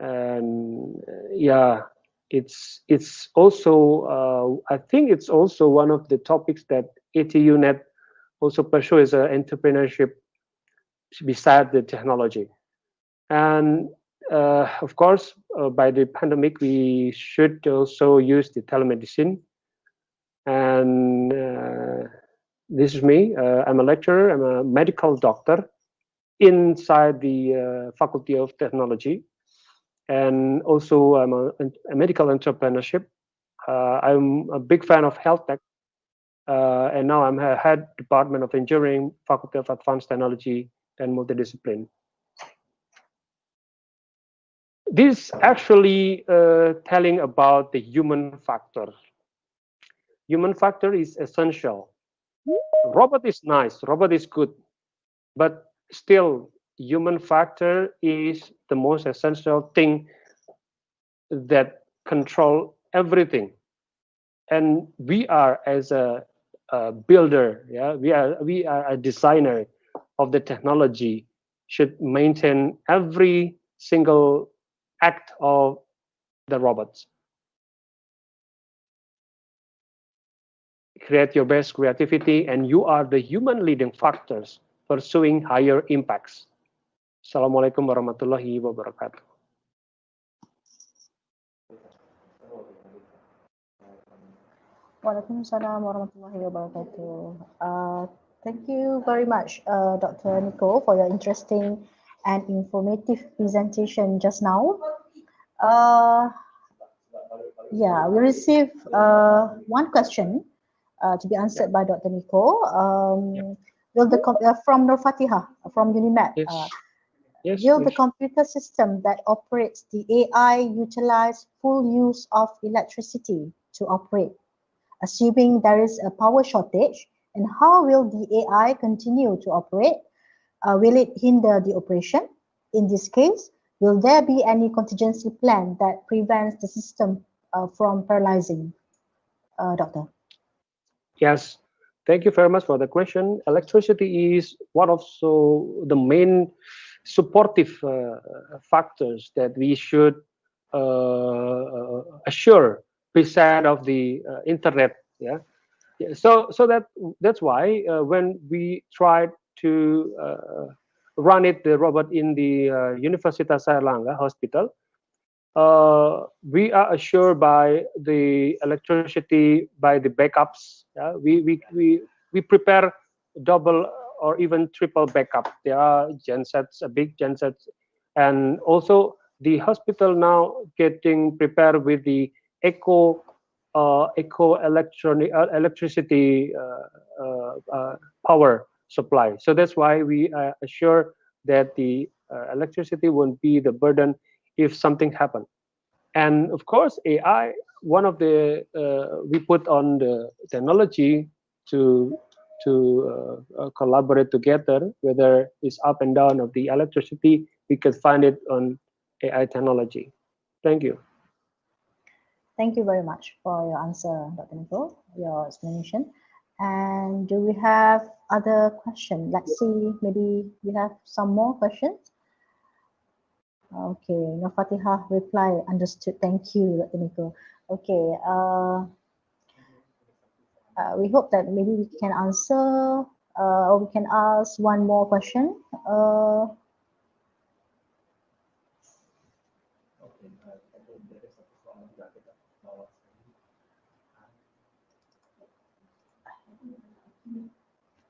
and yeah, it's also I think it's also one of the topics that ATU-Net also pursue as an entrepreneurship beside the technology. And of course, by the pandemic, we should also use the telemedicine. And this is me. I'm a lecturer. I'm a medical doctor inside the Faculty of Technology. And also, I'm a medical entrepreneurship. I'm a big fan of health tech. And now I'm a head department of engineering, Faculty of Advanced Technology and Multidiscipline. This actually telling about the human factor. Human factor is essential. Robot is nice, robot is good, but still human factor is the most essential thing that control everything. And we are as a builder, yeah, we are a designer of the technology, should maintain every single act of the robots. Create your best creativity, and you are the human leading factors pursuing higher impacts. Assalamualaikum warahmatullahi wabarakatuh. Waalaikumsalam warahmatullahi wabarakatuh. Thank you very much, Dr. Nico, for your interesting and informative presentation just now. Yeah, we received one question to be answered by Dr. Nico. Will the from Nur Fatihah from UniMAP. Yes. Yes, Will the please. computer system that operates the AI utilize full use of electricity to operate, assuming there is a power shortage? And how will the AI continue to operate? Will it hinder the operation? In this case, will there be any contingency plan that prevents the system from paralyzing? Doctor. Yes, thank you very much for the question. Electricity is one of the main supportive factors that we should assure beside of the internet. Yeah, so that's why when we tried to run the robot in the Universitas Airlangga hospital, we are assured by the electricity, by the backups. Yeah? We prepare double or even triple backup. There are gensets, big gensets, and also the hospital now getting prepared with the eco electricity power supply. So that's why we assure that the electricity won't be the burden if something happens. And of course, AI, one of the we put on the technology to collaborate together, whether it's up and down of the electricity, we could find it on AI technology. Thank you. Thank you very much for your answer, Dr. Nico, your explanation. And do we have other questions? Let's see, maybe we have some more questions. Okay, Nur Fatihah reply, understood. Thank you, Dr. Nico. Okay, we hope that maybe we can answer or we can ask one more question.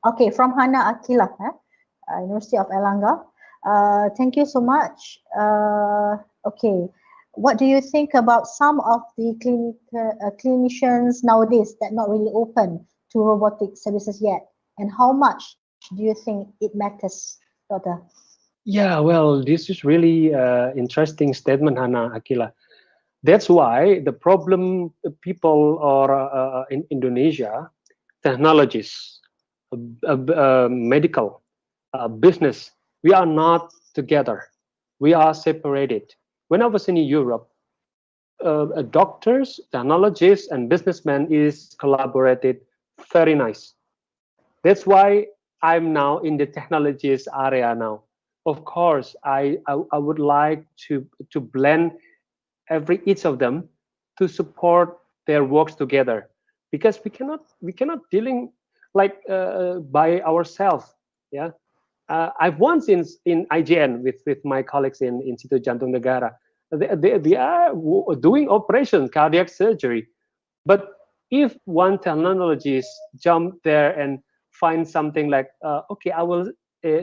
Okay, from Hana Akilah, University of Airlangga. Thank you so much. Okay, what do you think about some of the clinicians nowadays that not really open to robotic services yet? And how much do you think it matters, Doctor? Yeah, well, this is really interesting statement, Hana Akila. That's why the problem people or in Indonesia, technologists, medical, business, we are not together. We are separated. When I was in Europe, doctors, technologists, and businessmen is collaborated very nice. That's why I'm now in the technologies area now. Of course, I would like to blend each of them to support their works together, because we cannot dealing like by ourselves. Yeah, I've once in IGN with my colleagues in Institut Jantung Negara. They are doing operation cardiac surgery, but if one technologist jump there and find something like okay, I will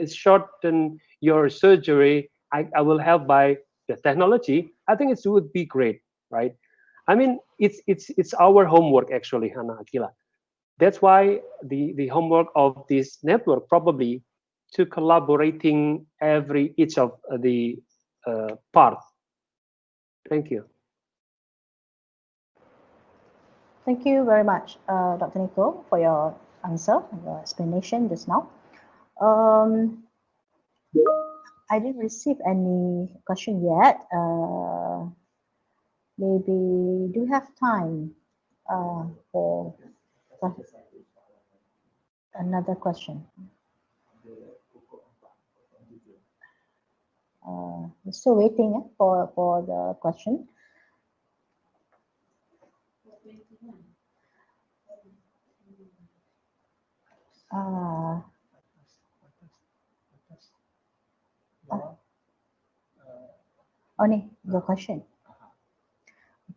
shorten your surgery, I will help by the technology, I think it would be great, right? I mean, it's our homework actually, Hana Akila. That's why the homework of this network probably to collaborating each of the part. Thank you. Thank you very much, Dr. Nico, for your answer, your explanation just now. I didn't receive any question yet. Maybe do you have time for another question. We're still waiting for the question. Only the question.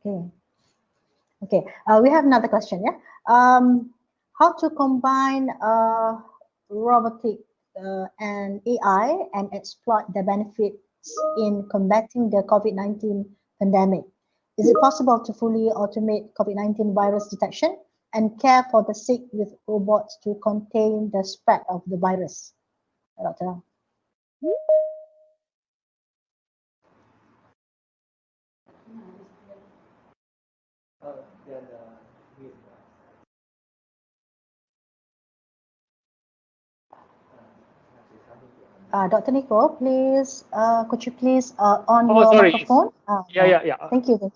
Okay. We have another question. Yeah. How to combine robotic and AI and exploit the benefits in combating the COVID-19 pandemic? Is it possible to fully automate COVID-19 virus detection and care for the sick with robots to contain the spread of the virus? Doctor. Dr. Nico, please, could you please on your microphone? Yeah. Thank you.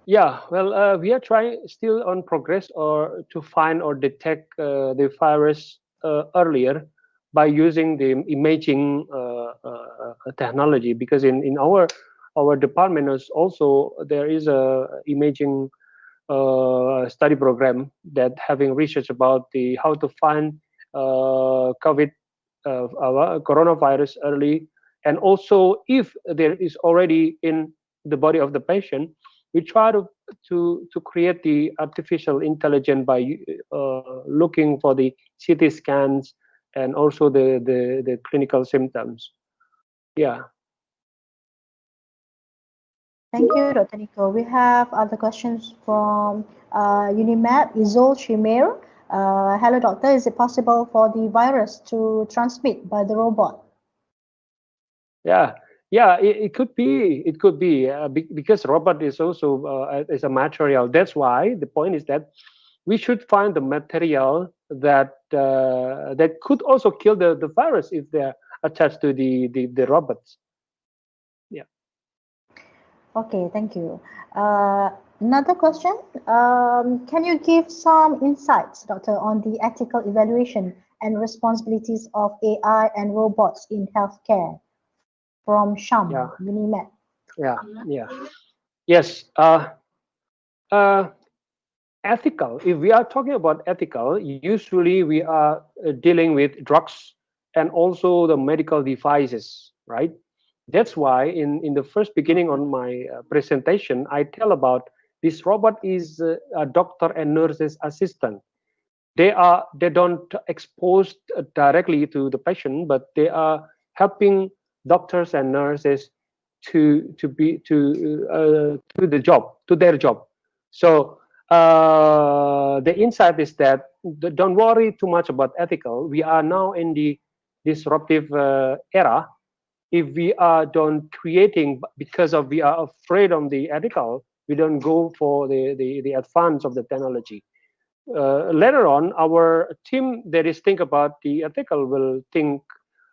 Yeah, well, we are trying still on progress or to find or detect the virus earlier by using the imaging technology, because in our department is also there is a imaging study program that having research about the how to find coronavirus early, and also if there is already in the body of the patient, we try to create the artificial intelligence by looking for the CT scans and also the clinical symptoms. Yeah. Thank you, Dr. Nico. We have other questions from UniMAP, Izul Shimair. Hello, doctor. Is it possible for the virus to transmit by the robot? Yeah, it could be. It could be because robot is also is a material. That's why the point is that we should find the material that that could also kill the virus if they're attached to the robots. Yeah. Okay, thank you. Another question. Can you give some insights, doctor, on the ethical evaluation and responsibilities of AI and robots in healthcare? From Sham, UniMAP. Yeah. Yes. Ethical. If we are talking about ethical, usually we are dealing with drugs and also the medical devices, right? That's why in the first beginning on my presentation, I tell about this robot is a doctor and nurse's assistant. They don't expose directly to the patient, but they are helping doctors and nurses to their job. So the insight is that don't worry too much about ethical. We are now in the disruptive era. If we are don't creating because of we are afraid of the ethical, we don't go for the advance of the technology. Later on, our team that is think about the ethical will think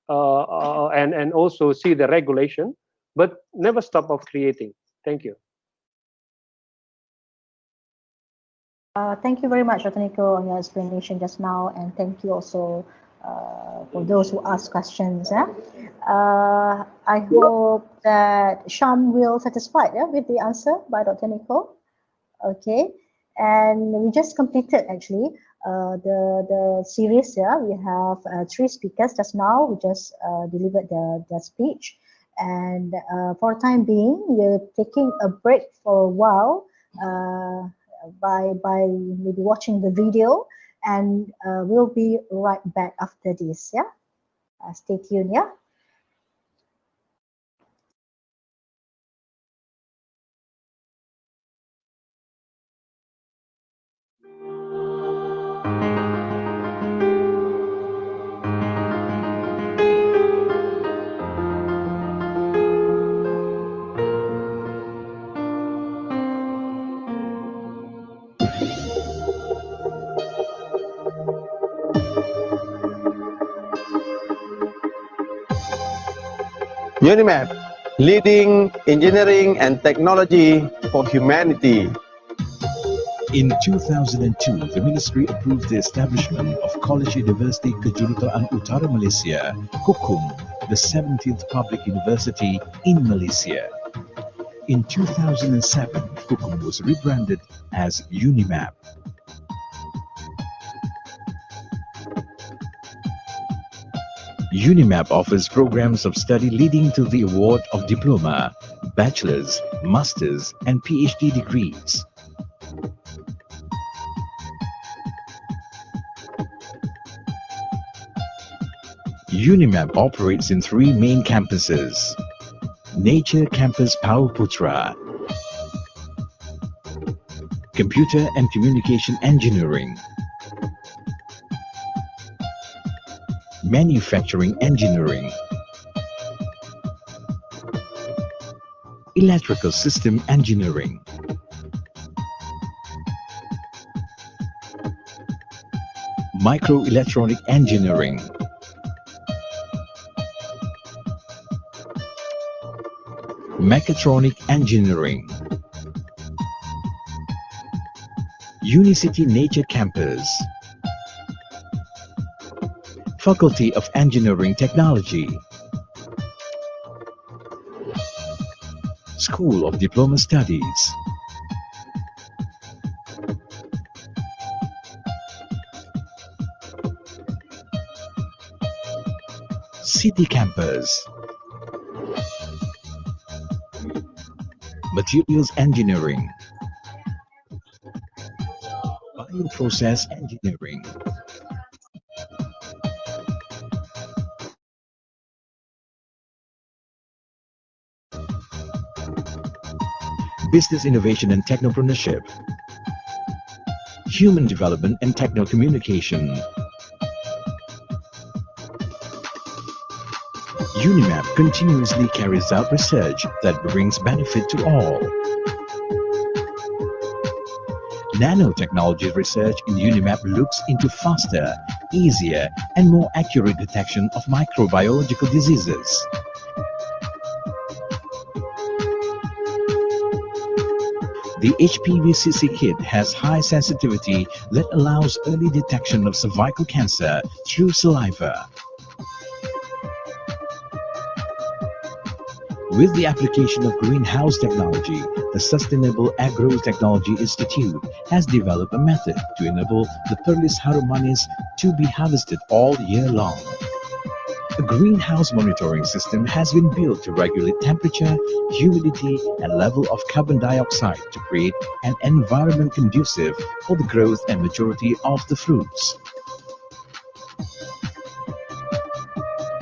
and also see the regulation, but never stop of creating. Thank you. Thank you very much, Dr. Nico, on your explanation just now, and thank you also for those who ask questions. I hope that Sham will satisfied with the answer by Dr. Nico. Okay, and we just completed actually the series. We have 3 speakers just now. We just delivered the speech, and for the time being, we're taking a break for a while by maybe watching the video, and we'll be right back after this. Stay tuned. UniMAP, leading engineering and technology for humanity. In 2002, the ministry approved the establishment of College Universiti Kejuruteraan Utara Malaysia, KUKUM, the 17th public university in Malaysia. In 2007, KUKUM was rebranded as UniMAP. UniMAP offers programs of study leading to the award of diploma, bachelor's, master's, and PhD degrees. UniMAP operates in 3 main campuses: Nature Campus Power-Putra, Computer and Communication Engineering, Manufacturing Engineering, Electrical System Engineering, Microelectronic Engineering, Mechatronic Engineering. Unicity Nature Campus, Faculty of Engineering Technology, School of Diploma Studies, City Campus, Materials Engineering, Bioprocess Engineering, Business Innovation and Technopreneurship, Human Development and Techno-Communication. UniMAP continuously carries out research that brings benefit to all. Nanotechnology research in UniMAP looks into faster, easier, and more accurate detection of microbiological diseases. The HPV-CC kit has high sensitivity that allows early detection of cervical cancer through saliva. With the application of greenhouse technology, the Sustainable Agro Technology Institute has developed a method to enable the Perlis harum manis to be harvested all year long. A greenhouse monitoring system has been built to regulate temperature, humidity, and level of carbon dioxide to create an environment conducive for the growth and maturity of the fruits.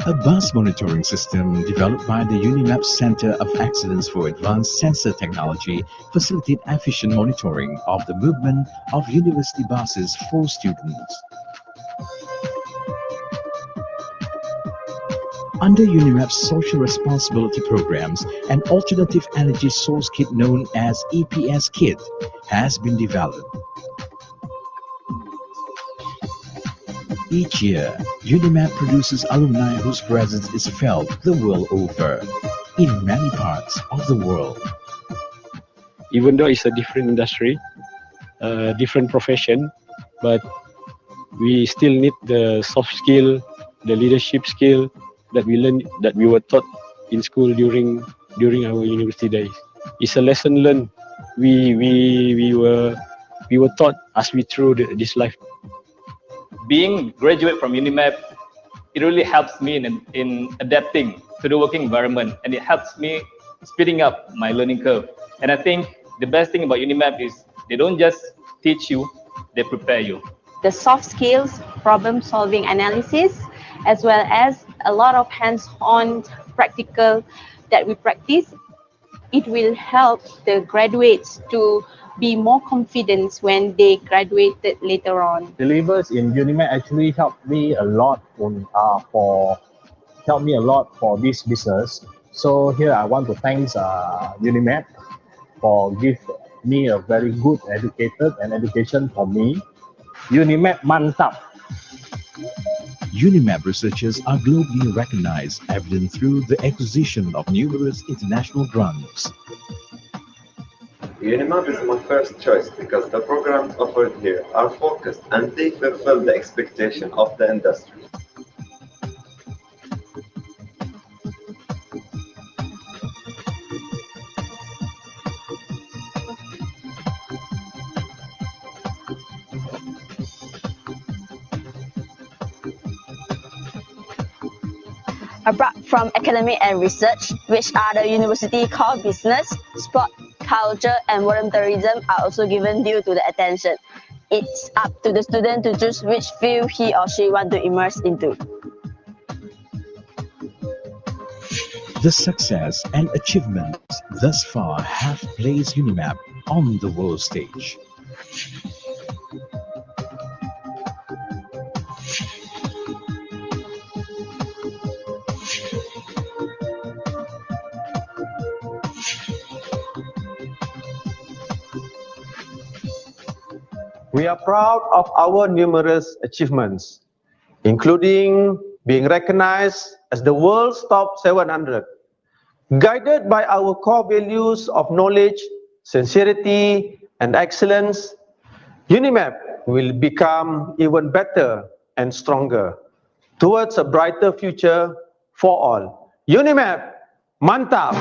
A bus monitoring system developed by the UniMAP Center of Excellence for Advanced Sensor Technology facilitates efficient monitoring of the movement of university buses for students. Under UniMAP's social responsibility programs, an alternative energy source kit known as EPS kit has been developed. Each year, UniMAP produces alumni whose presence is felt the world over, in many parts of the world. Even though it's a different industry, different profession, but we still need the soft skill, the leadership skill that we learned, that we were taught in school during our university days. It's a lesson learned. We were taught as we through this life. Being graduate from UniMAP, it really helps me in adapting to the working environment, and it helps me speeding up my learning curve. And I think the best thing about UniMAP is they don't just teach you, they prepare you. The soft skills, problem-solving analysis, as well as a lot of hands-on practical that we practice, it will help the graduates to be more confident when they graduated later on. The labels in UniMAP actually helped me a lot for this business. So here I want to thank UniMAP for give me a very good education for me. UniMAP mantap. UniMAP researchers are globally recognized, evident through the acquisition of numerous international grants. UniMAP is my first choice because the programs offered here are focused and they fulfill the expectation of the industry. Apart from academic and research, which are the university core business, sport, culture, and volunteerism are also given due to the attention. It's up to the student to choose which field he or she want to immerse into. The success and achievements thus far have placed UniMAP on the world stage. We are proud of our numerous achievements, including being recognized as the world's top 700. Guided by our core values of knowledge, sincerity, and excellence, UniMAP will become even better and stronger towards a brighter future for all. UniMAP, mantap!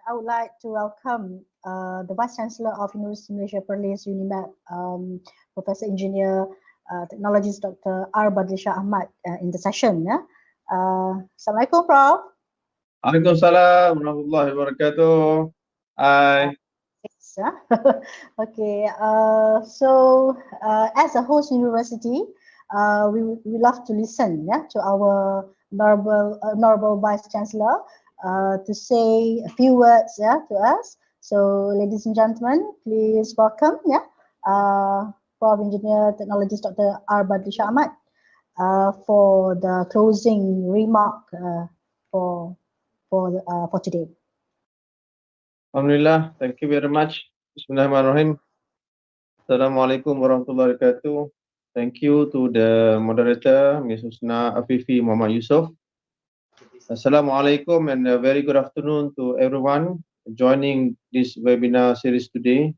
I would like to welcome the Vice Chancellor of Universiti Malaysia Perlis, UniMAP, Professor Engineer Technologist Dr. R. Badlisha Ahmad in the session. Assalamualaikum, Prof. Waalaikumsalam warahmatullahi wabarakatuh. Hi. Okay, so as a host university, we love to listen to our honorable Vice Chancellor to say a few words to us. So, ladies and gentlemen, please welcome Prof. Engineer Technologist Dr. R. Badlisha Ahmad for the closing remark for today. Alhamdulillah, thank you very much. Bismillahirrahmanirrahim. Assalamualaikum warahmatullahi wabarakatuh. Thank you to the moderator, Ms. Husna Afifi Muhammad Yusof. Assalamualaikum and a very good afternoon to everyone joining this webinar series today.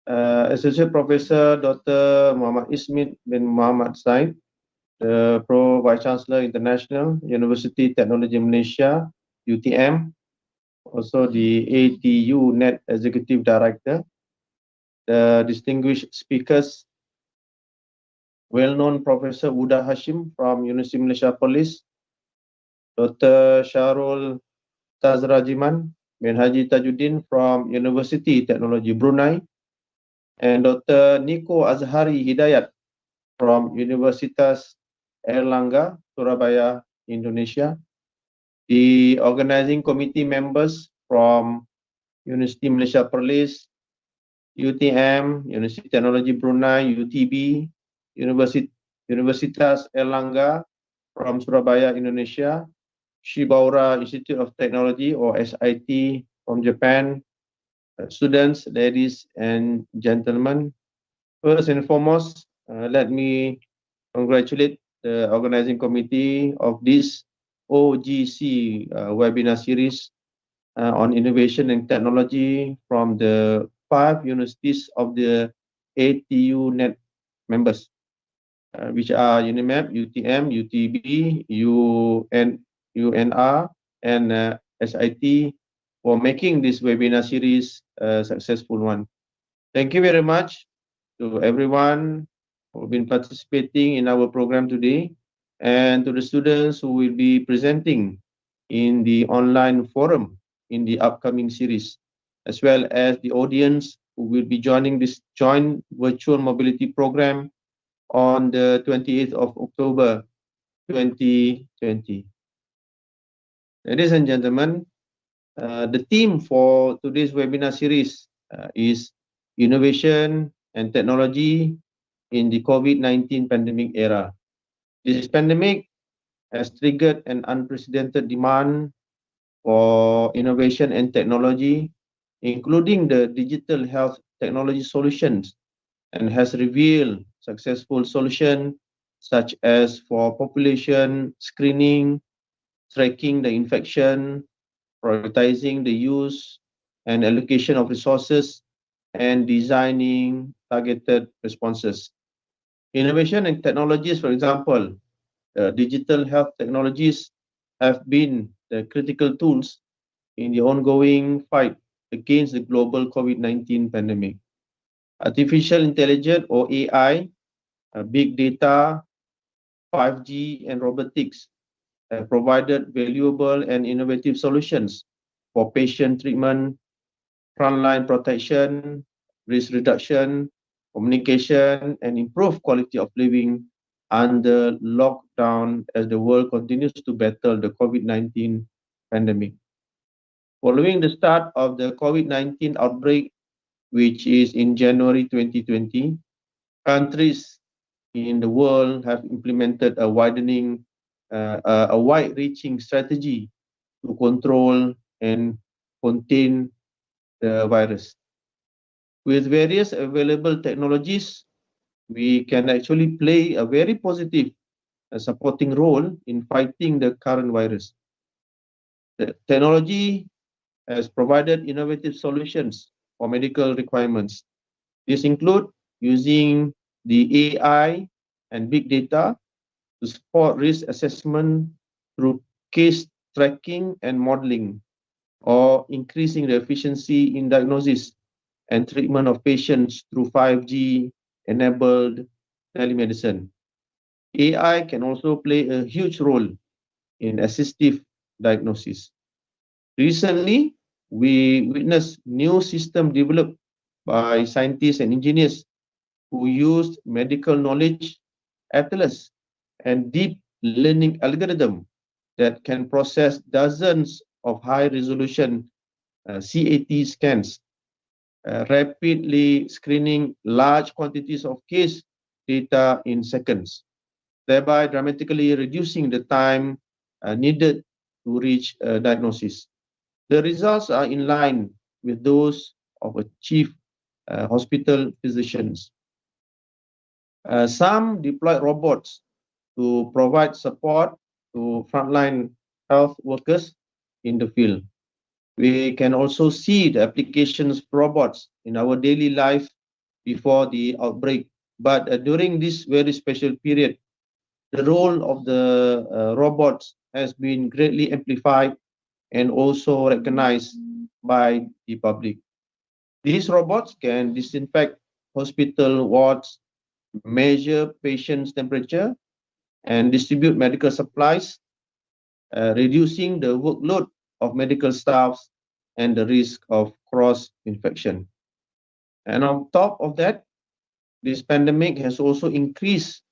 Associate Professor Dr. Muhammad Ismit bin Muhammad Said, the Pro Vice Chancellor International, Universiti Teknologi Malaysia, UTM, also the ATU-Net Executive Director, the distinguished speakers, well-known Professor Uda Hashim from Universiti Malaysia Perlis, Dr. Sharul Tazrajiman bin Haji Tajuddin from Universiti Teknologi Brunei, and Dr. Niko Azhari Hidayat from Universitas Airlangga, Surabaya, Indonesia, the organizing committee members from Universiti Malaysia Perlis, UTM, Universiti Teknologi Brunei, UTB, Universitas Airlangga from Surabaya, Indonesia, Shibaura Institute of Technology or SIT from Japan, students, ladies and gentlemen. First and foremost, let me congratulate the organizing committee of this OGC webinar series on innovation and technology from the 5 universities of the ATU-Net members, which are UniMAP, UTM, UTB, UNR, and SIT for making this webinar series a successful one. Thank you very much to everyone who have been participating in our program today, and to the students who will be presenting in the online forum in the upcoming series, as well as the audience who will be joining this joint virtual mobility program on the 28th of October 2020. Ladies and gentlemen, the theme for today's webinar series is Innovation and Technology in the COVID-19 pandemic era. This pandemic has triggered an unprecedented demand for innovation and technology, including the digital health technology solutions, and has revealed successful solutions such as for population screening, tracking the infection, prioritizing the use and allocation of resources, and designing targeted responses. Innovation and technologies, for example, digital health technologies have been the critical tools in the ongoing fight against the global COVID-19 pandemic. Artificial intelligence or AI, big data, 5G and robotics have provided valuable and innovative solutions for patient treatment, frontline protection, risk reduction, communication, and improved quality of living under lockdown as the world continues to battle the COVID-19 pandemic. Following the start of the COVID-19 outbreak, which is in January 2020, countries in the world have implemented a wide-reaching strategy to control and contain the virus. With various available technologies, we can actually play a very positive supporting role in fighting the current virus. The technology has provided innovative solutions for medical requirements. These include using the AI and big data to support risk assessment through case tracking and modeling, or increasing the efficiency in diagnosis and treatment of patients through 5G-enabled telemedicine. AI can also play a huge role in assistive diagnosis. Recently, we witnessed new system developed by scientists and engineers who used medical knowledge atlas and deep learning algorithm that can process dozens of high-resolution CAT scans, rapidly screening large quantities of case data in seconds, thereby dramatically reducing the time needed to reach diagnosis. The results are in line with those of a chief hospital physicians. Some deployed robots to provide support to frontline health workers in the field. We can also see the applications of robots in our daily life before the outbreak. But during this very special period, the role of the robots has been greatly amplified and also recognized by the public. These robots can disinfect hospital wards, measure patients' temperature, and distribute medical supplies, reducing the workload of medical staff and the risk of cross-infection. And on top of that, this pandemic has also increased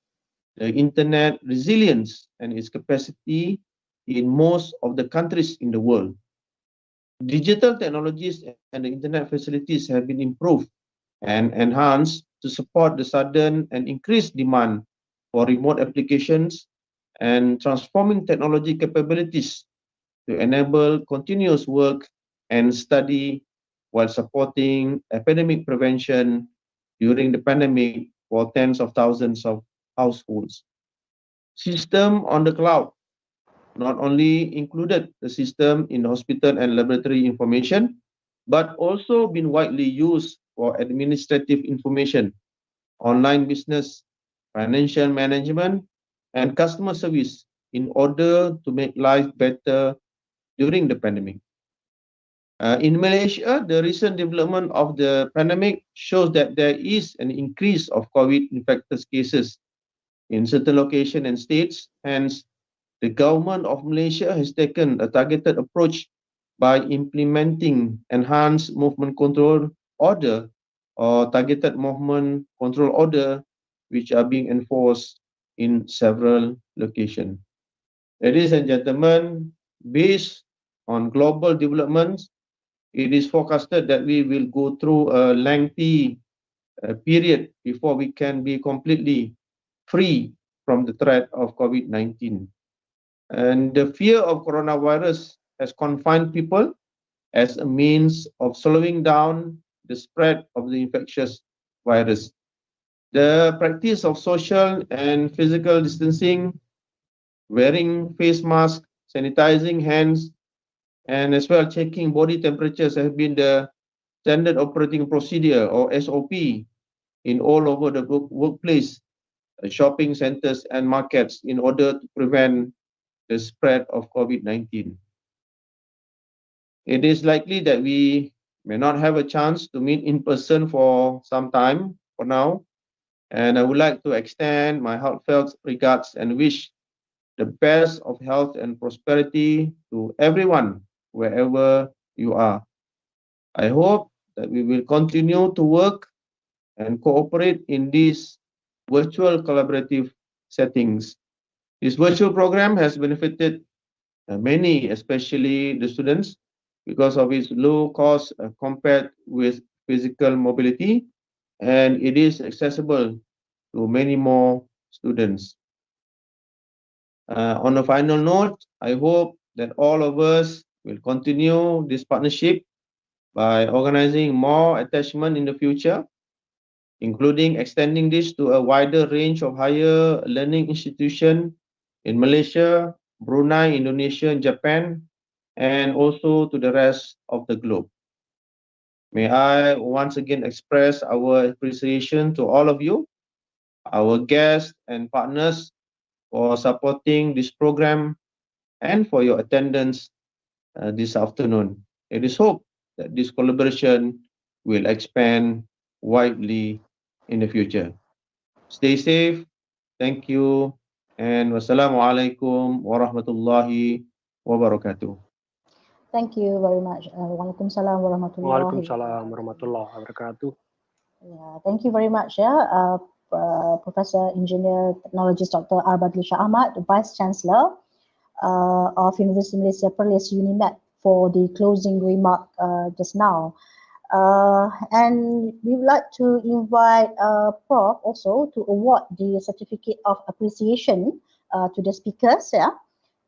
the internet resilience and its capacity in most of the countries in the world. Digital technologies and the internet facilities have been improved and enhanced to support the sudden and increased demand for remote applications and transforming technology capabilities to enable continuous work and study while supporting epidemic prevention during the pandemic for tens of thousands of households. System on the cloud not only included the system in hospital and laboratory information, but also been widely used for administrative information, online business, financial management, and customer service in order to make life better during the pandemic. In Malaysia, the recent development of the pandemic shows that there is an increase of COVID-infected cases in certain locations and states. Hence, the government of Malaysia has taken a targeted approach by implementing enhanced movement control order or targeted movement control order which are being enforced in several locations. Ladies and gentlemen, based on global developments, it is forecasted that we will go through a lengthy period before we can be completely free from the threat of COVID-19. And the fear of coronavirus has confined people as a means of slowing down the spread of the infectious virus. The practice of social and physical distancing, wearing face masks, sanitizing hands, and as well checking body temperatures have been the standard operating procedure or SOP in all over the workplace, shopping centers and markets in order to prevent the spread of COVID-19. It is likely that we may not have a chance to meet in person for some time for now, and I would like to extend my heartfelt regards and wish the best of health and prosperity to everyone wherever you are. I hope that we will continue to work and cooperate in these virtual collaborative settings. This virtual program has benefited many, especially the students, because of its low cost compared with physical mobility, and it is accessible to many more students. On a final note, I hope that all of us will continue this partnership by organizing more attachment in the future, including extending this to a wider range of higher learning institutions in Malaysia, Brunei, Indonesia, and Japan, and also to the rest of the globe. May I once again express our appreciation to all of you, our guests and partners, for supporting this program and for your attendance this afternoon. It is hoped that this collaboration will expand widely in the future. Stay safe. Thank you. And wassalamualaikum warahmatullahi wabarakatuh. Thank you very much. Waalaikumsalam warahmatullahi Waalaikumsalam warahmatullahi wabarakatuh. Yeah, thank you very much. Professor Engineer Technologist Dr. Arbadli Shah Ahmad, the Vice Chancellor of Universiti Malaysia Perlis UniMAP, for the closing remark just now. And we would like to invite Prof also to award the certificate of appreciation to the speakers.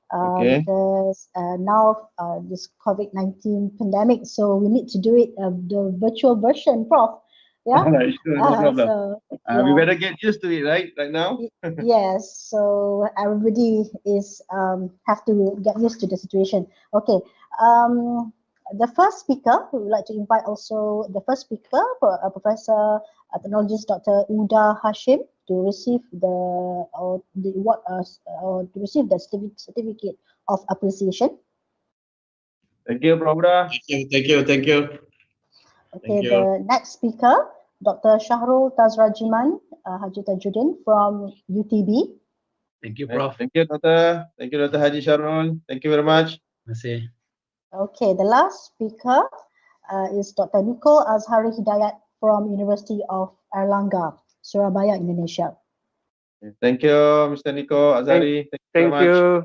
Okay. Because now this COVID-19 pandemic, so we need to do it the virtual version, Prof. Yeah. All right, sure, no problem. So, We better get used to it, right now. yes. So everybody is have to get used to the situation. Okay. The first speaker, we would like to invite also the first speaker, Professor Technologist Dr. Uda Hashim, to receive the award to receive the certificate of appreciation. Thank you, Prof. Thank you. Okay, the next speaker, Dr. Shahrul Tazrajiman Haji Tajuddin from UTB. Thank you, Prof. Thank you, Doctor. Thank you, Dr. Haji Shahrul. Thank you very much. Terima kasih. Okay, the last speaker is Dr. Nico Azhari Hidayat from University of Airlangga, Surabaya, Indonesia. Thank you, Mr. Nico Azhari. Thank very much. you.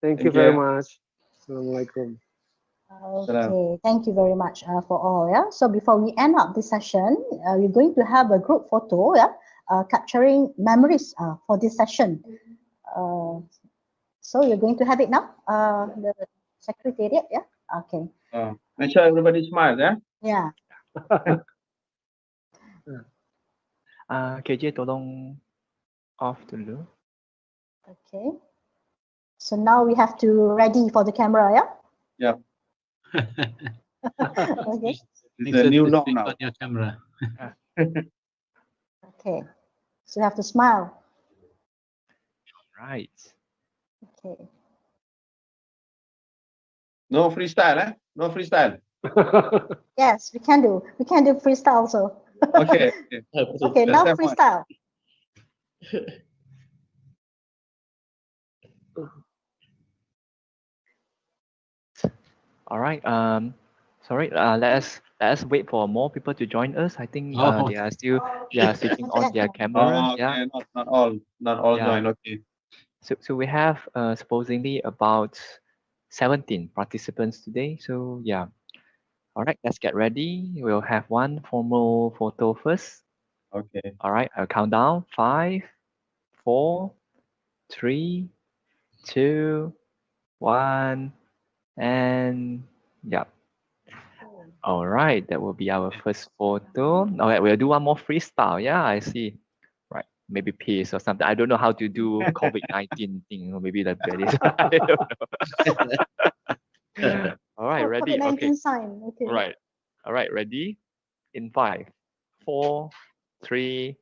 Thank you very much. Assalamualaikum. Okay, thank you very much for all. Yeah, so before we end up this session, we're going to have a group photo. Yeah, capturing memories for this session. So you're going to have it now. The secretariat. Yeah. Okay. Make sure everybody smiles. Yeah. KJ tolong off dulu. Okay. So now we have to ready for the camera. Yeah. Yeah. Okay. It's a new norm now. On your camera. Okay. So you have to smile. Right. Okay. No freestyle, No freestyle. Yes, we can do. We can do freestyle also. Okay. Okay, now freestyle. All right. Sorry. Let us let's wait for more people to join us. I think Oh. they are still switching on their camera. Oh, Yeah. okay. Not all Yeah. join. Okay. So we have supposedly about 17 participants today. So yeah. All right, let's get ready. We'll have one formal photo first. Okay. All right, I'll count down. 5, 4, 3, 2, 1, and yeah. All right, that will be our first photo. All right, we'll do one more freestyle. Yeah, I see. Right, maybe peace or something. I don't know how to do COVID-19 thing. Or maybe like that is. I don't know. All right, ready? COVID-19 Okay. sign. Okay. Right. All right, ready? In 5, 4, 3,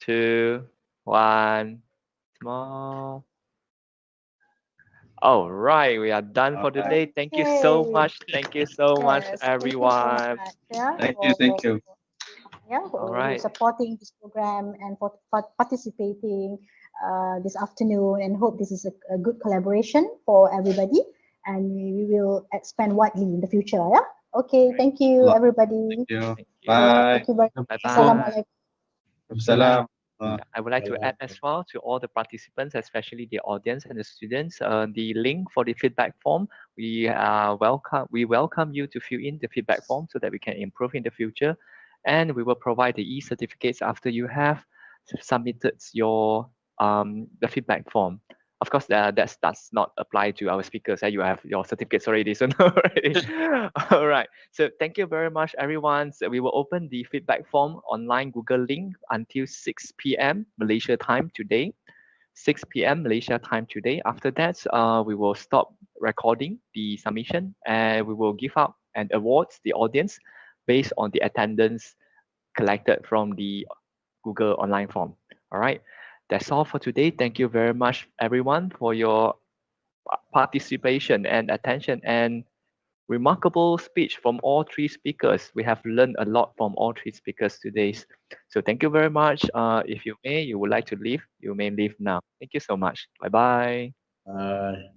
2, 1. Small. All right, we are done for today. Thank you so Okay. much. Thank you so much, Yes, thank you so everyone. much. Yeah, Thank you. All right. supporting this program and for participating this afternoon, and hope this is a good collaboration for everybody, and we will expand widely in the future. Yeah. Okay. Thank you, everybody. Thank you. Thank you. Bye. Thank you very much. Bye-bye. Assalamualaikum. Salam. I would like to add as well to all the participants, especially the audience and the students, the link for the feedback form. We welcome you to fill in the feedback form so that we can improve in the future, and we will provide the e-certificates after you have submitted your the feedback form. Of course, that does not apply to our speakers. You have your certificates already, so no already. All right. So thank you very much, everyone. So we will open the feedback form online Google link until 6 p.m. Malaysia time today. 6 p.m. Malaysia time today. After that, we will stop recording the submission and we will give out and award the audience based on the attendance collected from the Google online form. All right. That's all for today. Thank you very much, everyone, for your participation and attention and remarkable speech from all three speakers. We have learned a lot from all three speakers today. So thank you very much. If you would like to leave, you may leave now. Thank you so much. Bye-bye. Bye.